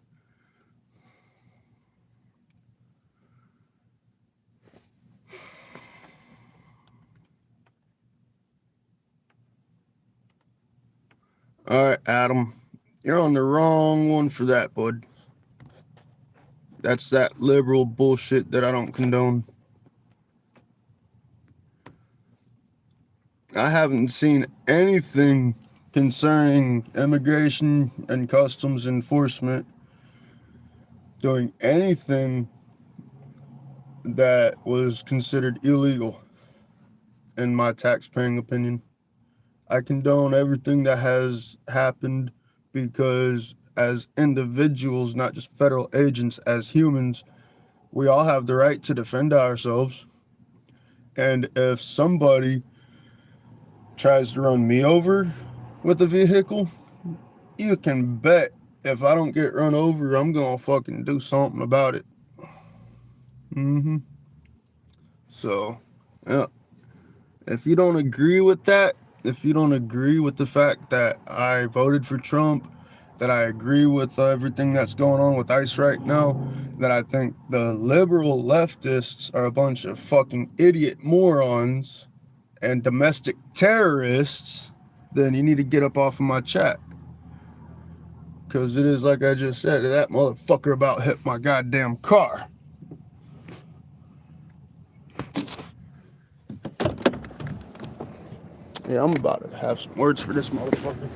Alright, Adam. You're on the wrong one for that, bud. That's that liberal bullshit that I don't condone. I haven't seen anything concerning immigration and customs enforcement doing anything that was considered illegal, in my tax-paying opinion. I condone everything that has happened because as individuals, not just federal agents, as humans, we all have the right to defend ourselves. And if somebody tries to run me over with a vehicle, you can bet if I don't get run over, I'm gonna fucking do something about it. So, yeah. If you don't agree with that, if you don't agree with the fact that I voted for Trump, that I agree with everything that's going on with ICE right now, that I think the liberal leftists are a bunch of fucking idiot morons and domestic terrorists, then you need to get up off of my chat. Because it is like I just said, that motherfucker about hit my goddamn car. Yeah, I'm about to have some words for this motherfucker.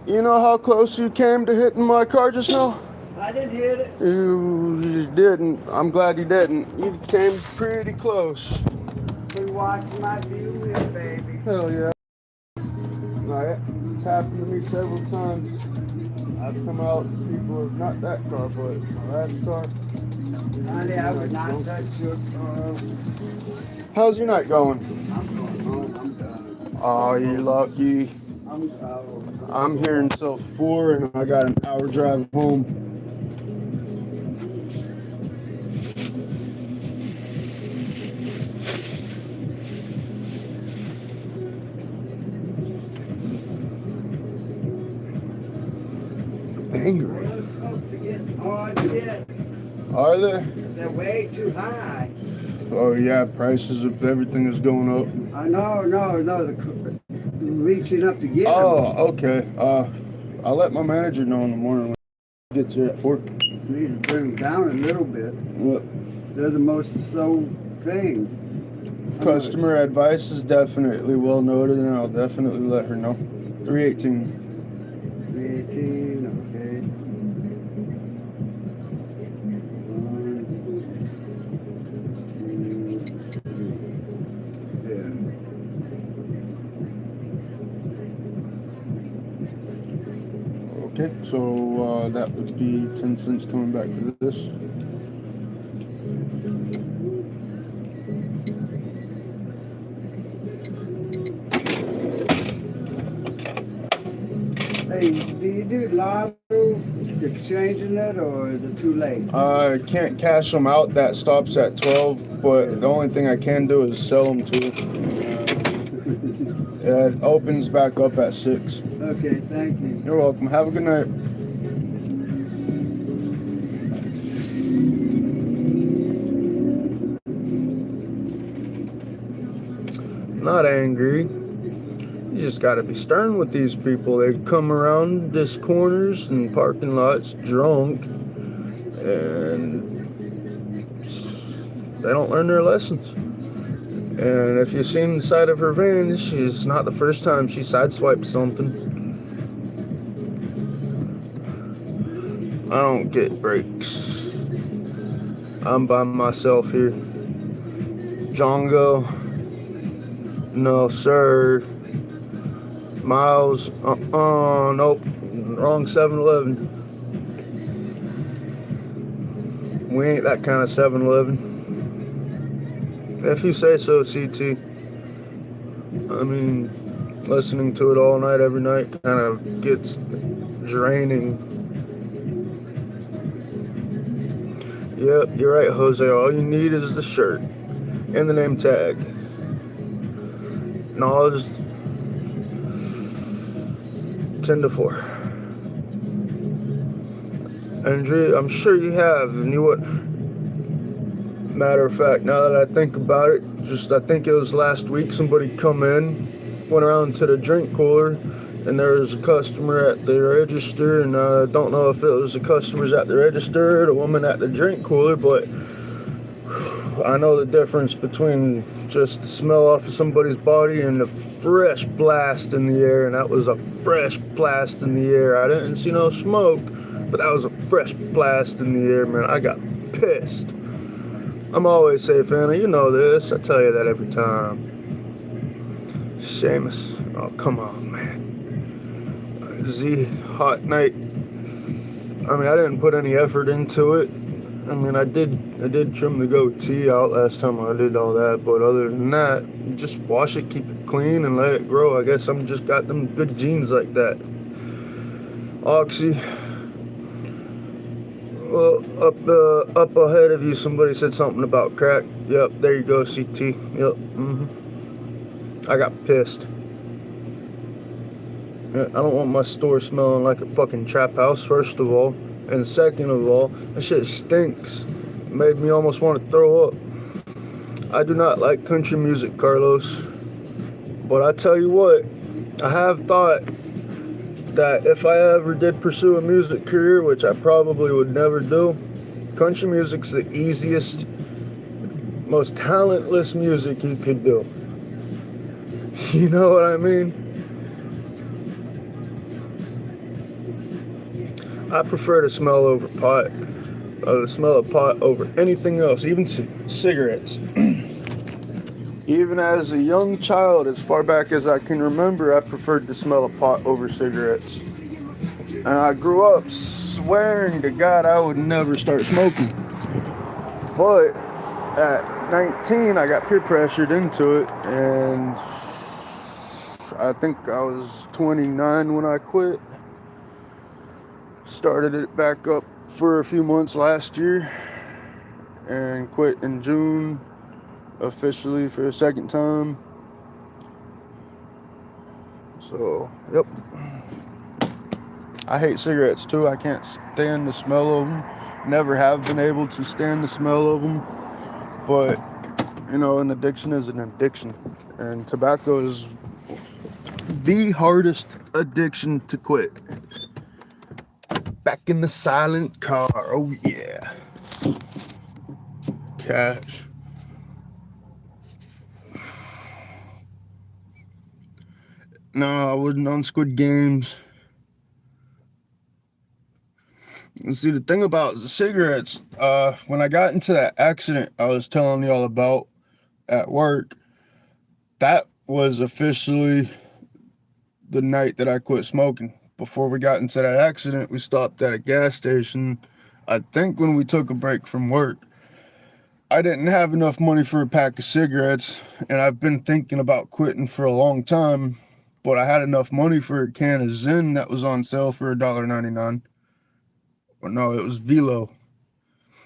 You know how close you came to hitting my car just now? I didn't hit it. You didn't. I'm glad you didn't. You came pretty close. We watched my view here, baby. Hell yeah. It's happened to me several times. I've come out, people have, not that car, but my last car. Honey, I would not touch your car. How's your night going? I'm going home. I'm done. Oh, you're lucky. I'm I'm here until 4 and I got an hour drive home. Angry. folks are getting hard to get. Are they? They're way too high. Oh yeah, prices of everything is going up. No. They're reaching up to get Oh, okay. I'll let my manager know in the morning when he gets here at 4. them. Need to bring them down a little bit. Yep. They're the most sold thing. Customer advice is definitely well noted, and I'll definitely let her know. 318. 318, okay. Okay, so that would be 10 cents coming back for this. Hey, do you do lotto exchanging it, or is it too late? I can't cash them out. That stops at 12, but the only thing I can do is sell them to you. It opens back up at 6. Okay, thank you. You're welcome. Have a good night. Not angry. You just gotta be stern with these people. They come around this corners and parking lots drunk, and they don't learn their lessons. And if you've seen the side of her van, she's not the first time she sideswiped something. I don't get breaks. I'm by myself here. Jongo. No, sir. Miles. Nope. Wrong 7-Eleven. We ain't that kind of 7-Eleven. If you say so, CT. I mean, listening to it all night, every night, kind of gets draining. Yep, you're right, Jose. All you need is the shirt and the name tag. No, it's 10 to 4. Andrea, I'm sure you have, and you would. Matter of fact, now that I think about it, I think it was last week, somebody come in, went around to the drink cooler, and there was a customer at the register, and I don't know if it was the customers at the register or the woman at the drink cooler, but I know the difference between just the smell off of somebody's body and the fresh blast in the air, and that was a fresh blast in the air. I didn't see no smoke, but that was a fresh blast in the air, man. I got pissed. I'm always safe, Anna. You know this. I tell you that every time. Seamus. Oh, come on, man. Z, hot night. I mean, I didn't put any effort into it. I mean, I did trim the goatee out last time I did all that, but other than that, just wash it, keep it clean, and let it grow. I guess I'm just got them good genes like that. Oxy. Well, up ahead of you, somebody said something about crack. Yep, there you go, CT. Yep, I got pissed. I don't want my store smelling like a fucking trap house, first of all. And second of all, that shit stinks. It made me almost want to throw up. I do not like country music, Carlos. But I tell you what, I have thought that if I ever did pursue a music career, which I probably would never do, country music's the easiest, most talentless music you could do. You know what I mean? I prefer to smell over pot, the smell of pot over anything else, even cigarettes. Even as a young child, as far back as I can remember, I preferred to smell of pot over cigarettes. And I grew up swearing to God I would never start smoking. But at 19, I got peer pressured into it, and I think I was 29 when I quit. Started it back up for a few months last year, and quit in June. Officially for the second time. So, yep. I hate cigarettes too. I can't stand the smell of them. Never have been able to stand the smell of them. But, you know, an addiction is an addiction. And tobacco is the hardest addiction to quit. Back in the silent car. Oh, yeah. Cash. No, I wasn't on Squid Games. And see, the thing about the cigarettes, when I got into that accident I was telling y'all about at work, that was officially the night that I quit smoking. before we got into that accident, we stopped at a gas station. I think when we took a break from work, I didn't have enough money for a pack of cigarettes, and I've been thinking about quitting for a long time, but I had enough money for a can of Zyn that was on sale for $1.99. Or no, it was Velo.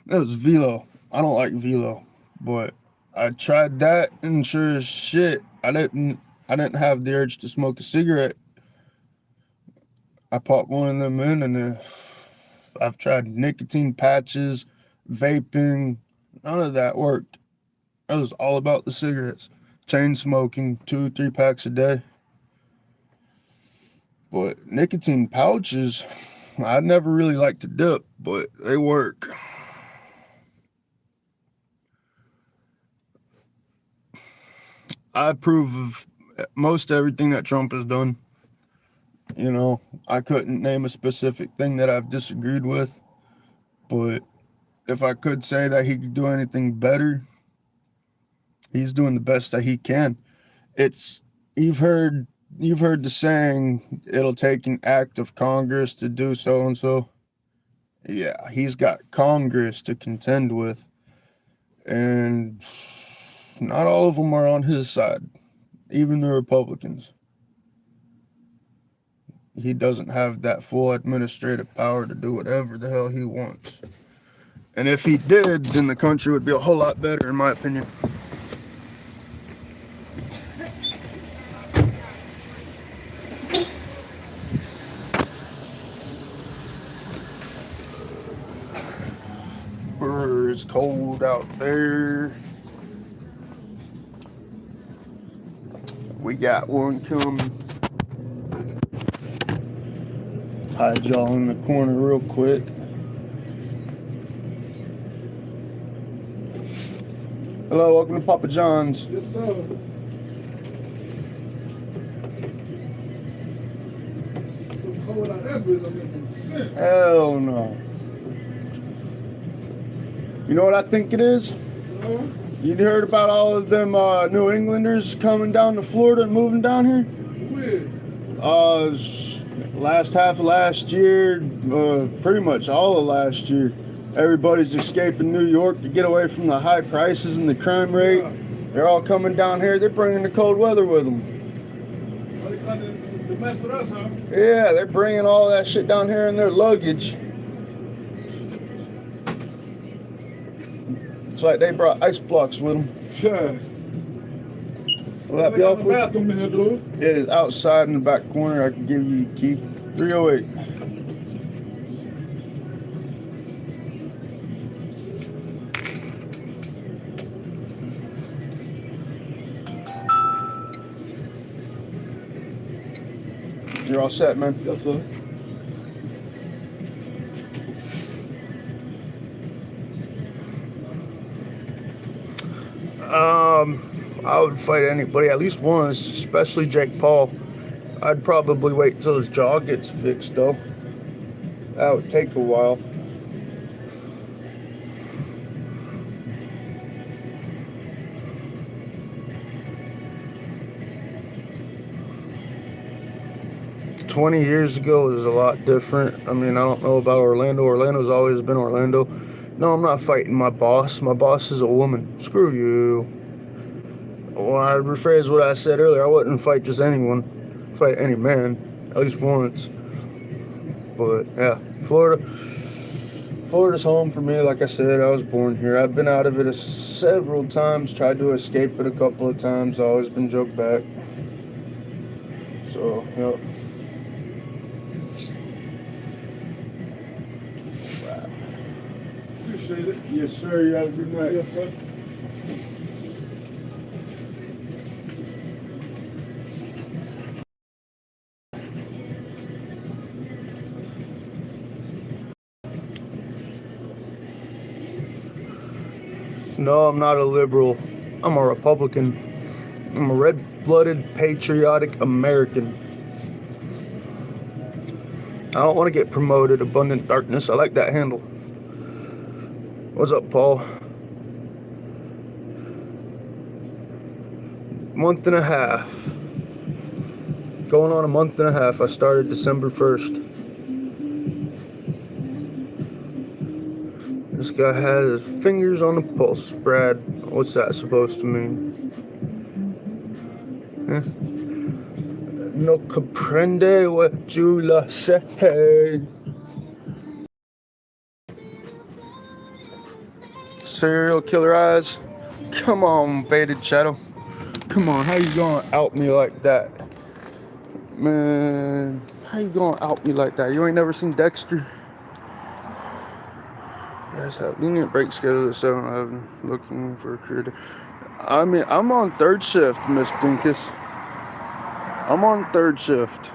It was Velo. I don't like Velo, but I tried that, and sure as shit, I didn't have the urge to smoke a cigarette. I popped one of them in, and I've tried nicotine patches, vaping. None of that worked. It was all about the cigarettes. Chain smoking, 2-3 packs a day. But nicotine pouches, I'd never really liked to dip, but they work. I approve of most everything that Trump has done. You know, I couldn't name a specific thing that I've disagreed with, but if I could say that he could do anything better, he's doing the best that he can. You've heard the saying, it'll take an act of Congress to do so and so. Yeah, he's got Congress to contend with, and not all of them are on his side, even the Republicans. He doesn't have that full administrative power to do whatever the hell he wants. And if he did, then the country would be a whole lot better, in my opinion. It's cold out there. We got one coming. Hide y'all in the corner real quick. Hello, welcome to Papa John's. Yes, sir. It's cold out there, but I'm making sense. Hell no. You know what I think it is? You heard about all of them New Englanders coming down to Florida and moving down here? When? Last half of last year, pretty much all of last year. Everybody's escaping New York to get away from the high prices and the crime rate. They're all coming down here. They're bringing the cold weather with them. Are they coming to mess with us, huh? Yeah, they're bringing all that shit down here in their luggage. It's like they brought ice blocks with them. Sure. Will that be all for you? Bathroom in here, dude. It is outside in the back corner. I can give you a key. 308. You're all set, man. Yes, sir. I would fight anybody at least once, especially Jake Paul. I'd probably wait till his jaw gets fixed, though. That would take a while. $20 years ago was a lot different. I mean, I don't know about Orlando. Orlando's always been Orlando. No, I'm not fighting my boss. My boss is a woman. Screw you. Well, I rephrase what I said earlier. I wouldn't fight just anyone. Fight any man, at least once. But yeah, Florida's home for me. Like I said, I was born here. I've been out of it several times. Tried to escape it a couple of times. Always been joked back. So, yep. Appreciate it. Yes, sir. You have a good night. Yes, sir. No, I'm not a liberal. I'm a Republican. I'm a red-blooded, patriotic American. I don't want to get promoted, Abundant Darkness. I like that handle. What's up, Paul? Month and a half. Going on a month and a half. I started December 1st. This guy has his fingers on the pulse, Brad. What's that supposed to mean? Huh? No comprende what you la say. Serial killer eyes. Come on, baited shadow. Come on, how you gonna out me like that? Man, how you gonna out me like that? You ain't never seen Dexter? Yes, have lenient break schedule at 7-Eleven. Looking for a career. I mean, I'm on third shift, Miss Dinkus. I'm on third shift.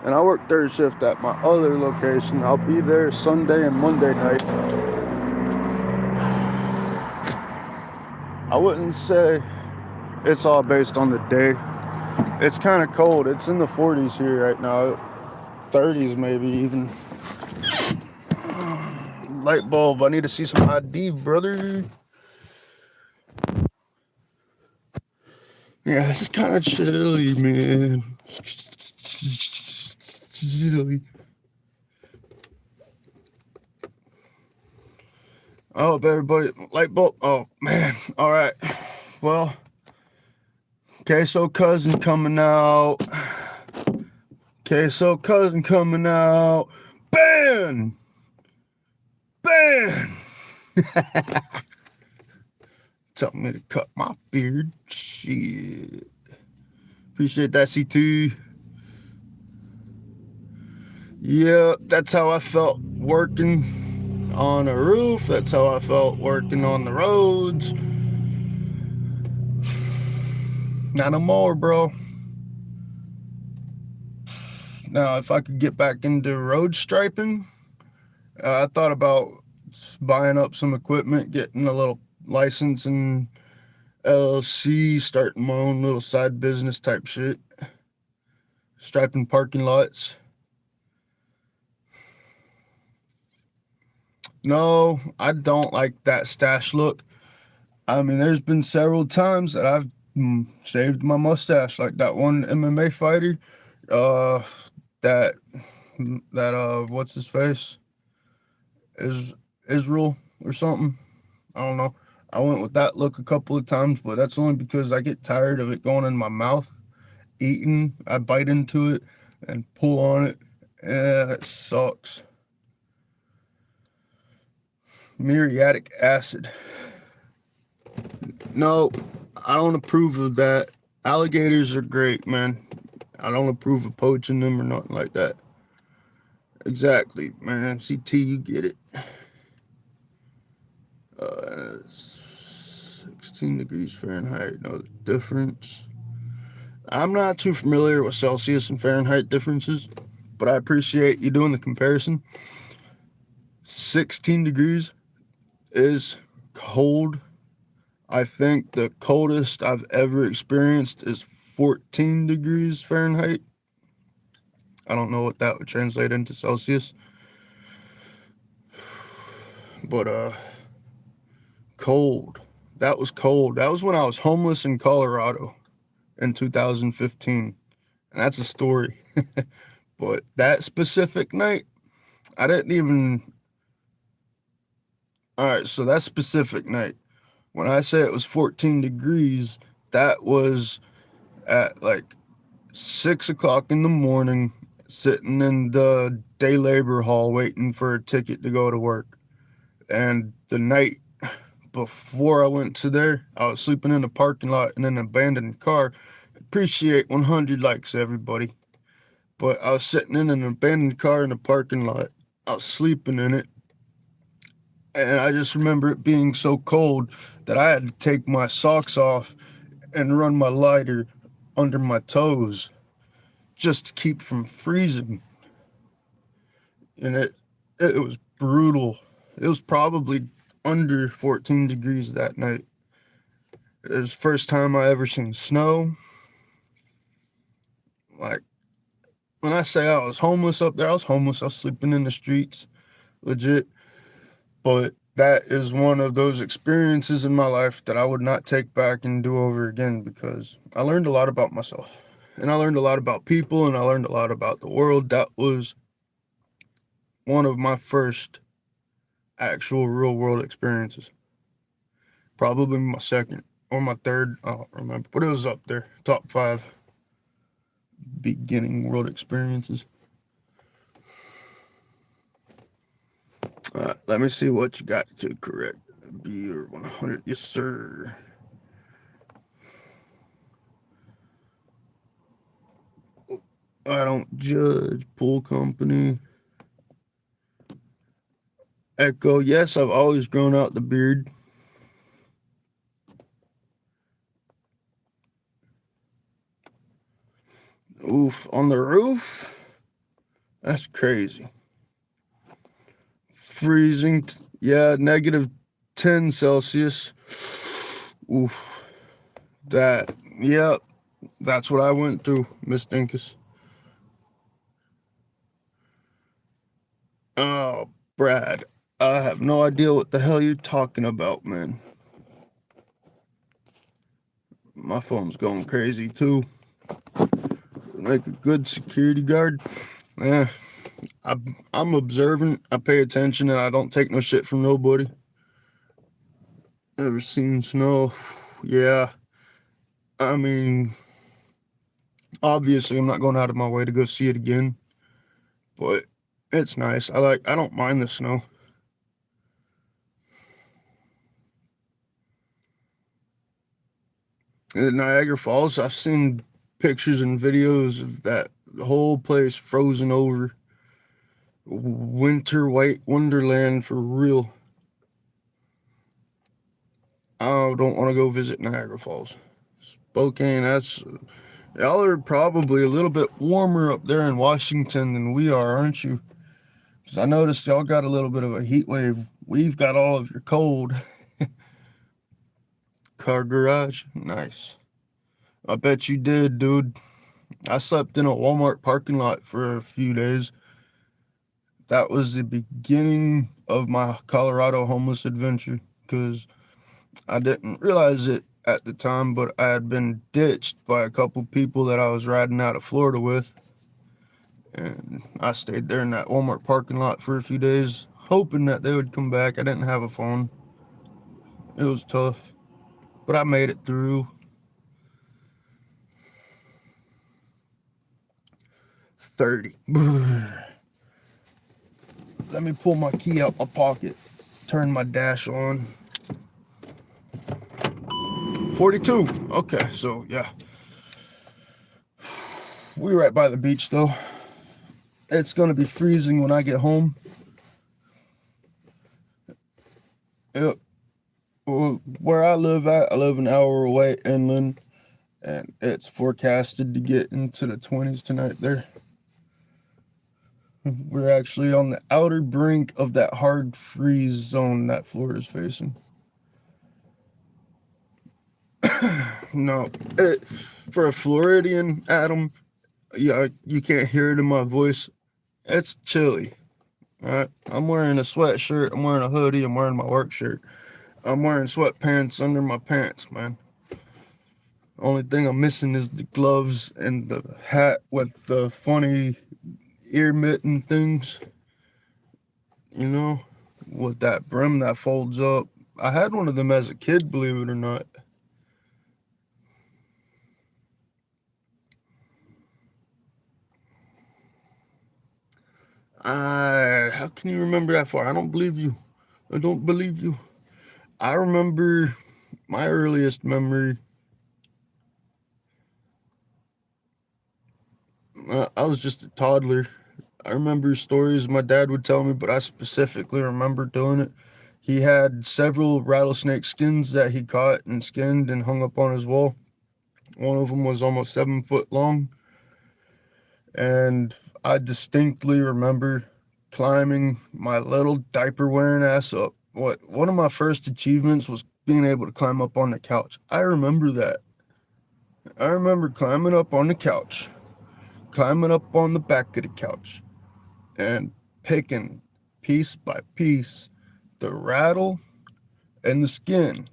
And I work third shift at my other location. I'll be there Sunday and Monday night. I wouldn't say it's all based on the day. It's kind of cold. It's in the 40s here right now. 30s maybe even. Light bulb. I need to see some ID, brother. Yeah, it's kind of chilly, man. Chilly. I hope everybody light bulb. Oh man. All right. Well, queso cousin coming out. Queso cousin coming out. Ban. Telling me to cut my beard. Shit. Appreciate that, C2. Yeah, that's how I felt working on a roof. That's how I felt working on the roads. Not no more, bro. Now, if I could get back into road striping, I thought about buying up some equipment, getting a little license and LLC, starting my own little side business type shit. Striping parking lots. No, I don't like that stash look. I mean, there's been several times that I've shaved my mustache, like that one MMA fighter, that what's his face? Is Israel or something? I don't know. I went with that look a couple of times, but that's only because I get tired of it going in my mouth. Eating, I bite into it and pull on it. Yeah, it sucks. Muriatic acid. No, I don't approve of that. Alligators are great, man. I don't approve of poaching them or nothing like that. Exactly, man. CT, you get it. 16 degrees Fahrenheit, no difference. I'm not too familiar with Celsius and Fahrenheit differences, but I appreciate you doing the comparison. 16 degrees is cold. I think the coldest I've ever experienced is 14 degrees Fahrenheit. I don't know what that would translate into Celsius. But cold. That was cold. That was when I was homeless in Colorado in 2015. And that's a story. But that specific night, I didn't even... Alright, so that specific night, when I say it was 14 degrees, that was at like 6 o'clock in the morning, sitting in the day labor hall waiting for a ticket to go to work. And the night before I went to there, I was sleeping in a parking lot in an abandoned car. Appreciate 100 likes, everybody. But I was sitting in an abandoned car in a parking lot. I was sleeping in it. And I just remember it being so cold that I had to take my socks off and run my lighter under my toes just to keep from freezing. And it was brutal. It was probably under 14 degrees that night. It was the first time I ever seen snow. Like, when I say I was homeless up there, I was homeless. I was sleeping in the streets, legit. But that is one of those experiences in my life that I would not take back and do over again, because I learned a lot about myself. and I learned a lot about people, and I learned a lot about the world. That was one of my first actual real world experiences. Probably my second or my third, I don't remember, but it was up there, top 5 beginning world experiences. Let me see what you got to correct. Beer 100, yes sir. I don't judge. Pool company. Echo, yes, I've always grown out the beard. Oof, on the roof? That's crazy. Freezing, yeah, negative 10 Celsius. Oof. That, yeah, that's what I went through, Miss Dinkus. Oh, Brad, I have no idea what the hell you're talking about, man. My phone's going crazy too. Make a good security guard. Yeah, I'm observant. I pay attention, and I don't take no shit from nobody. Ever seen snow? Yeah. I mean, obviously, I'm not going out of my way to go see it again, but it's nice. I don't mind the snow. In Niagara Falls, I've seen pictures and videos of that, the whole place frozen over. Winter white wonderland for real. I don't want to go visit Niagara Falls. Spokane, y'all are probably a little bit warmer up there in Washington than we are, aren't you? Because I noticed y'all got a little bit of a heat wave. We've got all of your cold. Car garage, nice. I bet you did, dude. I slept in a Walmart parking lot for a few days. That was the beginning of my Colorado homeless adventure, because I didn't realize it at the time, but I had been ditched by a couple people that I was riding out of Florida with. And I stayed there in that Walmart parking lot for a few days, hoping that they would come back. I didn't have a phone. It was tough, but I made it through. 30. Let me pull my key out my pocket, turn my dash on. 42. Okay, so yeah. We're right by the beach though. It's gonna be freezing when I get home. Yep. Well, where I live at, I live an hour away inland, and it's forecasted to get into the 20s tonight there. We're actually on the outer brink of that hard freeze zone that Florida's facing. No, for a Floridian, Adam, yeah, you can't hear it in my voice. It's chilly. All right, I'm wearing a sweatshirt. I'm wearing a hoodie. I'm wearing my work shirt. I'm wearing sweatpants under my pants, man. Only thing I'm missing is the gloves and the hat with the funny ear mitten things. You know, with that brim that folds up. I had one of them as a kid, believe it or not. How can you remember that far? I don't believe you. I don't believe you. I remember my earliest memory. I was just a toddler. I remember stories my dad would tell me, but I specifically remember doing it. He had several rattlesnake skins that he caught and skinned and hung up on his wall. One of them was almost 7 foot long. And I distinctly remember climbing my little diaper wearing ass up. One of my first achievements was being able to climb up on the couch. I remember that. I remember climbing up on the couch, climbing up on the back of the couch, and picking piece by piece the rattle and the skin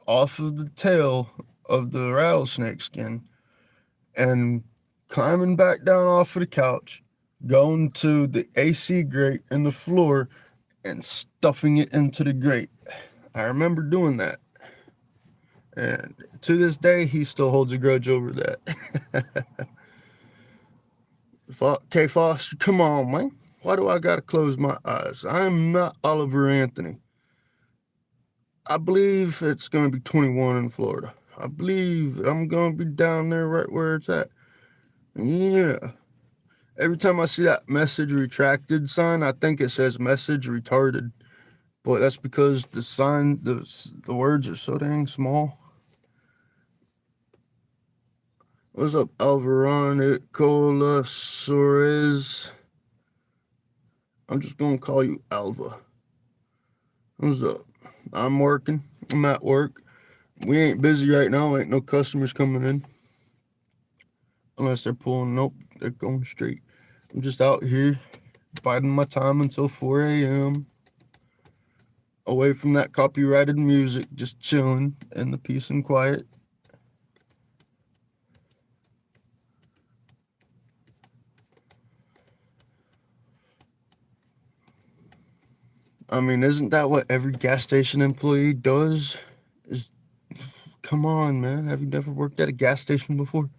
off of the tail of the rattlesnake skin, and climbing back down off of the couch, going to the AC grate in the floor and stuffing it into the grate. I remember doing that. And to this day, he still holds a grudge over that. K. Foster, come on, man. Why do I gotta close my eyes? I'm not Oliver Anthony. I believe it's gonna be 21 in Florida. I believe I'm gonna be down there right where it's at. Yeah. Every time I see that message retracted sign, I think it says message retarded. But that's because the sign, the words are so dang small. What's up, Alvaronicola Suarez? I'm just gonna call you Alva. What's up? I'm working. I'm at work. We ain't busy right now. Ain't no customers coming in. Unless they're pulling. Nope, they're going straight. I'm just out here biding my time until 4 a.m. Away from that copyrighted music, just chilling in the peace and quiet. I mean, isn't that what every gas station employee does? Come on, man. Have you never worked at a gas station before?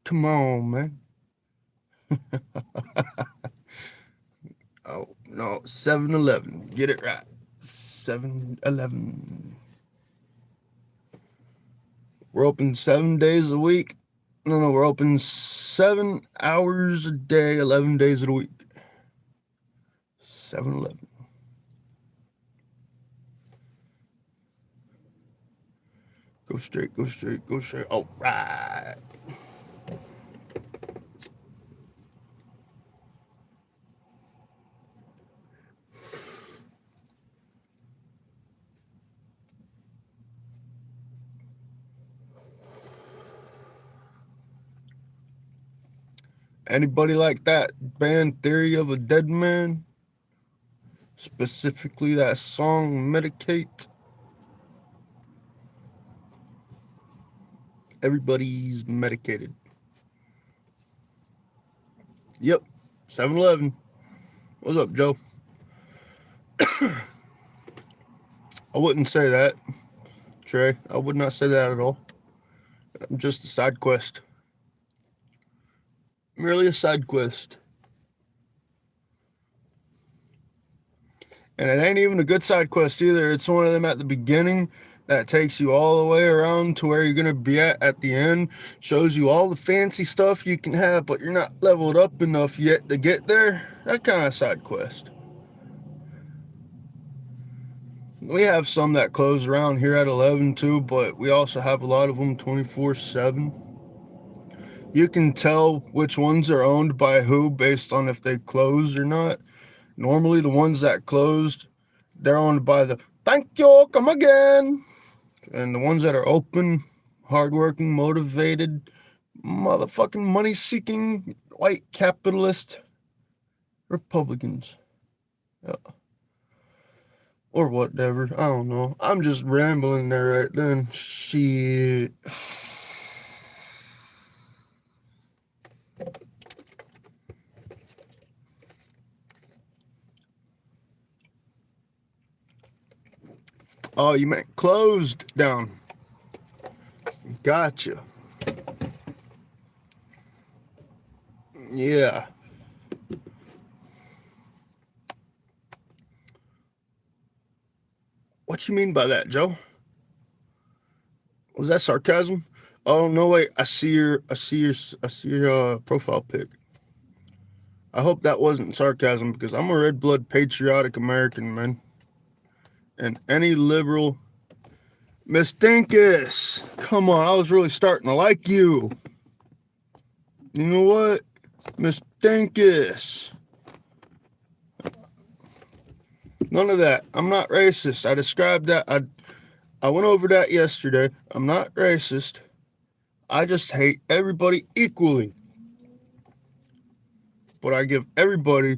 Come on, man. Oh, no, 7-Eleven. Get it right. 7-Eleven. We're open 7 days a week. No, we're open 7 hours a day, 11 days of the week. 7-Eleven. Go straight, go straight, go straight. All right. Anybody like that band Theory of a Dead Man? Specifically that song Medicate. Everybody's medicated. Yep. 7-Eleven. What's up, Joe? I wouldn't say that, Trey. I would not say that at all. I'm just a side quest. Merely a side quest. And it ain't even a good side quest either. It's one of them at the beginning that takes you all the way around to where you're going to be at the end. Shows you all the fancy stuff you can have, but you're not leveled up enough yet to get there. That kind of side quest. We have some that close around here at 11 too, but we also have a lot of them 24/7. You can tell which ones are owned by who based on if they close or not. Normally the ones that closed, they're owned by the thank you, come again. And the ones that are open, hardworking, motivated, motherfucking money-seeking, white capitalist Republicans. Yeah. Or whatever. I don't know. I'm just rambling there right then. Shit. Oh, you meant closed down. Gotcha. Yeah. What you mean by that, Joe? Was that sarcasm? Oh no, wait. I see your profile pic. I hope that wasn't sarcasm because I'm a red blood patriotic American, man. And any liberal, Miss Dinkus, come on, I was really starting to like you. You know what, Miss Dinkus? None of that. I'm not racist. I described that. I went over that yesterday. I'm not racist. I just hate everybody equally. But I give everybody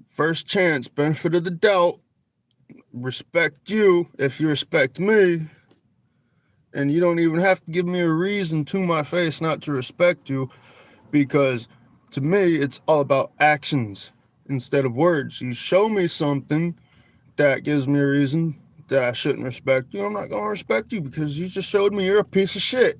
first chance, benefit of the doubt. Respect you if you respect me. And you don't even have to give me a reason to my face not to respect you, because to me, it's all about actions instead of words. You show me something that gives me a reason that I shouldn't respect you, I'm not going to respect you because you just showed me you're a piece of shit.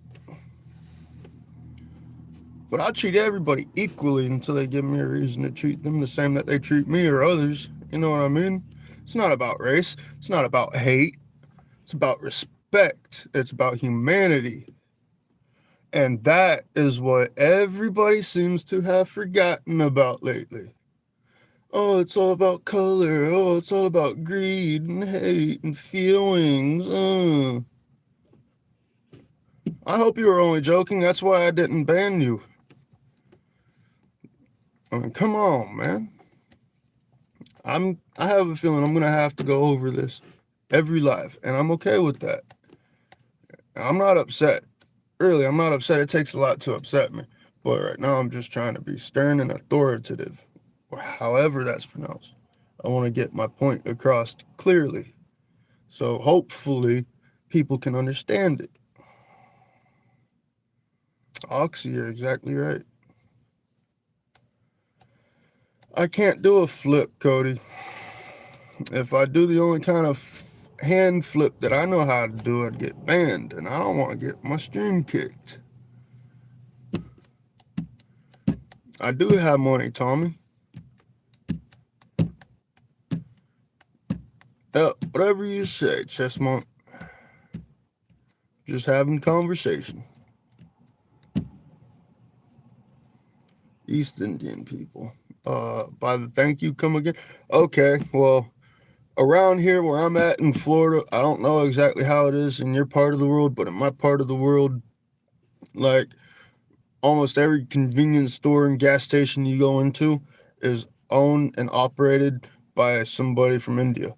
But I treat everybody equally until they give me a reason to treat them the same that they treat me or others. You know what I mean? It's not about race. It's not about hate. It's about respect. It's about humanity. And that is what everybody seems to have forgotten about lately. Oh, it's all about color. Oh, it's all about greed and hate and feelings. I hope you were only joking. That's why I didn't ban you. I mean, come on, man. I have a feeling I'm gonna have to go over this every live, and I'm okay with that. I'm not upset. Really, I'm not upset. It takes a lot to upset me. But right now I'm just trying to be stern and authoritative, or however that's pronounced. I want to get my point across clearly. So hopefully people can understand it. Oxy, you're exactly right. I can't do a flip, Cody. If I do the only kind of hand flip that I know how to do, I'd get banned, and I don't want to get my stream kicked. I do have money, Tommy. Whatever you say, Chessmont. Just having conversation. East Indian people. By the thank you, come again. Okay, well, around here where I'm at in Florida, I don't know exactly how it is in your part of the world, but in my part of the world, like almost every convenience store and gas station you go into is owned and operated by somebody from India.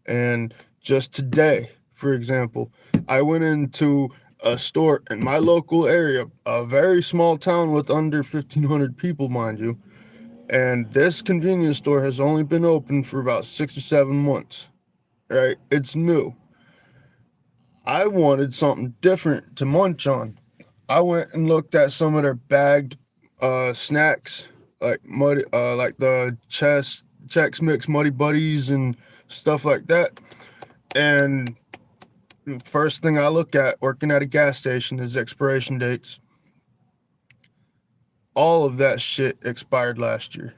And just today, for example, I went into a store in my local area, a very small town with under 1,500 people, mind you. And this convenience store has only been open for about 6 or 7 months, right? It's new. I wanted something different to munch on. I went and looked at some of their bagged snacks, like like the Chex Mix Muddy Buddies and stuff like that. And first thing I look at working at a gas station is expiration dates. All of that shit expired last year.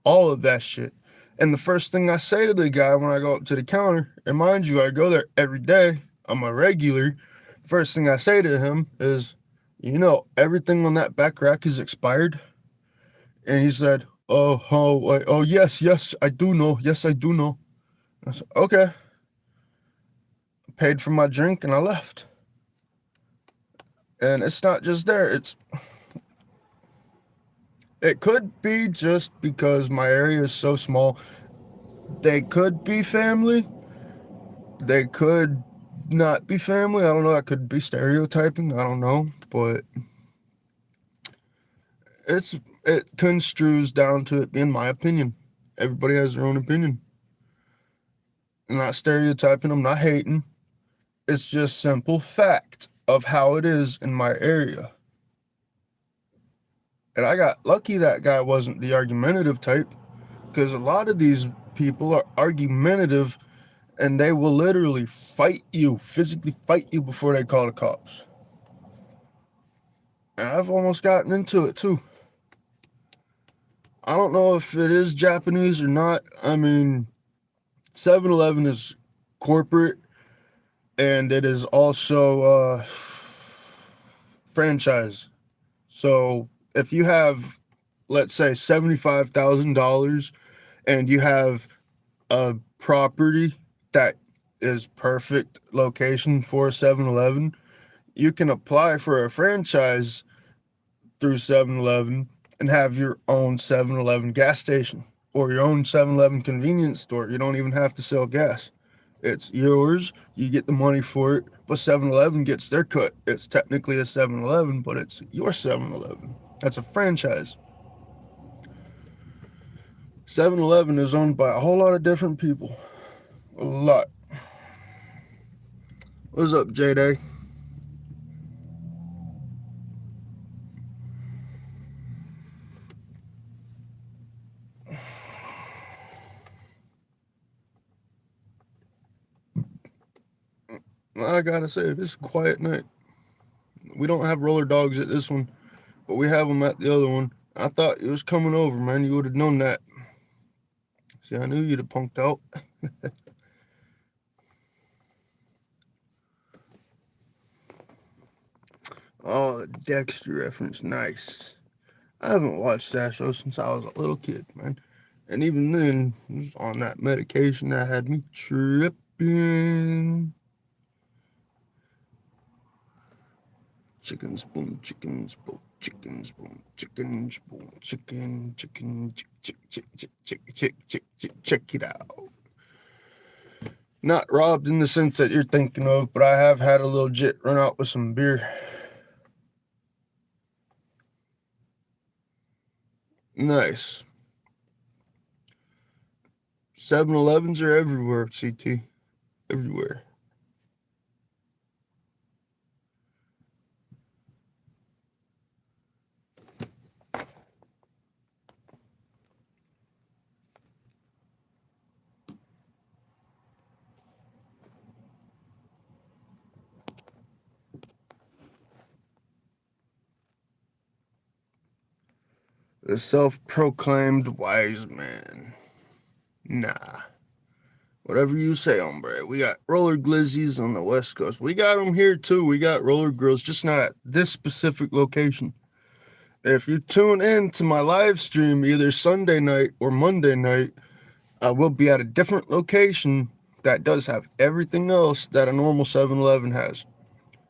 All of that shit. And the first thing I say to the guy when I go up to the counter, and mind you, I go there every day, I'm a regular. First thing I say to him is, you know, everything on that back rack is expired. And he said, oh, yes, I do know. Yes, I do know. I said, okay. Paid for my drink and I left. And it's not just there. It could be just because my area is so small. They could be family. They could not be family. I don't know. That could be stereotyping. I don't know. But it construes down to it being my opinion. Everybody has their own opinion. I'm not stereotyping. I'm not hating. It's just simple fact of how it is in my area. And I got lucky that guy wasn't the argumentative type, because a lot of these people are argumentative and they will literally fight you, physically fight you before they call the cops. And I've almost gotten into it too. I don't know if it is Japanese or not. I mean, 7-Eleven is corporate and it is also franchise. So if you have, let's say, $75,000 and you have a property that is perfect location for 7-Eleven, you can apply for a franchise through 7-Eleven and have your own 7-Eleven gas station or your own 7-Eleven convenience store. You don't even have to sell gas. It's yours. You get the money for it, but 7-Eleven gets their cut. It's technically a 7-Eleven, but it's your 7-Eleven. That's a franchise. 7-Eleven is owned by a whole lot of different people. A lot. What's up, J-Day? I gotta say, this is a quiet night. We don't have roller dogs at this one, but we have them at the other one. I thought it was coming over, man. You would have known that. See, I knew you'd have punked out. Oh, Dexter reference, nice. I haven't watched that show since I was a little kid, man. And even then, it was on that medication that had me tripping. Chickens, boom, chickens, boom, chickens, boom, chickens, boom, chicken, chicken, check it out. Not robbed in the sense that you're thinking of, but I have had a little jit run out with some beer. Nice. 7-Elevens are everywhere, CT. Everywhere. The self-proclaimed wise man. Nah. Whatever you say, hombre. We got roller glizzies on the West Coast. We got them here too. We got roller grills, just not at this specific location. If you tune in to my live stream either Sunday night or Monday night, I will be at a different location that does have everything else that a normal 7-Eleven has.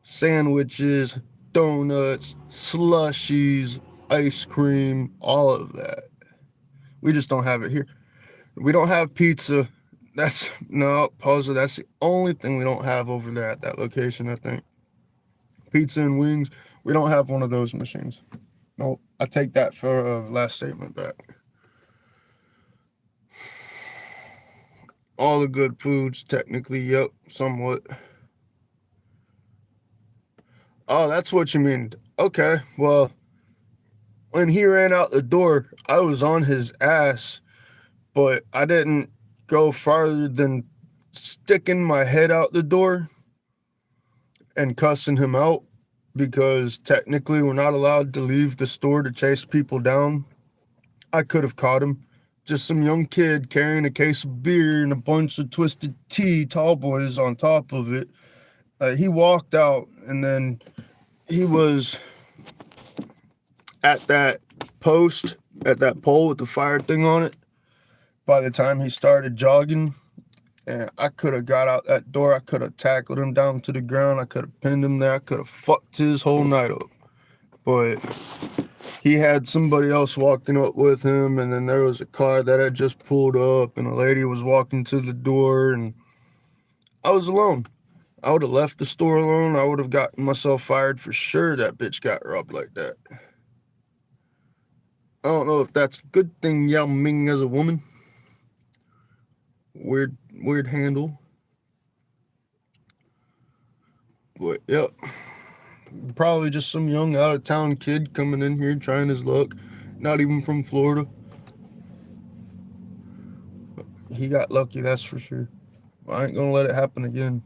Sandwiches, donuts, slushies, ice cream, all of that. We just don't have it here. We don't have pizza. That's the only thing we don't have over there at that location, I think. Pizza and wings, we don't have one of those machines. Nope, I take that for last statement back. All the good foods, technically, yep, somewhat. Oh, that's what you mean. Okay, well, when he ran out the door, I was on his ass, but I didn't go farther than sticking my head out the door and cussing him out, because technically we're not allowed to leave the store to chase people down. I could have caught him. Just some young kid carrying a case of beer and a bunch of Twisted Tea tall boys on top of it. He walked out, and then he was at that post, at that pole with the fire thing on it, by the time he started jogging. And I could have got out that door. I could have tackled him down to the ground. I could have pinned him there. I could have fucked his whole night up. But he had somebody else walking up with him, and then there was a car that had just pulled up, and a lady was walking to the door, and I was alone. I would have left the store alone. I would have gotten myself fired for sure. That bitch got robbed like that. I don't know if that's a good thing, Yao Ming, as a woman. Weird handle. But yep. Probably just some young out-of-town kid coming in here trying his luck. Not even from Florida. He got lucky, that's for sure. I ain't gonna let it happen again.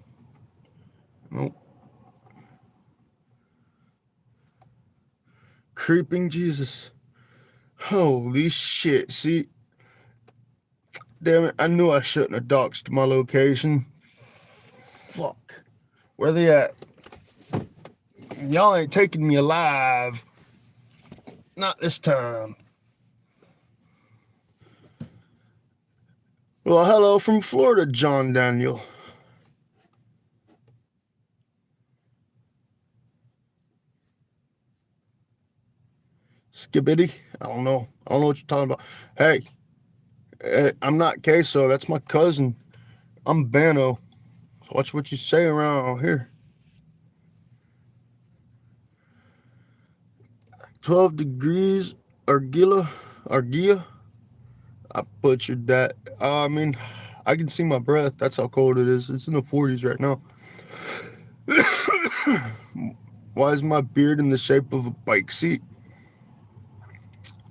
Nope. Creeping Jesus. Holy shit. See? Damn it, I knew I shouldn't have doxed my location. Fuck. Where they at? Y'all ain't taking me alive. Not this time. Well, hello from Florida, John Daniel. Skibbity? I don't know what you're talking about. Hey, I'm not Queso. That's my cousin. I'm Bano. Watch what you say around here. 12 degrees, Argilla. I butchered that. I mean, I can see my breath. That's how cold it is. It's in the 40s right now. Why is my beard in the shape of a bike seat?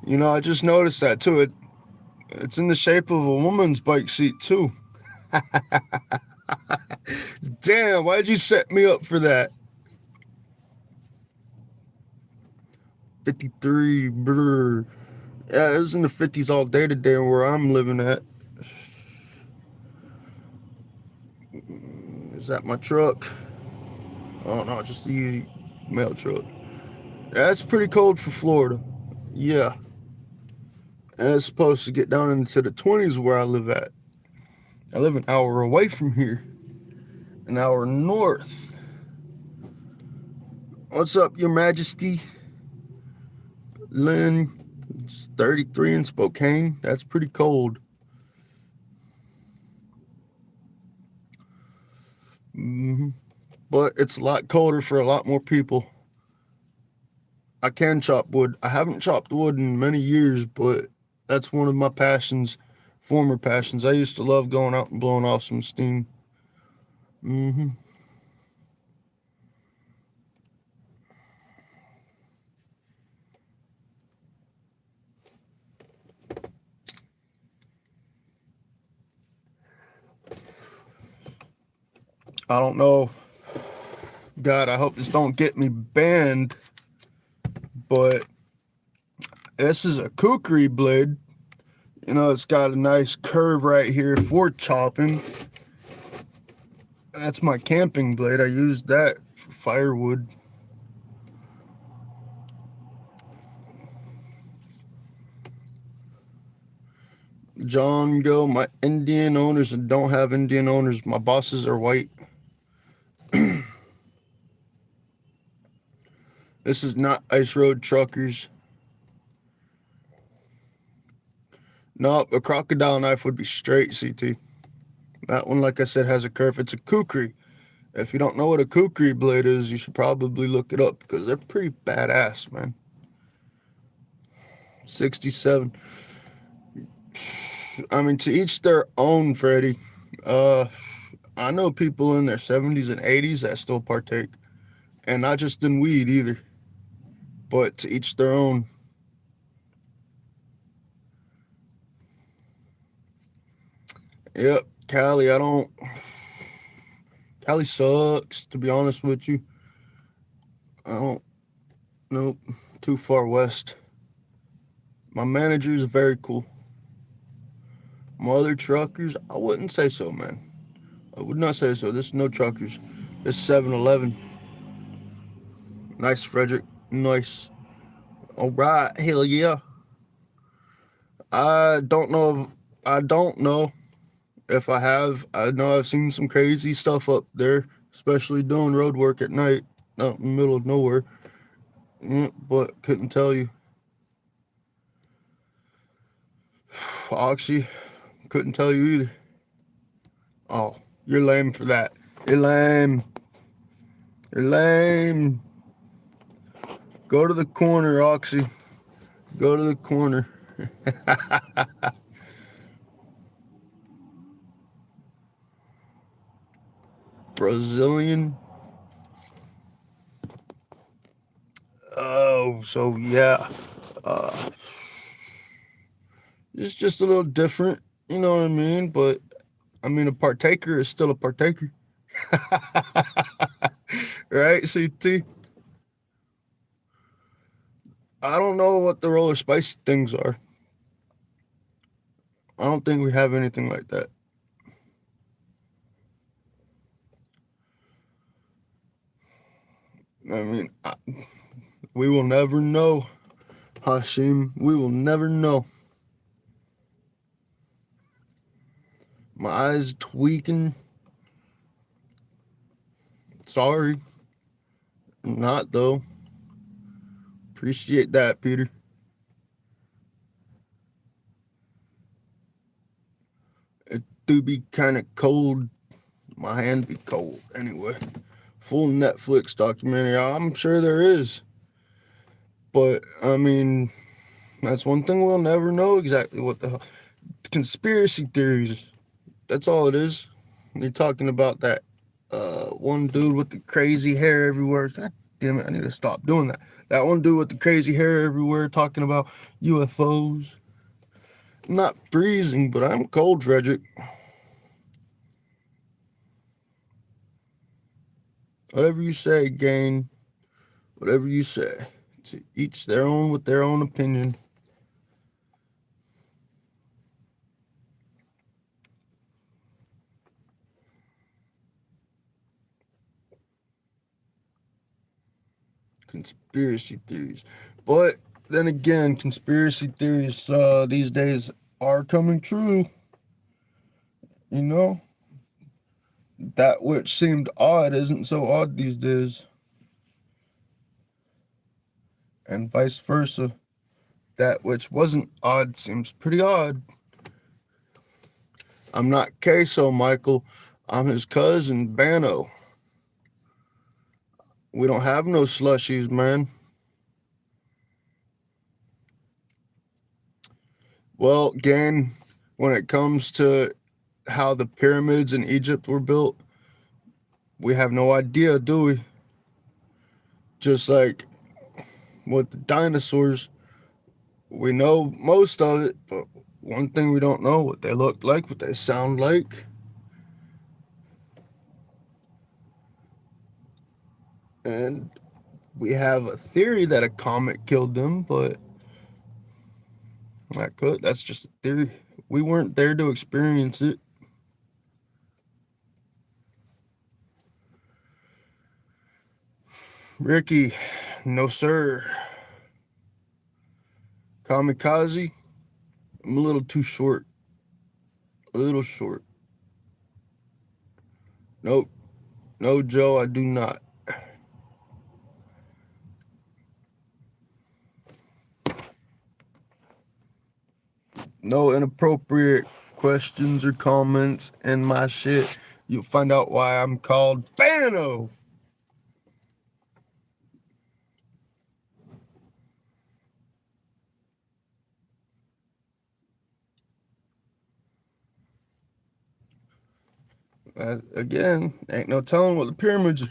You know, I just noticed that too. It's in the shape of a woman's bike seat too. Damn, why'd you set me up for that? 53, brr. Yeah, it was in the 50s all day today where I'm living at. Is that my truck? Oh no, just the mail truck. That's pretty cold for Florida. Yeah. And it's supposed to get down into the 20s where I live at. I live an hour away from here. An hour north. What's up, Your Majesty? Lynn, it's 33 in Spokane. That's pretty cold. But it's a lot colder for a lot more people. I can chop wood. I haven't chopped wood in many years, but that's one of my passions, former passions. I used to love going out and blowing off some steam. I don't know. God, I hope this don't get me banned, but this is a kukri blade. You know, it's got a nice curve right here for chopping. That's my camping blade. I use that for firewood. John Go, my Indian owners and don't have Indian owners. My bosses are white. This is not Ice Road Truckers. Nope, a crocodile knife would be straight, CT. That one, like I said, has a curve. It's a kukri. If you don't know what a kukri blade is, you should probably look it up because they're pretty badass, man. 67. I mean, to each their own, Freddie. I know people in their 70s and 80s that still partake. And not just in weed either. But to each their own. Yep, Cali, Cali sucks, to be honest with you. Nope, too far west. My manager is very cool. My other truckers, I wouldn't say so, man. I would not say so. This is no truckers. This is 7-Eleven. Nice, Frederick. Nice. All right, hell yeah. I don't know if I have. I know I've seen some crazy stuff up there, especially doing road work at night, out in the middle of nowhere. But couldn't tell you. Oxy, couldn't tell you either. Oh, you're lame for that. You're lame. You're lame. Go to the corner, Oxy. Go to the corner. Brazilian. Oh, so yeah. It's just a little different, you know what I mean? But I mean, a partaker is still a partaker. Right, CT? I don't know what the roller spice things are. I don't think we have anything like that. I mean, we will never know, Hashim. We will never know. My eyes tweaking. Sorry. Not though. Appreciate that, Peter. It do be kind of cold. My hand be cold anyway. Full Netflix documentary. I'm sure there is. But, I mean, that's one thing we'll never know exactly what the hell. Conspiracy theories. That's all it is. You're talking about that one dude with the crazy hair everywhere. God damn it, I need to stop doing that. That one dude with the crazy hair everywhere talking about UFOs. I'm not freezing, but I'm cold, Frederick. Whatever you say, Gain. Whatever you say. To each their own with their own opinion. Conspiracy theories. But then again, conspiracy theories these days are coming true. You know? That which seemed odd isn't so odd these days. And vice versa. That which wasn't odd seems pretty odd. I'm not Queso, Michael. I'm his cousin, Bano. We don't have no slushies, man. Well, again, when it comes to how the pyramids in Egypt were built, we have no idea, do we? Just like with the dinosaurs, we know most of it, but one thing we don't know, what they look like, what they sound like. And we have a theory that a comet killed them, but that's just a theory. We weren't there to experience it. Ricky, no sir. Kamikaze, I'm a little too short. A little short. Nope. No, Joe, I do not. No inappropriate questions or comments in my shit. You'll find out why I'm called Bano. Again, ain't no telling what the pyramids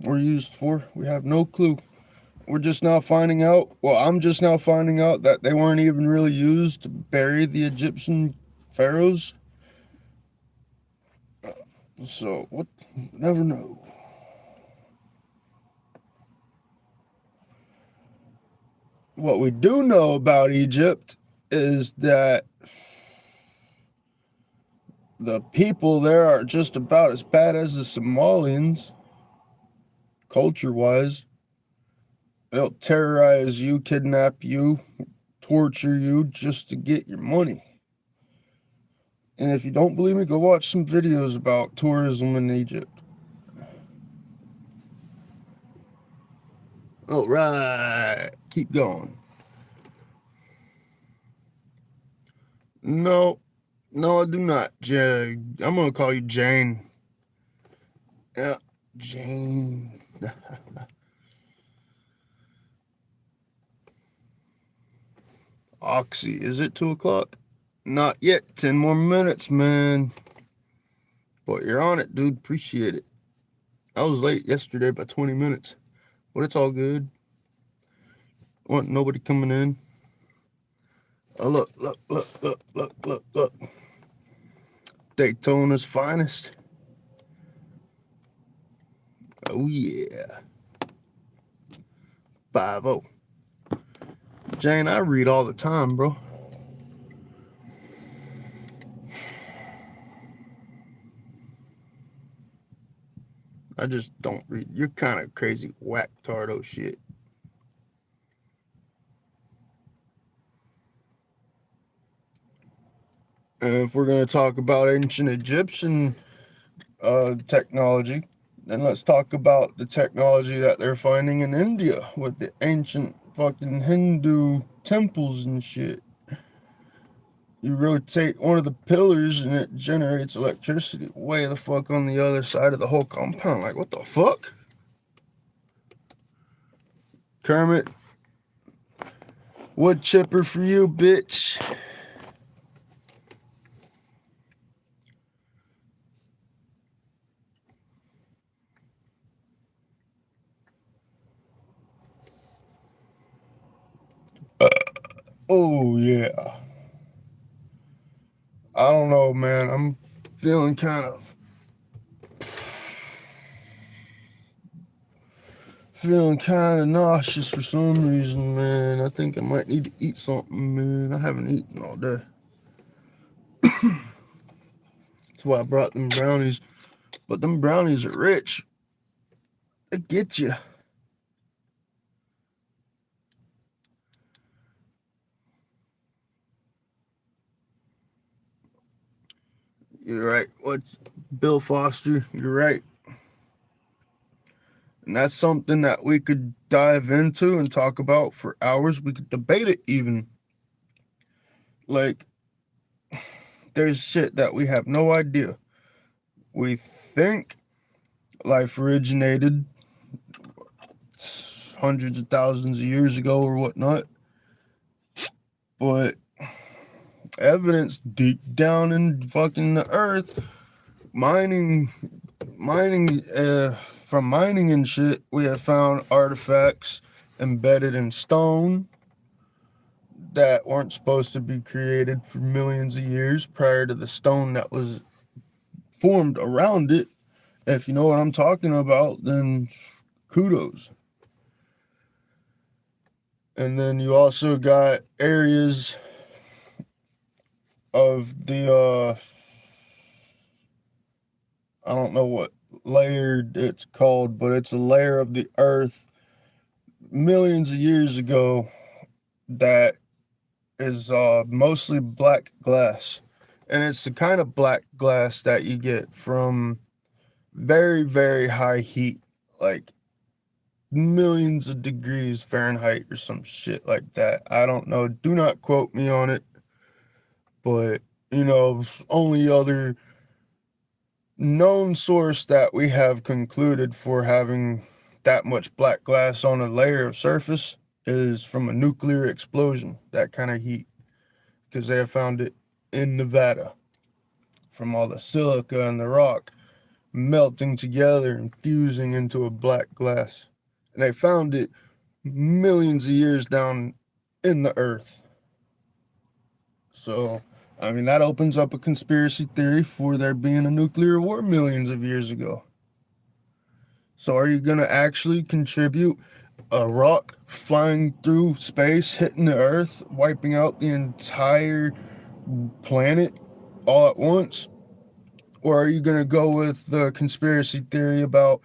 were used for. We have no clue. We're just now finding out. Well, I'm just now finding out that they weren't even really used to bury the Egyptian pharaohs. So, what? Never know. What we do know about Egypt is that the people there are just about as bad as the Somalians, culture-wise. They'll terrorize you, kidnap you, torture you just to get your money. And if you don't believe me, go watch some videos about tourism in Egypt. All right, keep going. No, I do not. I'm gonna call you Jane. Yeah, Jane. Oxy, is it 2 o'clock? Not yet. 10 more minutes, man. But you're on it, dude. Appreciate it. I was late yesterday by 20 minutes, but it's all good. Want nobody coming in. Oh, look. Daytona's finest. Oh, yeah. 5-0. Jane, I read all the time, bro. I just don't read. You're kind of crazy, whack tardo shit. And if we're going to talk about ancient Egyptian technology, then let's talk about the technology that they're finding in India with the ancient fucking Hindu temples and shit. You rotate one of the pillars and it generates electricity way the fuck on the other side of the whole compound. Like, what the fuck? Kermit, wood chipper for you, bitch. Oh, yeah. I don't know, man. I'm feeling kind of Feeling kind of nauseous for some reason, man. I think I might need to eat something, man. I haven't eaten all day. That's why I brought them brownies. But them brownies are rich. They get you. You're right. What's Bill Foster? You're right. And that's something that we could dive into and talk about for hours. We could debate it even. Like, there's shit that we have no idea. We think life originated hundreds of thousands of years ago or whatnot. But evidence deep down in fucking the earth, mining from mining and shit, we have found artifacts embedded in stone that weren't supposed to be created for millions of years prior to the stone that was formed around it. If you know what I'm talking about, then kudos. And then you also got areas of the I don't know what layer it's called, but it's a layer of the earth millions of years ago that is mostly black glass. And it's the kind of black glass that you get from very, very high heat, like millions of degrees Fahrenheit or some shit like that. I don't know. Do not quote me on it. But, you know, only other known source that we have concluded for having that much black glass on a layer of surface is from a nuclear explosion, that kind of heat, because they have found it in Nevada from all the silica and the rock melting together and fusing into a black glass. And they found it millions of years down in the earth. So, I mean, that opens up a conspiracy theory for there being a nuclear war millions of years ago. So are you going to actually contribute a rock flying through space, hitting the earth, wiping out the entire planet all at once? Or are you going to go with the conspiracy theory about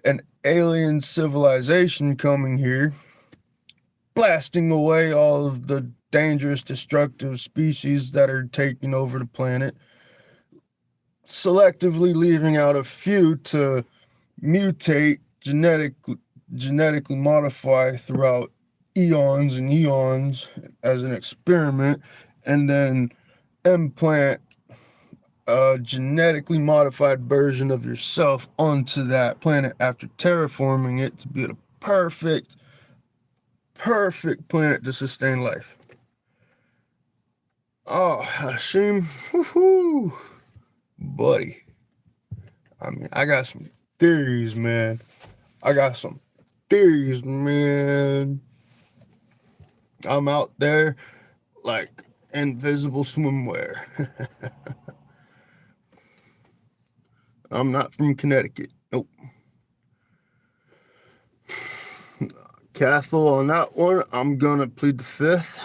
an alien civilization coming here, blasting away all of the dangerous, destructive species that are taking over the planet, selectively leaving out a few to mutate, genetically modify throughout eons and eons as an experiment, and then implant a genetically modified version of yourself onto that planet after terraforming it to be the perfect planet to sustain life. Oh, Hashim, woohoo, buddy. I mean, I got some theories, man. I'm out there like invisible swimwear. I'm not from Connecticut. Nope. Cathal on that one. I'm gonna plead the fifth.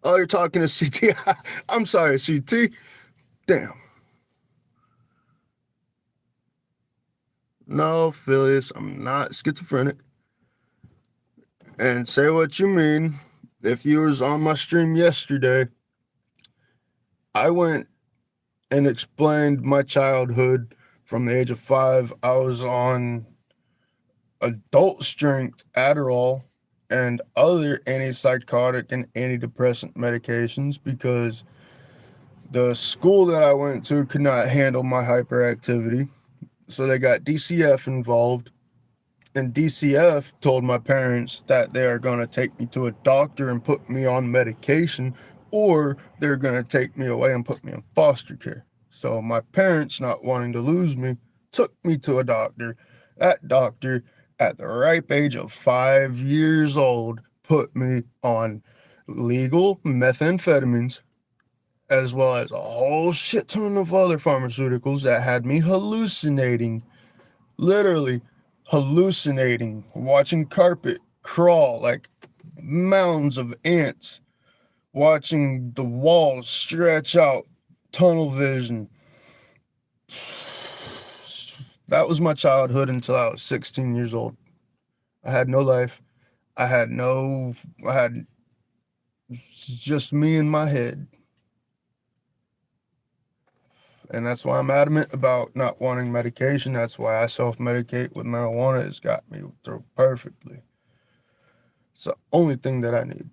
Oh, you're talking to CT. I'm sorry, CT. Damn. No, Phileas, I'm not schizophrenic. And say what you mean. If you was on my stream yesterday, I went and explained my childhood from the age of 5. I was on adult strength Adderall and other antipsychotic and antidepressant medications because the school that I went to could not handle my hyperactivity. So they got DCF involved. And DCF told my parents that they are going to take me to a doctor and put me on medication, or they're going to take me away and put me in foster care. So my parents, not wanting to lose me, took me to a doctor. That doctor, at the ripe age of 5 years old, put me on legal methamphetamines as well as a whole shit ton of other pharmaceuticals that had me hallucinating, literally hallucinating, watching carpet crawl like mounds of ants, watching the walls stretch out, tunnel vision. That was my childhood until I was 16 years old. I had no life. I had just me in my head. And that's why I'm adamant about not wanting medication. That's why I self-medicate with marijuana. It's got me through perfectly. It's the only thing that I need.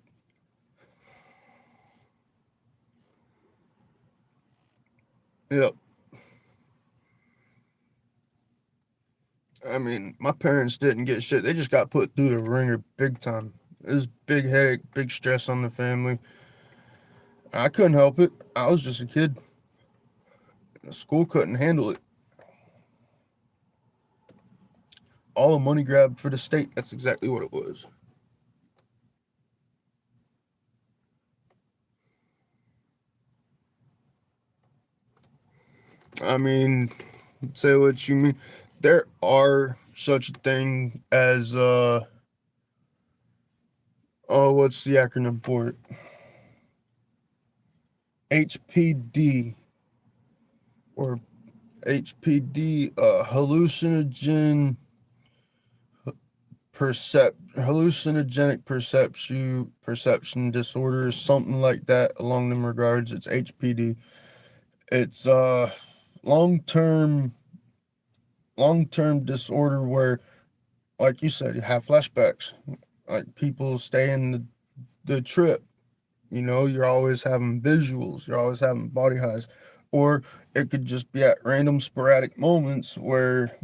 Yep. I mean, my parents didn't get shit. They just got put through the ringer big time. It was big headache, big stress on the family. I couldn't help it. I was just a kid. The school couldn't handle it. All a money grab for the state. That's exactly what it was. I mean, say what you mean. There are such a thing as what's the acronym for it? HPD or HPD, hallucinogenic perception disorder, something like that along them regards. It's HPD. It's long-term disorder where, like you said, you have flashbacks. Like people stay in the trip. You know, you're always having visuals, you're always having body highs. Or it could just be at random sporadic moments where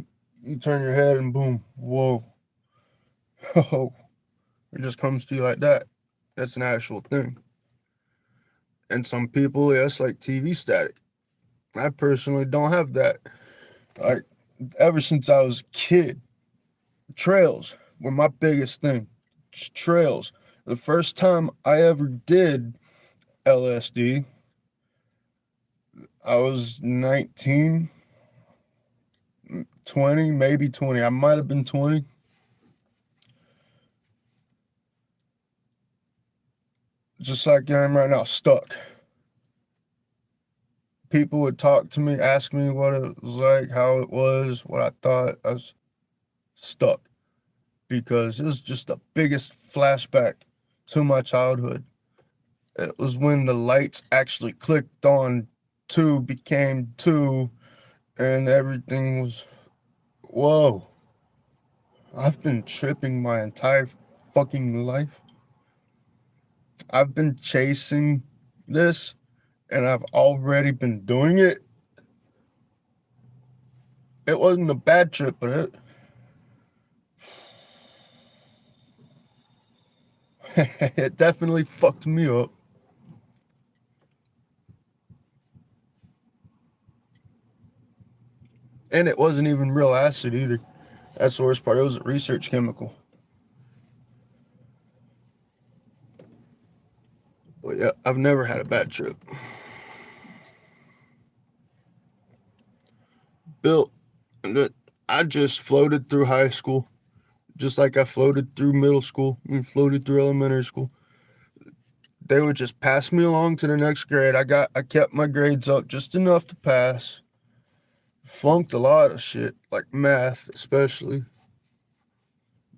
you turn your head and boom, whoa. Oh, it just comes to you like that. That's an actual thing. And some people, yeah, it's like TV static. I personally don't have that. Like, ever since I was a kid, trails were my biggest thing. Trails. The first time I ever did LSD, I was 19, 20, maybe 20. I might have been 20. Just like I am right now, stuck. People would talk to me, ask me what it was like, how it was, what I thought. I was stuck because it was just the biggest flashback to my childhood. It was when the lights actually clicked on, two became two, and everything was, whoa. I've been tripping my entire fucking life. I've been chasing this, and I've already been doing it. It wasn't a bad trip, but it definitely fucked me up. And it wasn't even real acid either. That's the worst part. It was a research chemical. But yeah, I've never had a bad trip. Bill, I just floated through high school, just like I floated through middle school and floated through elementary school. They would just pass me along to the next grade. I kept my grades up just enough to pass. Flunked a lot of shit, like math especially.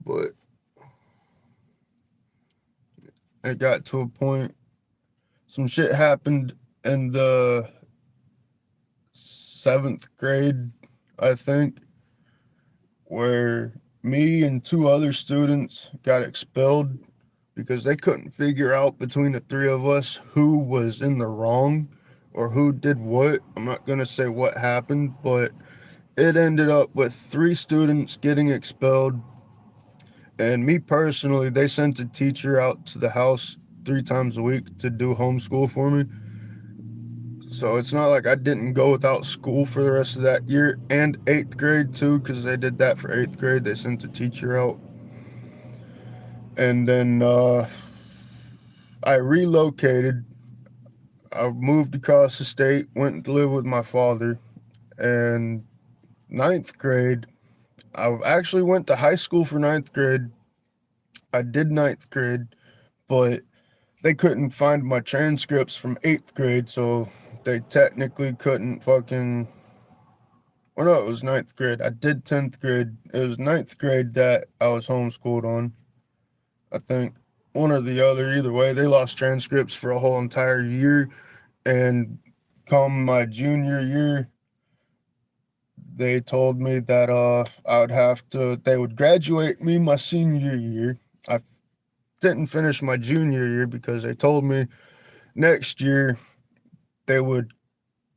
But it got to a point, some shit happened in the 7th grade, I think, where me and two other students got expelled because they couldn't figure out between the three of us who was in the wrong or who did what. I'm not going to say what happened, but it ended up with 3 students getting expelled. And me personally, they sent a teacher out to the house 3 times a week to do homeschool for me. So it's not like I didn't go without school for the rest of that year, and 8th grade too, because they did that for 8th grade. They sent a teacher out. And then I relocated. I moved across the state, went to live with my father, and ninth grade, I actually went to high school for ninth grade. I did ninth grade, but they couldn't find my transcripts from eighth grade, so they technically couldn't fucking. Or no, it was ninth grade. I did 10th grade. It was ninth grade that I was homeschooled on. I think one or the other. Either way, they lost transcripts for a whole entire year. And come my junior year, they told me that I would have to. They would graduate me my senior year. I didn't finish my junior year because they told me next year they would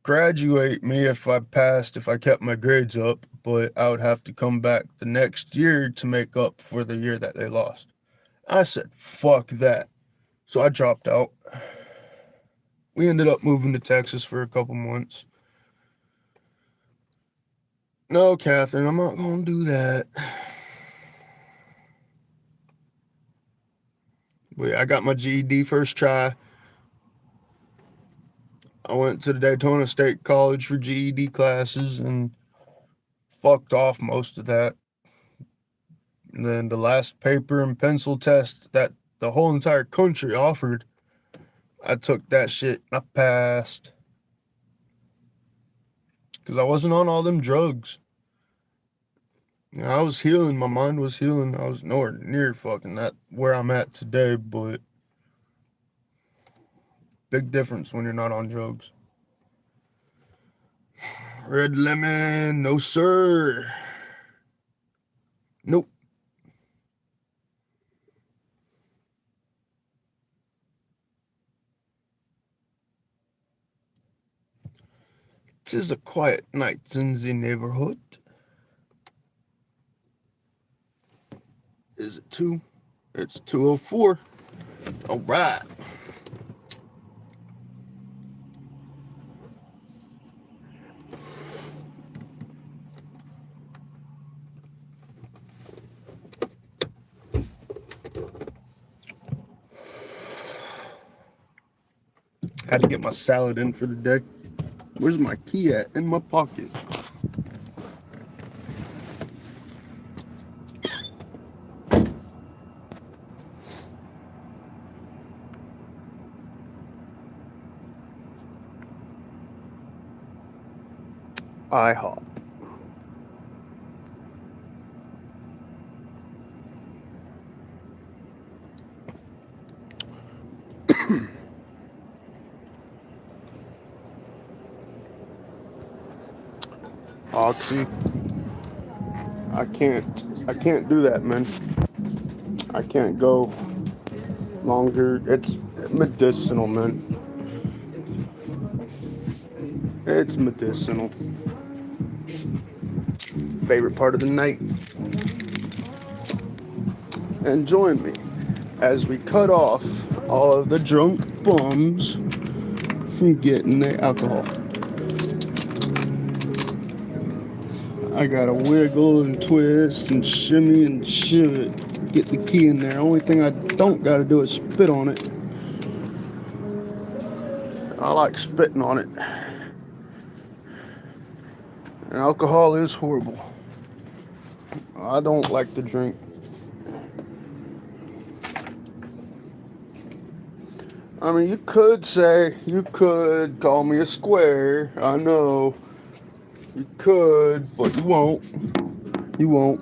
graduate me if I kept my grades up, but I would have to come back the next year to make up for the year that they lost. I said, fuck that. So I dropped out. We ended up moving to Texas for a couple months. No, Catherine, I'm not going to do that. But yeah, I got my GED first try. I went to the Daytona State College for GED classes and fucked off most of that. And then the last paper and pencil test that the whole entire country offered, I took that shit and I passed. Because I wasn't on all them drugs. You know, I was healing. My mind was healing. I was nowhere near fucking that where I'm at today, but big difference when you're not on drugs. Red lemon, no sir. Nope. Tis a quiet night in the neighborhood. Is it 2? It's 2:04. All right. Had to get my salad in for the day. Where's my key at? In my pocket. IHOP. Oxy. I can't do that, man. I can't go longer. It's medicinal, man. It's medicinal. Favorite part of the night. And join me as we cut off all of the drunk bums from getting the alcohol. I gotta wiggle and twist and shimmy and shiv it. Get the key in there. Only thing I don't gotta do is spit on it. I like spitting on it. And alcohol is horrible. I don't like to drink. I mean, you could call me a square. I know. You could, but you won't. You won't.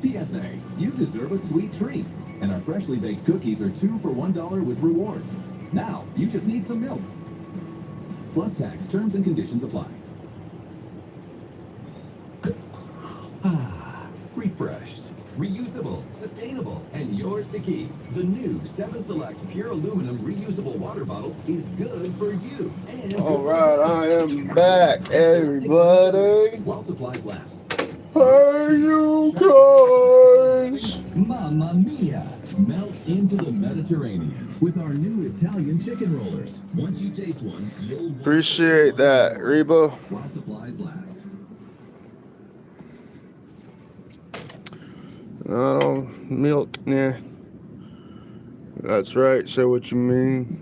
PSA, you deserve a sweet treat. And our freshly baked cookies are 2 for $1 with rewards. Now, you just need some milk. Plus tax, terms and conditions apply. Ah, refreshed, reusable, sustainable, and yours to keep. The new 7 Select Pure Aluminum Reusable Water Bottle is good for you. And All right, I am back, everybody. while supplies last. Hey, you guys. Mamma mia! Melt into the Mediterranean with our new Italian chicken rollers. Once you taste one, you'll Appreciate that, Reba. while supplies last. No, milk, nah. That's right, say what you mean.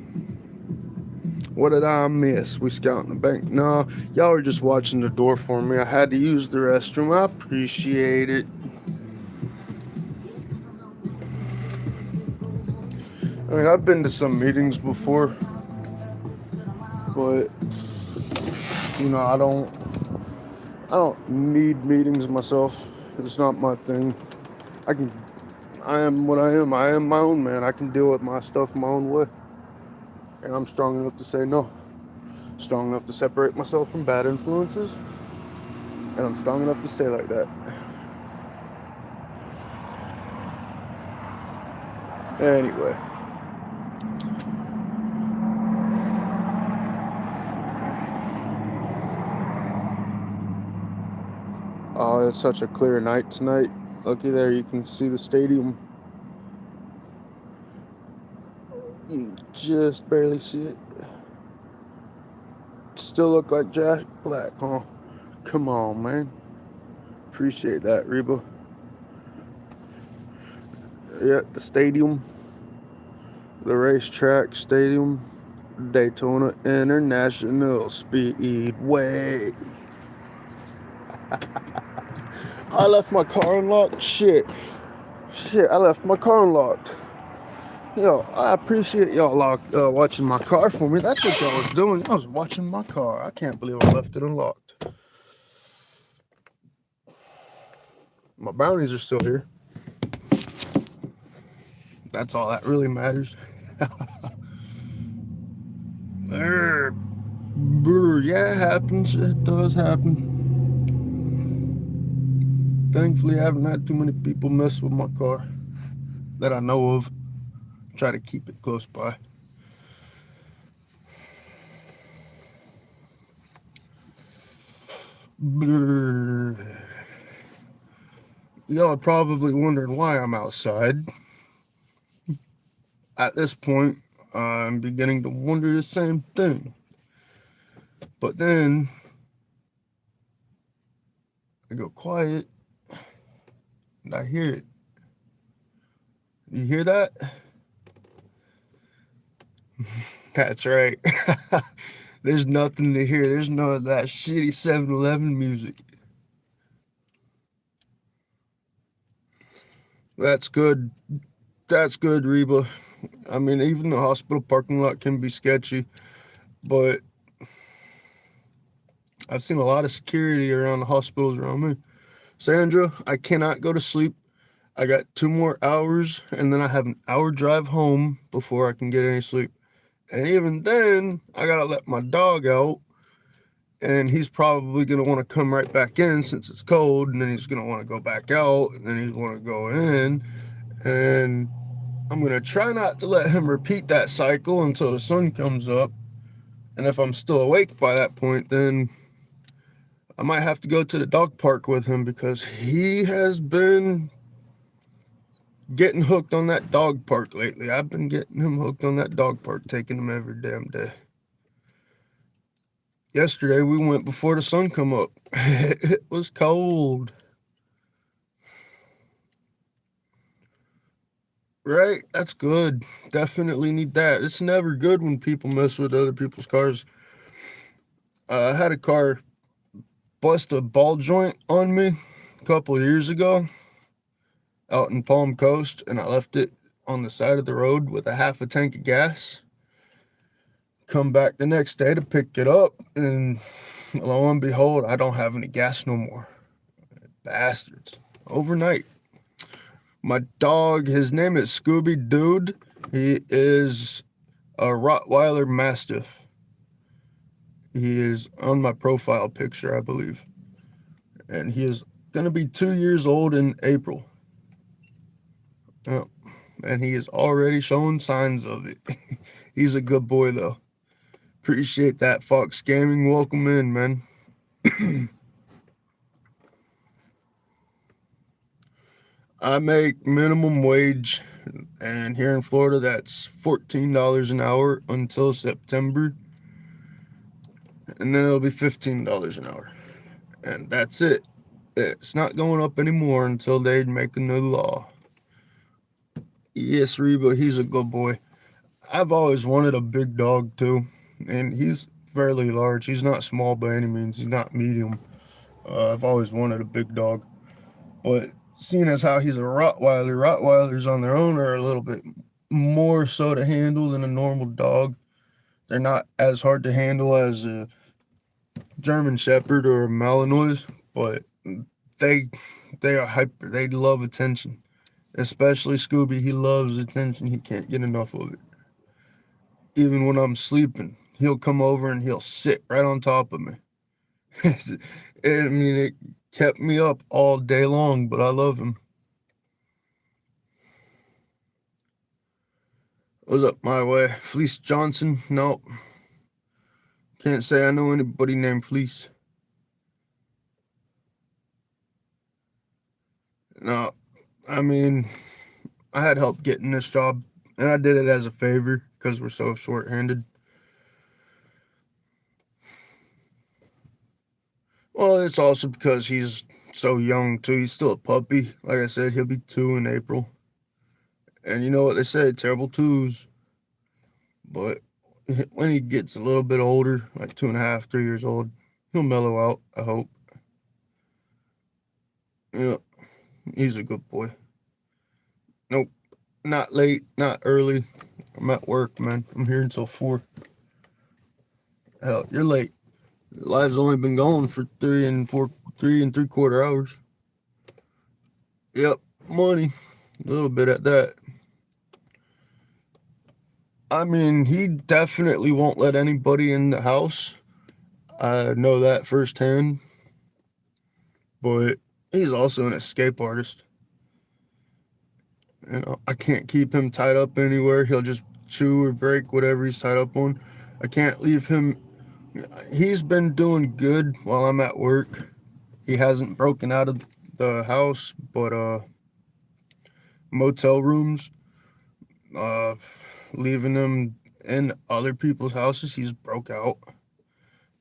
What did I miss? We scouting the bank? No, y'all were just watching the door for me. I had to use the restroom. I appreciate it. I mean, I've been to some meetings before, but you know, I don't need meetings myself. It's not my thing. I am what I am. I am my own man. I can deal with my stuff my own way. And I'm strong enough to say no. Strong enough to separate myself from bad influences. And I'm strong enough to stay like that. Anyway. Oh, it's such a clear night tonight. Looky there, you can see the stadium. You just barely see it. Still look like Jack Black, huh? Come on, man. Appreciate that, Reba. Yeah, the stadium. The racetrack stadium. Daytona International Speedway. I left my car unlocked. Shit, I left my car unlocked. Yo, I appreciate y'all watching my car for me. That's what y'all was doing. I was watching my car. I can't believe I left it unlocked. My brownies are still here. That's all that really matters. Yeah, it happens. It does happen. Thankfully, I haven't had too many people mess with my car that I know of. Try to keep it close by. Y'all are probably wondering why I'm outside. At this point, I'm beginning to wonder the same thing. But then I go quiet and I hear it. You hear that? That's right. There's nothing to hear. There's none of that shitty 7-Eleven music. That's good. That's good, Reba. I mean, even the hospital parking lot can be sketchy, but I've seen a lot of security around the hospitals around me. Sandra, I cannot go to sleep. I got 2 more hours, and then I have an hour drive home before I can get any sleep. And even then, I gotta let my dog out, and he's probably gonna want to come right back in since it's cold, and then he's gonna want to go back out, and then he's want to go in, and I'm gonna try not to let him repeat that cycle until the sun comes up. And if I'm still awake by that point, then I might have to go to the dog park with him because he has been getting hooked on that dog park lately. I've been getting him hooked on that dog park, taking him every damn day. Yesterday we went before the sun come up. It was cold. Right? That's good. Definitely need that. It's never good when people mess with other people's cars. I had a car bust a ball joint on me a couple of years ago out in Palm Coast, and I left it on the side of the road with a half a tank of gas. Come back the next day to pick it up, and lo and behold, I don't have any gas no more. Bastards. Overnight. My dog, his name is Scooby Dude. He is a Rottweiler Mastiff. He is on my profile picture, I believe. And he is going to be 2 years old in April. And he is already showing signs of it. He's a good boy, though. Appreciate that, Fox Gaming. Welcome in, man. I make minimum wage, and here in Florida, that's $14 an hour until September. And then it'll be $15 an hour. And that's it. It's not going up anymore until they make a new law. Yes, Reba, he's a good boy. I've always wanted a big dog too, and he's fairly large. He's not small by any means. He's not medium. I've always wanted a big dog, but seeing as how he's a Rottweiler, Rottweilers on their own are a little bit more so to handle than a normal dog. They're not as hard to handle as a German Shepherd or a Malinois, but they are hyper. They love attention. Especially Scooby, he loves attention. He can't get enough of it. Even when I'm sleeping, he'll come over and he'll sit right on top of me. I mean, it kept me up all day long, but I love him. What's up my way? Fleece Johnson? Nope. Can't say I know anybody named Fleece. No, I mean, I had help getting this job, and I did it as a favor because we're so short-handed. Well, it's also because he's so young, too. He's still a puppy. Like I said, he'll be 2 in April. And you know what they say, terrible twos. But when he gets a little bit older, like 2.5, 3 years old, he'll mellow out, I hope. Yeah, he's a good boy. Nope, not late, not early. I'm at work, man. I'm here until 4. Hell, you're late. Live's only been going for 3.75 hours. Yep, money. A little bit at that. I mean, he definitely won't let anybody in the house. I know that firsthand. But he's also an escape artist. You know, I can't keep him tied up anywhere. He'll just chew or break whatever he's tied up on. I can't leave him. He's been doing good while I'm at work. He hasn't broken out of the house, but motel rooms, uh, leaving them in other people's houses, he's broke out.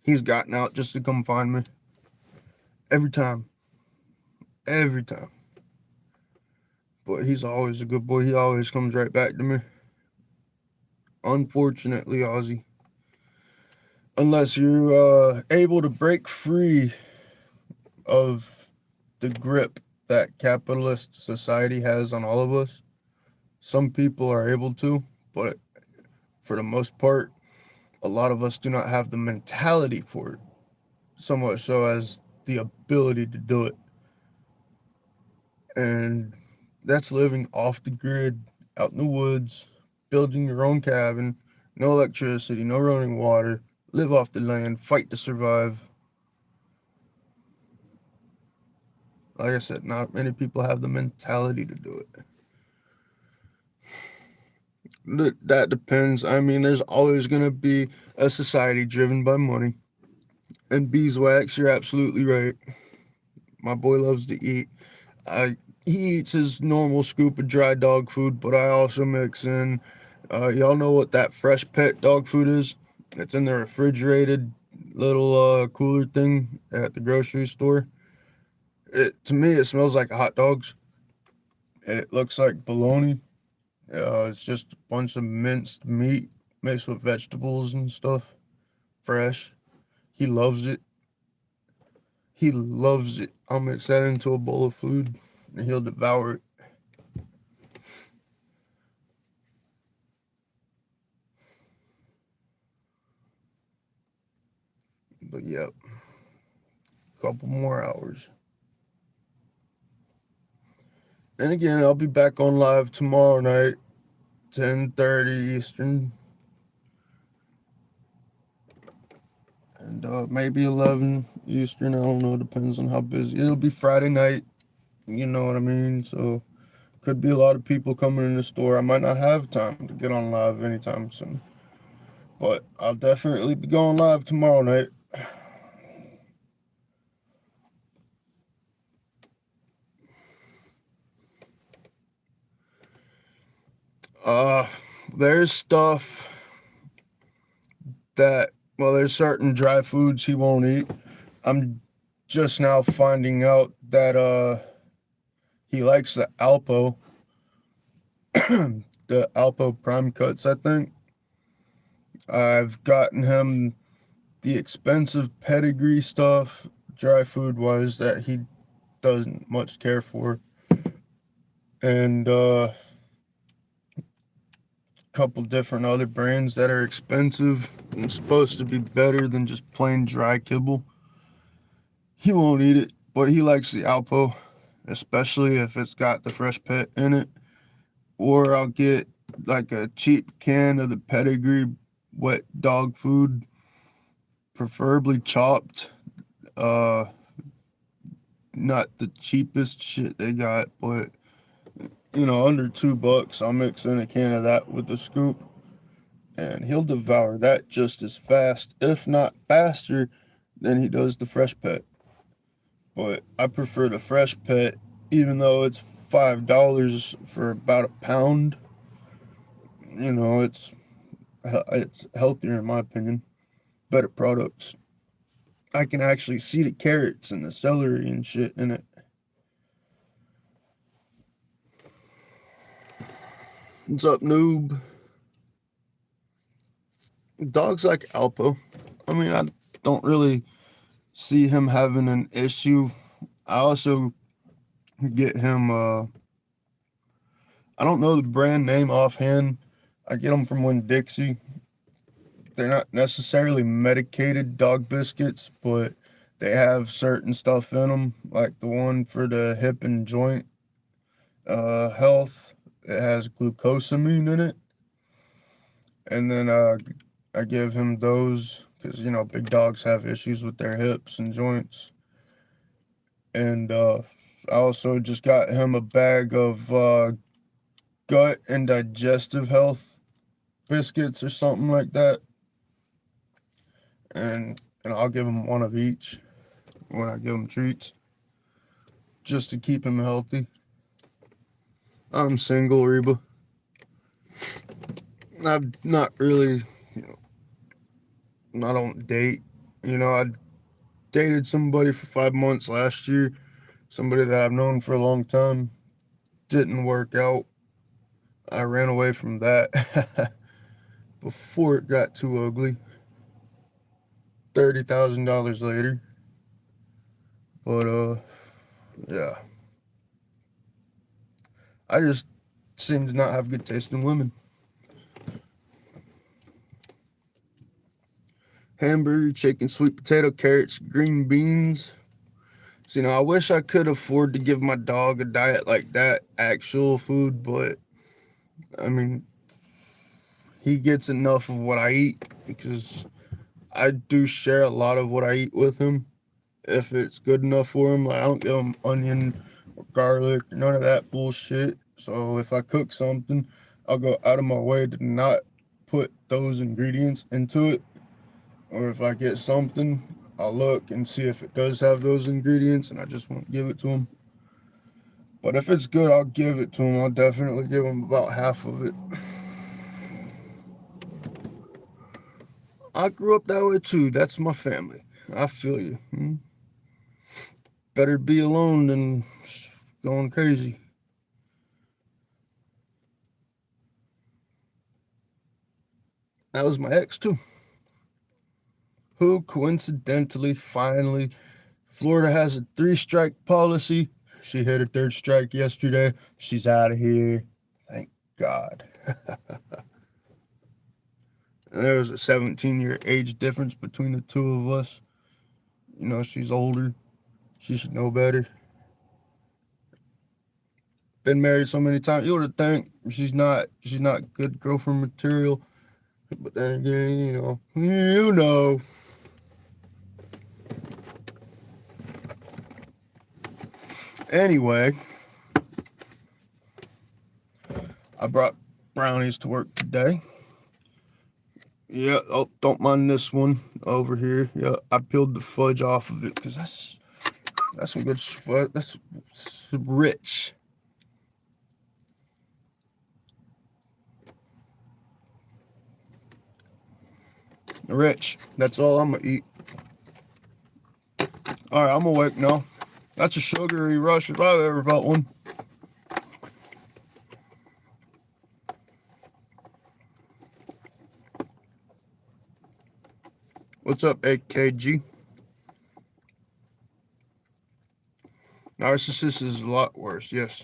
He's gotten out just to come find me. Every time. Every time. But he's always a good boy. He always comes right back to me. Unfortunately, Ozzy. Unless you're able to break free of the grip that capitalist society has on all of us. Some people are able to, but for the most part, a lot of us do not have the mentality for it, so much so as the ability to do it. And that's living off the grid, out in the woods, building your own cabin, no electricity, no running water, live off the land, fight to survive. Like I said, not many people have the mentality to do it. That depends. I mean, there's always going to be a society driven by money. And beeswax, you're absolutely right. My boy loves to eat. He eats his normal scoop of dry dog food, but I also mix in, y'all know what that fresh pet dog food is? It's in the refrigerated little cooler thing at the grocery store. To me, it smells like hot dogs. It looks like bologna. It's just a bunch of minced meat mixed with vegetables and stuff. Fresh. He loves it. He loves it. I'll mix that into a bowl of food and he'll devour it. But yep. Couple more hours. And again, I'll be back on live tomorrow night, 10:30 Eastern. And maybe 11 Eastern. I don't know. Depends on how busy. It'll be Friday night. You know what I mean? So could be a lot of people coming in the store. I might not have time to get on live anytime soon. But I'll definitely be going live tomorrow night. Uh, there's stuff that, well, there's certain dry foods he won't eat. I'm just now finding out that he likes the Alpo, the Alpo Prime Cuts, I think. I've gotten him the expensive pedigree stuff, dry food wise, that he doesn't much care for. And couple different other brands that are expensive and supposed to be better than just plain dry kibble. He won't eat it, but he likes the Alpo, especially if it's got the fresh pet in it. Or I'll get like a cheap can of the pedigree wet dog food, preferably chopped. Not the cheapest shit they got, but you know, under $2. I'll mix in a can of that with the scoop, and he'll devour that just as fast, if not faster, than he does the fresh pet. But I prefer the fresh pet, even though it's $5 for about a pound. You know, it's healthier in my opinion, better products. I can actually see the carrots and the celery and shit in it. What's up, noob? Dogs like Alpo. I mean, I don't really see him having an issue. I also get him, I don't know the brand name offhand. I get them from Winn-Dixie. They're not necessarily medicated dog biscuits, but they have certain stuff in them, like the one for the hip and joint health. It has glucosamine in it. And then I give him those because, you know, big dogs have issues with their hips and joints. And I also just got him a bag of gut and digestive health biscuits or something like that. And I'll give him one of each when I give him treats, just to keep him healthy. I'm single, Reba. I've not really, you know, I don't date. You know, I dated somebody for 5 months last year, somebody that I've known for a long time. Didn't work out. I ran away from that before it got too ugly. $30,000 later. But yeah. I just seem to not have good taste in women. Hamburger, chicken, sweet potato, carrots, green beans. So, you know, I wish I could afford to give my dog a diet like that, actual food, but I mean, he gets enough of what I eat because I do share a lot of what I eat with him. If it's good enough for him, like I don't give him onion or garlic, none of that bullshit. So if I cook something, I'll go out of my way to not put those ingredients into it. Or if I get something, I'll look and see if it does have those ingredients, and I just won't give it to him. But if it's good, I'll give it to him. I'll definitely give him about half of it. I grew up that way too. That's my family. I feel you. Better be alone than going crazy. That was my ex too. Who coincidentally, finally, Florida has a 3-strike policy. She hit her 3rd strike yesterday. She's out of here. Thank God. There was a 17-year age difference between the two of us. You know, she's older. She should know better. been married so many times. You would think she's not good girlfriend material. But then again, you know. Anyway, I brought brownies to work today. Yeah, oh, don't mind this one over here. Yeah, I peeled the fudge off of it because that's some good fudge. That's rich. Rich. That's all I'm gonna eat. All right, I'm awake now. That's a sugary rush if I've ever felt one. What's up, AKG? Narcissist is a lot worse, yes.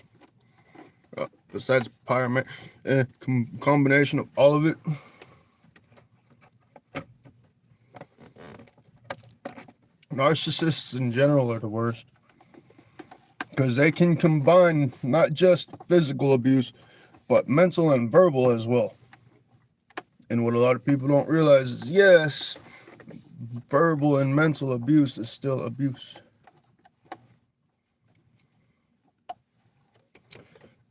Besides pyramid, combination of all of it. Narcissists in general are the worst because they can combine not just physical abuse, but mental and verbal as well. And what a lot of people don't realize is, yes, verbal and mental abuse is still abuse.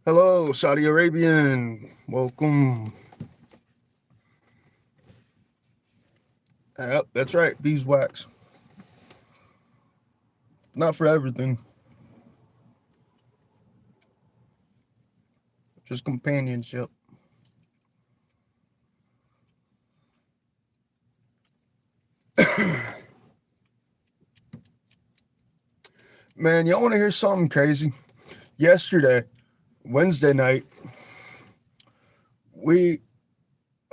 Hello, Saudi Arabian. Welcome. Yep, that's right. Beeswax. Not for everything. Just companionship. Man, y'all want to hear something crazy? Yesterday, Wednesday night,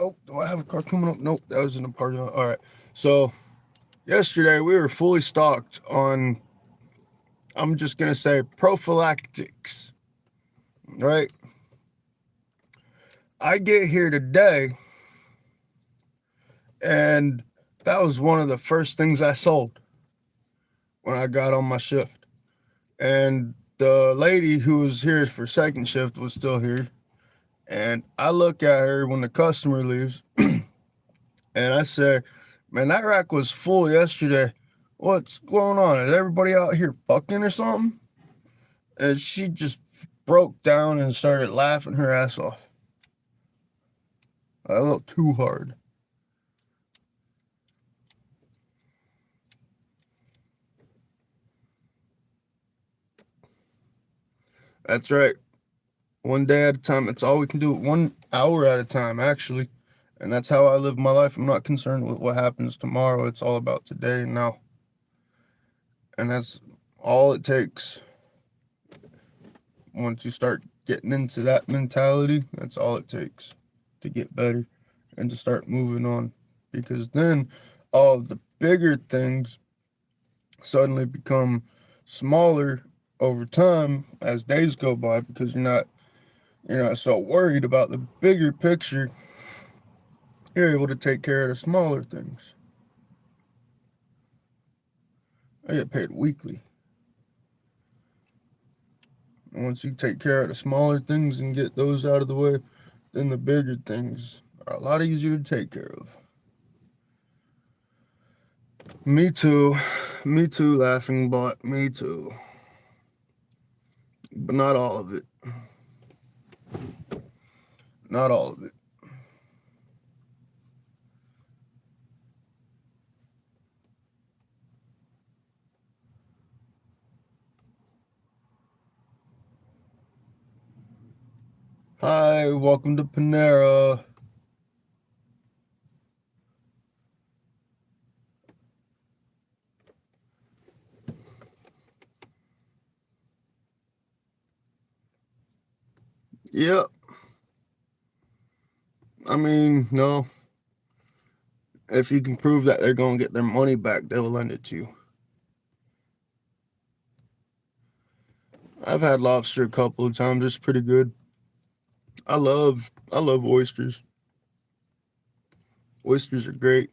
oh, do I have a car coming up? Nope, that was in the parking lot. All right. So, yesterday, we were fully stocked on, I'm just going to say, prophylactics. Right? I get here today, and that was one of the first things I sold when I got on my shift. And the lady who was here for second shift was still here. And I look at her when the customer leaves, and I say, man, that rack was full yesterday. What's going on? Is everybody out here fucking or something? And she just broke down and started laughing her ass off. A little too hard. That's right. One day at a time. That's all we can do. 1 hour at a time, actually. And that's how I live my life. I'm not concerned with what happens tomorrow. It's all about today and now. And that's all it takes. Once you start getting into that mentality, that's all it takes to get better and to start moving on. Because then all of the bigger things suddenly become smaller over time as days go by, because you're not so worried about the bigger picture. You're able to take care of the smaller things. I get paid weekly. And once you take care of the smaller things and get those out of the way, then the bigger things are a lot easier to take care of. Me too, laughing butt, me too. But not all of it. Not all of it. Hi, welcome to Panera. Yep. I mean, no. If you can prove that they're going to get their money back, they will lend it to you. I've had lobster a couple of times. It's pretty good. I love oysters. Oysters are great.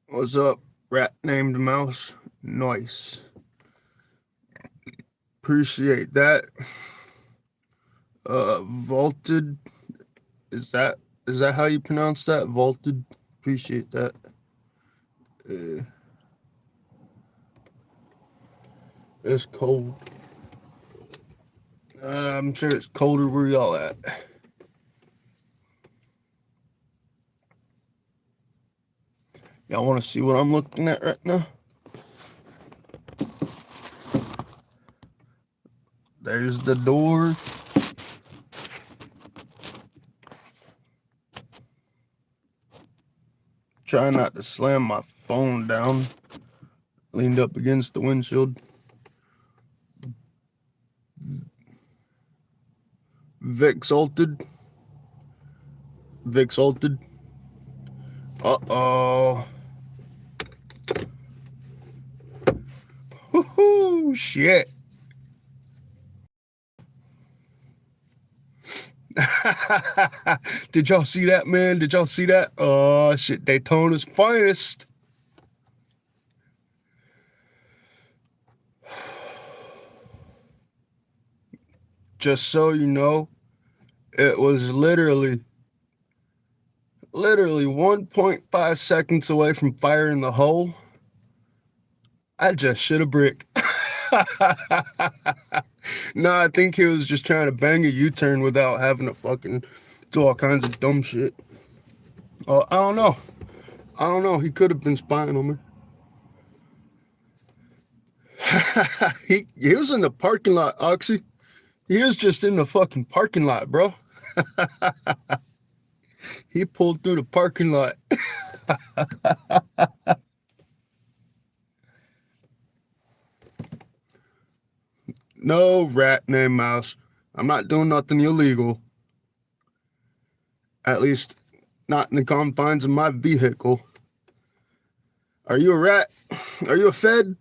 What's up, rat named Mouse? Nice. Appreciate that. Vaulted. Is that how you pronounce that? Vaulted. Appreciate that. It's cold. I'm sure it's colder where y'all at. Y'all want to see what I'm looking at right now? There's the door. Try not to slam my phone down. Leaned up against the windshield. Vexalted. Uh-oh. Woohoo, shit. Did y'all see that, man? Did y'all see that? Oh, shit, Daytona's finest. Just so you know, it was literally 1.5 seconds away from firing the hole. I just shit a brick. No, I think he was just trying to bang a U-turn without having to fucking do all kinds of dumb shit. Oh, I don't know. He could have been spying on me. He was in the parking lot, Oxy. He was just in the fucking parking lot, bro. He pulled through the parking lot. No rat named Mouse. I'm not doing nothing illegal. At least not in the confines of my vehicle. Are you a rat? Are you a fed?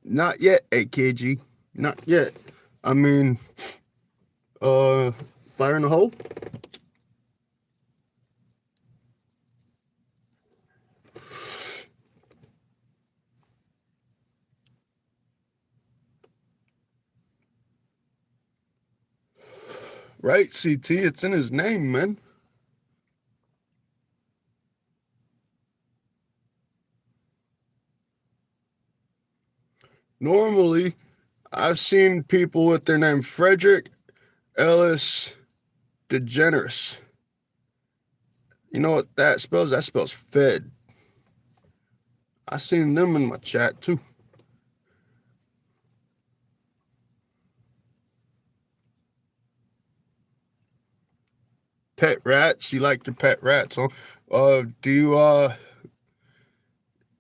Not yet, AKG. Not yet. I mean, fire in the hole? Right, CT, it's in his name, man. Normally, I've seen people with their name Frederick Ellis DeGeneres. You know what that spells? That spells fed. I seen them in my chat too. Pet rats? You like your pet rats, huh? Do you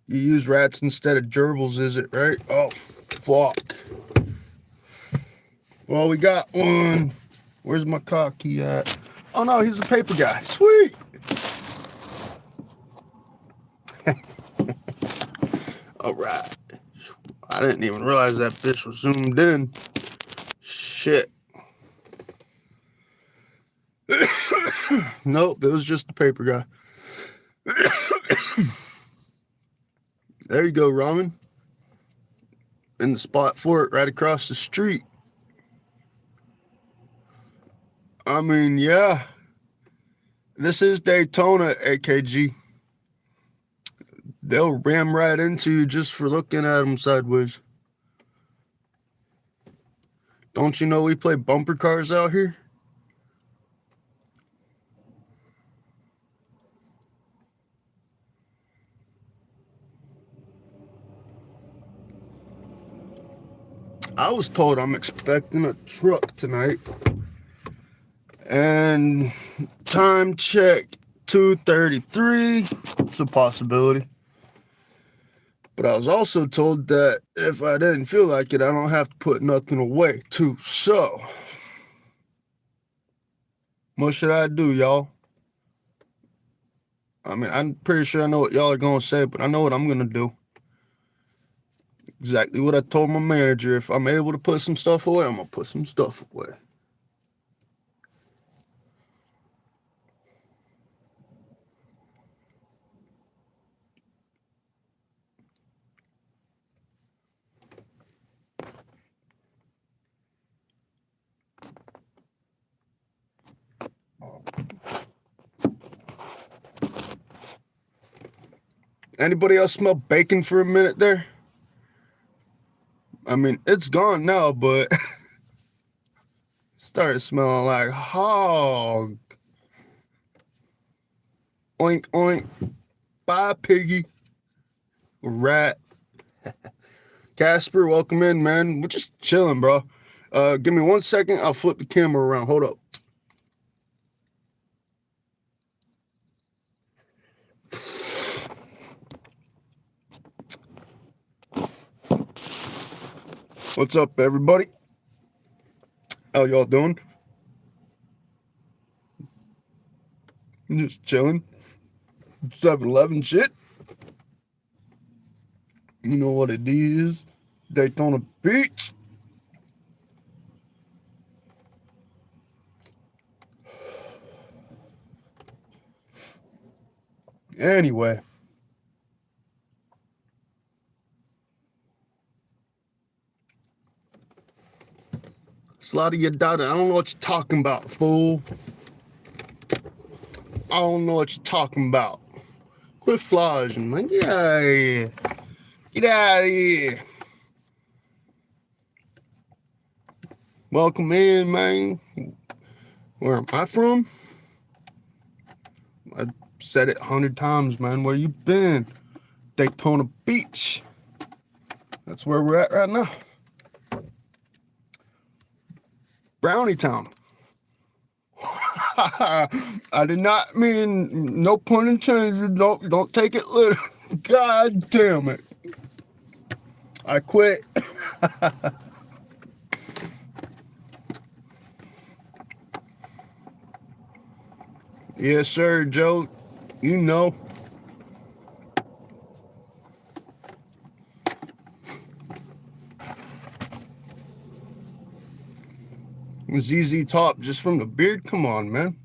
use rats instead of gerbils, is it right? Oh, fuck. Well, we got one. Where's my car key at? Oh no, he's a paper guy. Sweet. All right. I didn't even realize that fish was zoomed in. Shit. Nope, it was just the paper guy. There you go, Ramen. In the spot for it, right across the street. I mean, yeah. This is Daytona, AKG. They'll ram right into you just for looking at them sideways. Don't you know we play bumper cars out here? I was told I'm expecting a truck tonight. And time check, 2:33. It's a possibility. But I was also told that if I didn't feel like it, I don't have to put nothing away too. So, what should I do, y'all? I mean, I'm pretty sure I know what y'all are going to say, but I know what I'm going to do. Exactly what I told my manager. If I'm able to put some stuff away, I'm going to put some stuff away. Anybody else smell bacon for a minute there? I mean, it's gone now, but started smelling like hog. Oink, oink. Bye, piggy. Rat. Casper, welcome in, man. We're just chilling, bro. Give me 1 second. I'll flip the camera around. Hold up. What's up, everybody? How y'all doing? Just chilling. 7-Eleven shit. You know what it is. Daytona Beach. Anyway. Slaughter your daughter. I don't know what you're talking about, fool. I don't know what you're talking about. Quit flogging, man. Get out of here. Get out of here. Welcome in, man. Where am I from? I said it 100 times, man. Where you been? Daytona Beach. That's where we're at right now. Brownie Town. I did not mean, no pun intended. Don't take it literal. God damn it. I quit. Yes, sir, Joe. You know. ZZ Top just from the beard? Come on, man.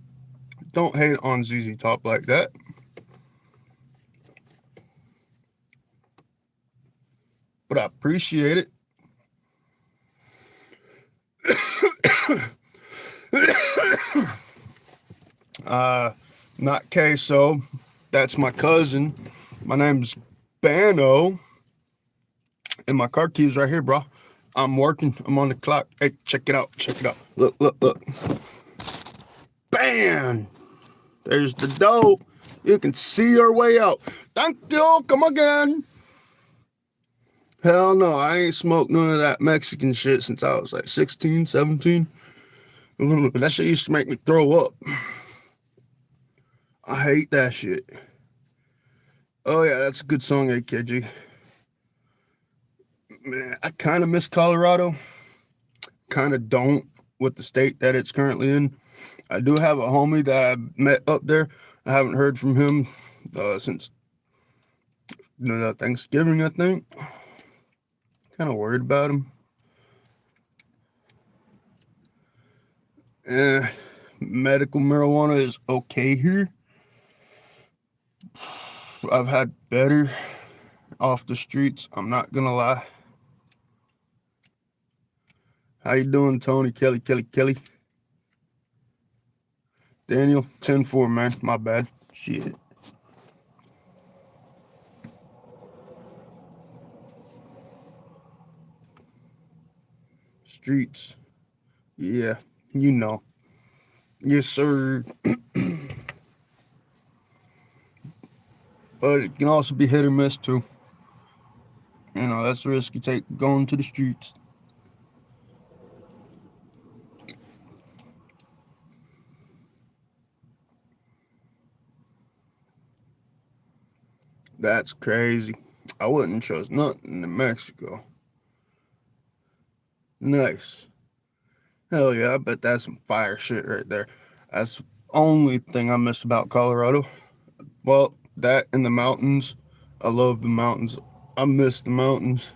Don't hate on ZZ Top like that. But I appreciate it. Not Queso. That's my cousin. My name's Bano. And my car keys right here, bro. I'm working. I'm on the clock. Hey, check it out. Check it out. Look, look, look. Bam! There's the dough. You can see our way out. Thank you. Come again. Hell no. I ain't smoked none of that Mexican shit since I was like 16, 17. That shit used to make me throw up. I hate that shit. Oh, yeah. That's a good song, AKG. Man, I kind of miss Colorado. Kind of don't with the state that it's currently in. I do have a homie that I met up there. I haven't heard from him since Thanksgiving, I think. Kind of worried about him. Medical marijuana is okay here. I've had better off the streets. I'm not gonna lie. How you doing, Tony? Kelly? Daniel, 10-4, man. My bad. Shit. Streets. Yeah, you know. Yes, sir. But it can also be hit or miss, too. You know, that's the risk you take going to the streets. That's crazy. I wouldn't trust nothing in Mexico. Nice. Hell yeah, I bet that's some fire shit right there. That's the only thing I miss about Colorado. Well, that and the mountains. I love the mountains. I miss the mountains.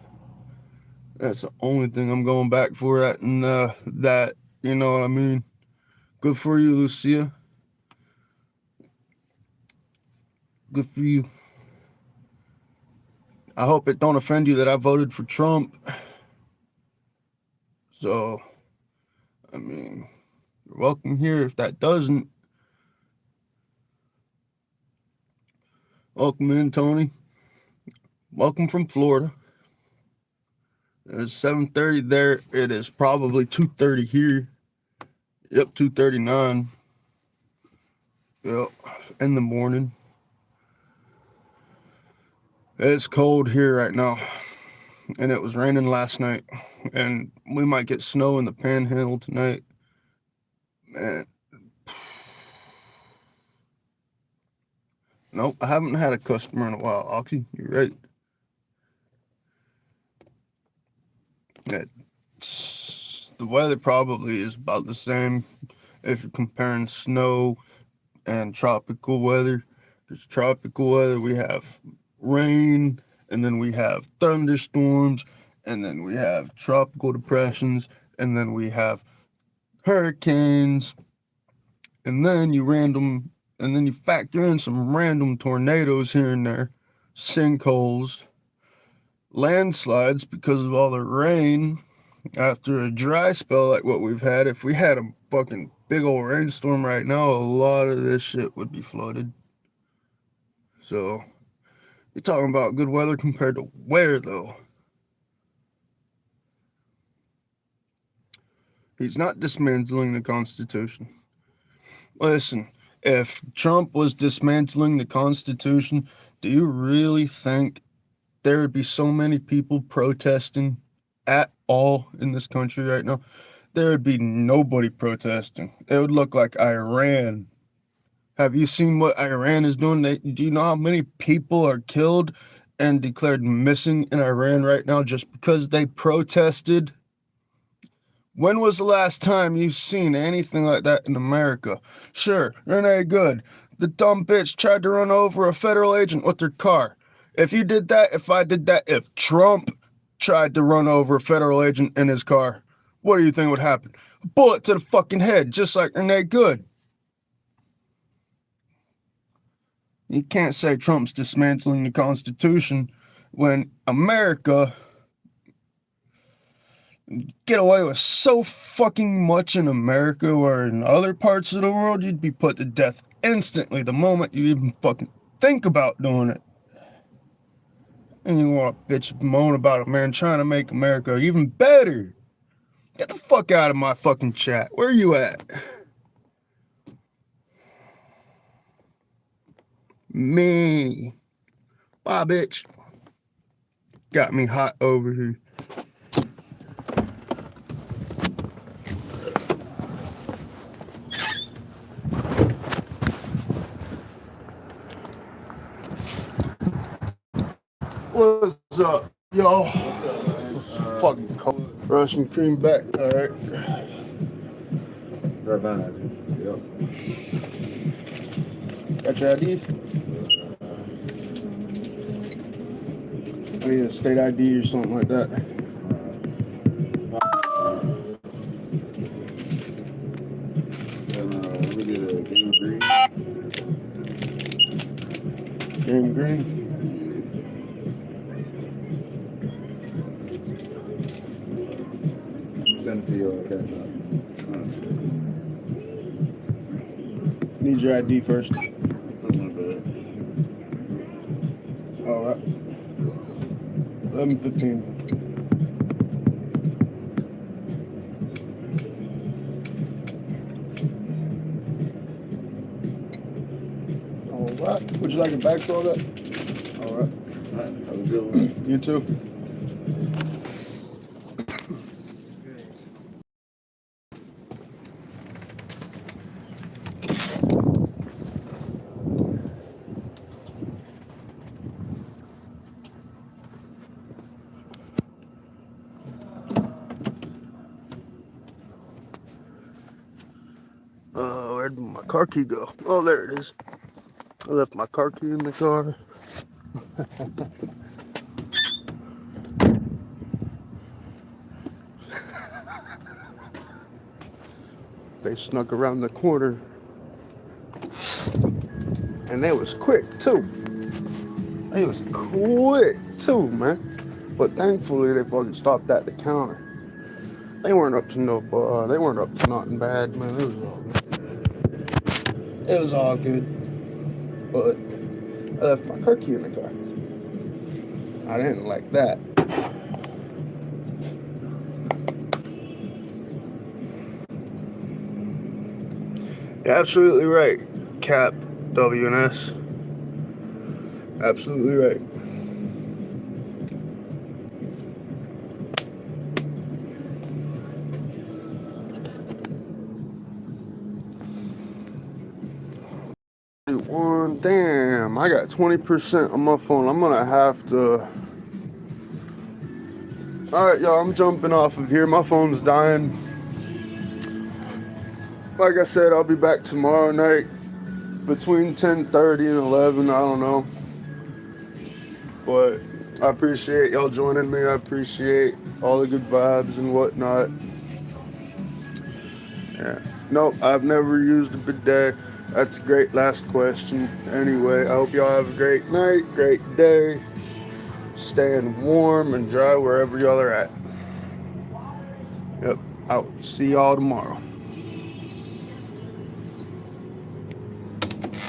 That's the only thing I'm going back for that and that, you know what I mean? Good for you, Lucia. Good for you. I hope it don't offend you that I voted for Trump. So, I mean, you're welcome here if that doesn't. Welcome in, Tony. Welcome from Florida. It's 7:30 there. It is probably 2:30 here. Yep, 2:39. Yep, in the morning. It's cold here right now, and it was raining last night, and we might get snow in the Panhandle tonight. Man, nope, I haven't had a customer in a while. Oxy, you're right. The weather probably is about the same if you're comparing snow and tropical weather. There's tropical weather, we have rain, and then we have thunderstorms, and then we have tropical depressions, and then we have hurricanes, and then you factor in some random tornadoes here and there, sinkholes, landslides because of all the rain. After a dry spell like what we've had, if we had a fucking big old rainstorm right now, a lot of this shit would be flooded. So, you're talking about good weather compared to where, though? He's not dismantling the Constitution. Listen, if Trump was dismantling the Constitution, do you really think there would be so many people protesting at all in this country right now? There would be nobody protesting. It would look like Iran. Have you seen what Iran is doing? Do you know how many people are killed and declared missing in Iran right now just because they protested? When was the last time you've seen anything like that in America? Sure, Renee Good, the dumb bitch tried to run over a federal agent with her car. If you did that, if I did that, if Trump tried to run over a federal agent in his car, what do you think would happen? A bullet to the fucking head, just like Renee Good. You can't say Trump's dismantling the Constitution when America get away with so fucking much in America, where in other parts of the world you'd be put to death instantly the moment you even fucking think about doing it. And you want to bitch and moan about a man trying to make America even better. Get the fuck out of my fucking chat. Where are you at? Me. Bye, bitch. Got me hot over here. What's up, y'all? Fucking cold. Russian cream back, alright. Right behind you. Yep. Got your ID? I need a state ID or something like that. Let me get a game green. Game green? Send it to your cash app. Need your ID first. Something like that. Alright. 11:15. Alright. Would you like a bag for all that? Alright. Have a good one. You too. Where'd my car key go? Oh, there it is. I left my car key in the car. They snuck around the corner. And they was quick, too. They was quick, too, man. But thankfully, they fucking stopped at the counter. They weren't up to they weren't up to nothing bad, man. It was all good. It was all good. But I left my car key in the car. I didn't like that. You're absolutely right, Cap WNS. Absolutely right. Damn, I got 20% on my phone. I'm gonna have to. Alright, y'all, I'm jumping off of here. My phone's dying. Like I said, I'll be back tomorrow night between 10:30 and 11. I don't know. But I appreciate y'all joining me. I appreciate all the good vibes and whatnot. Yeah. Nope, I've never used a bidet. That's a great last question. Anyway, I hope y'all have a great night, great day. Staying warm and dry wherever y'all are at. Yep, I'll see y'all tomorrow.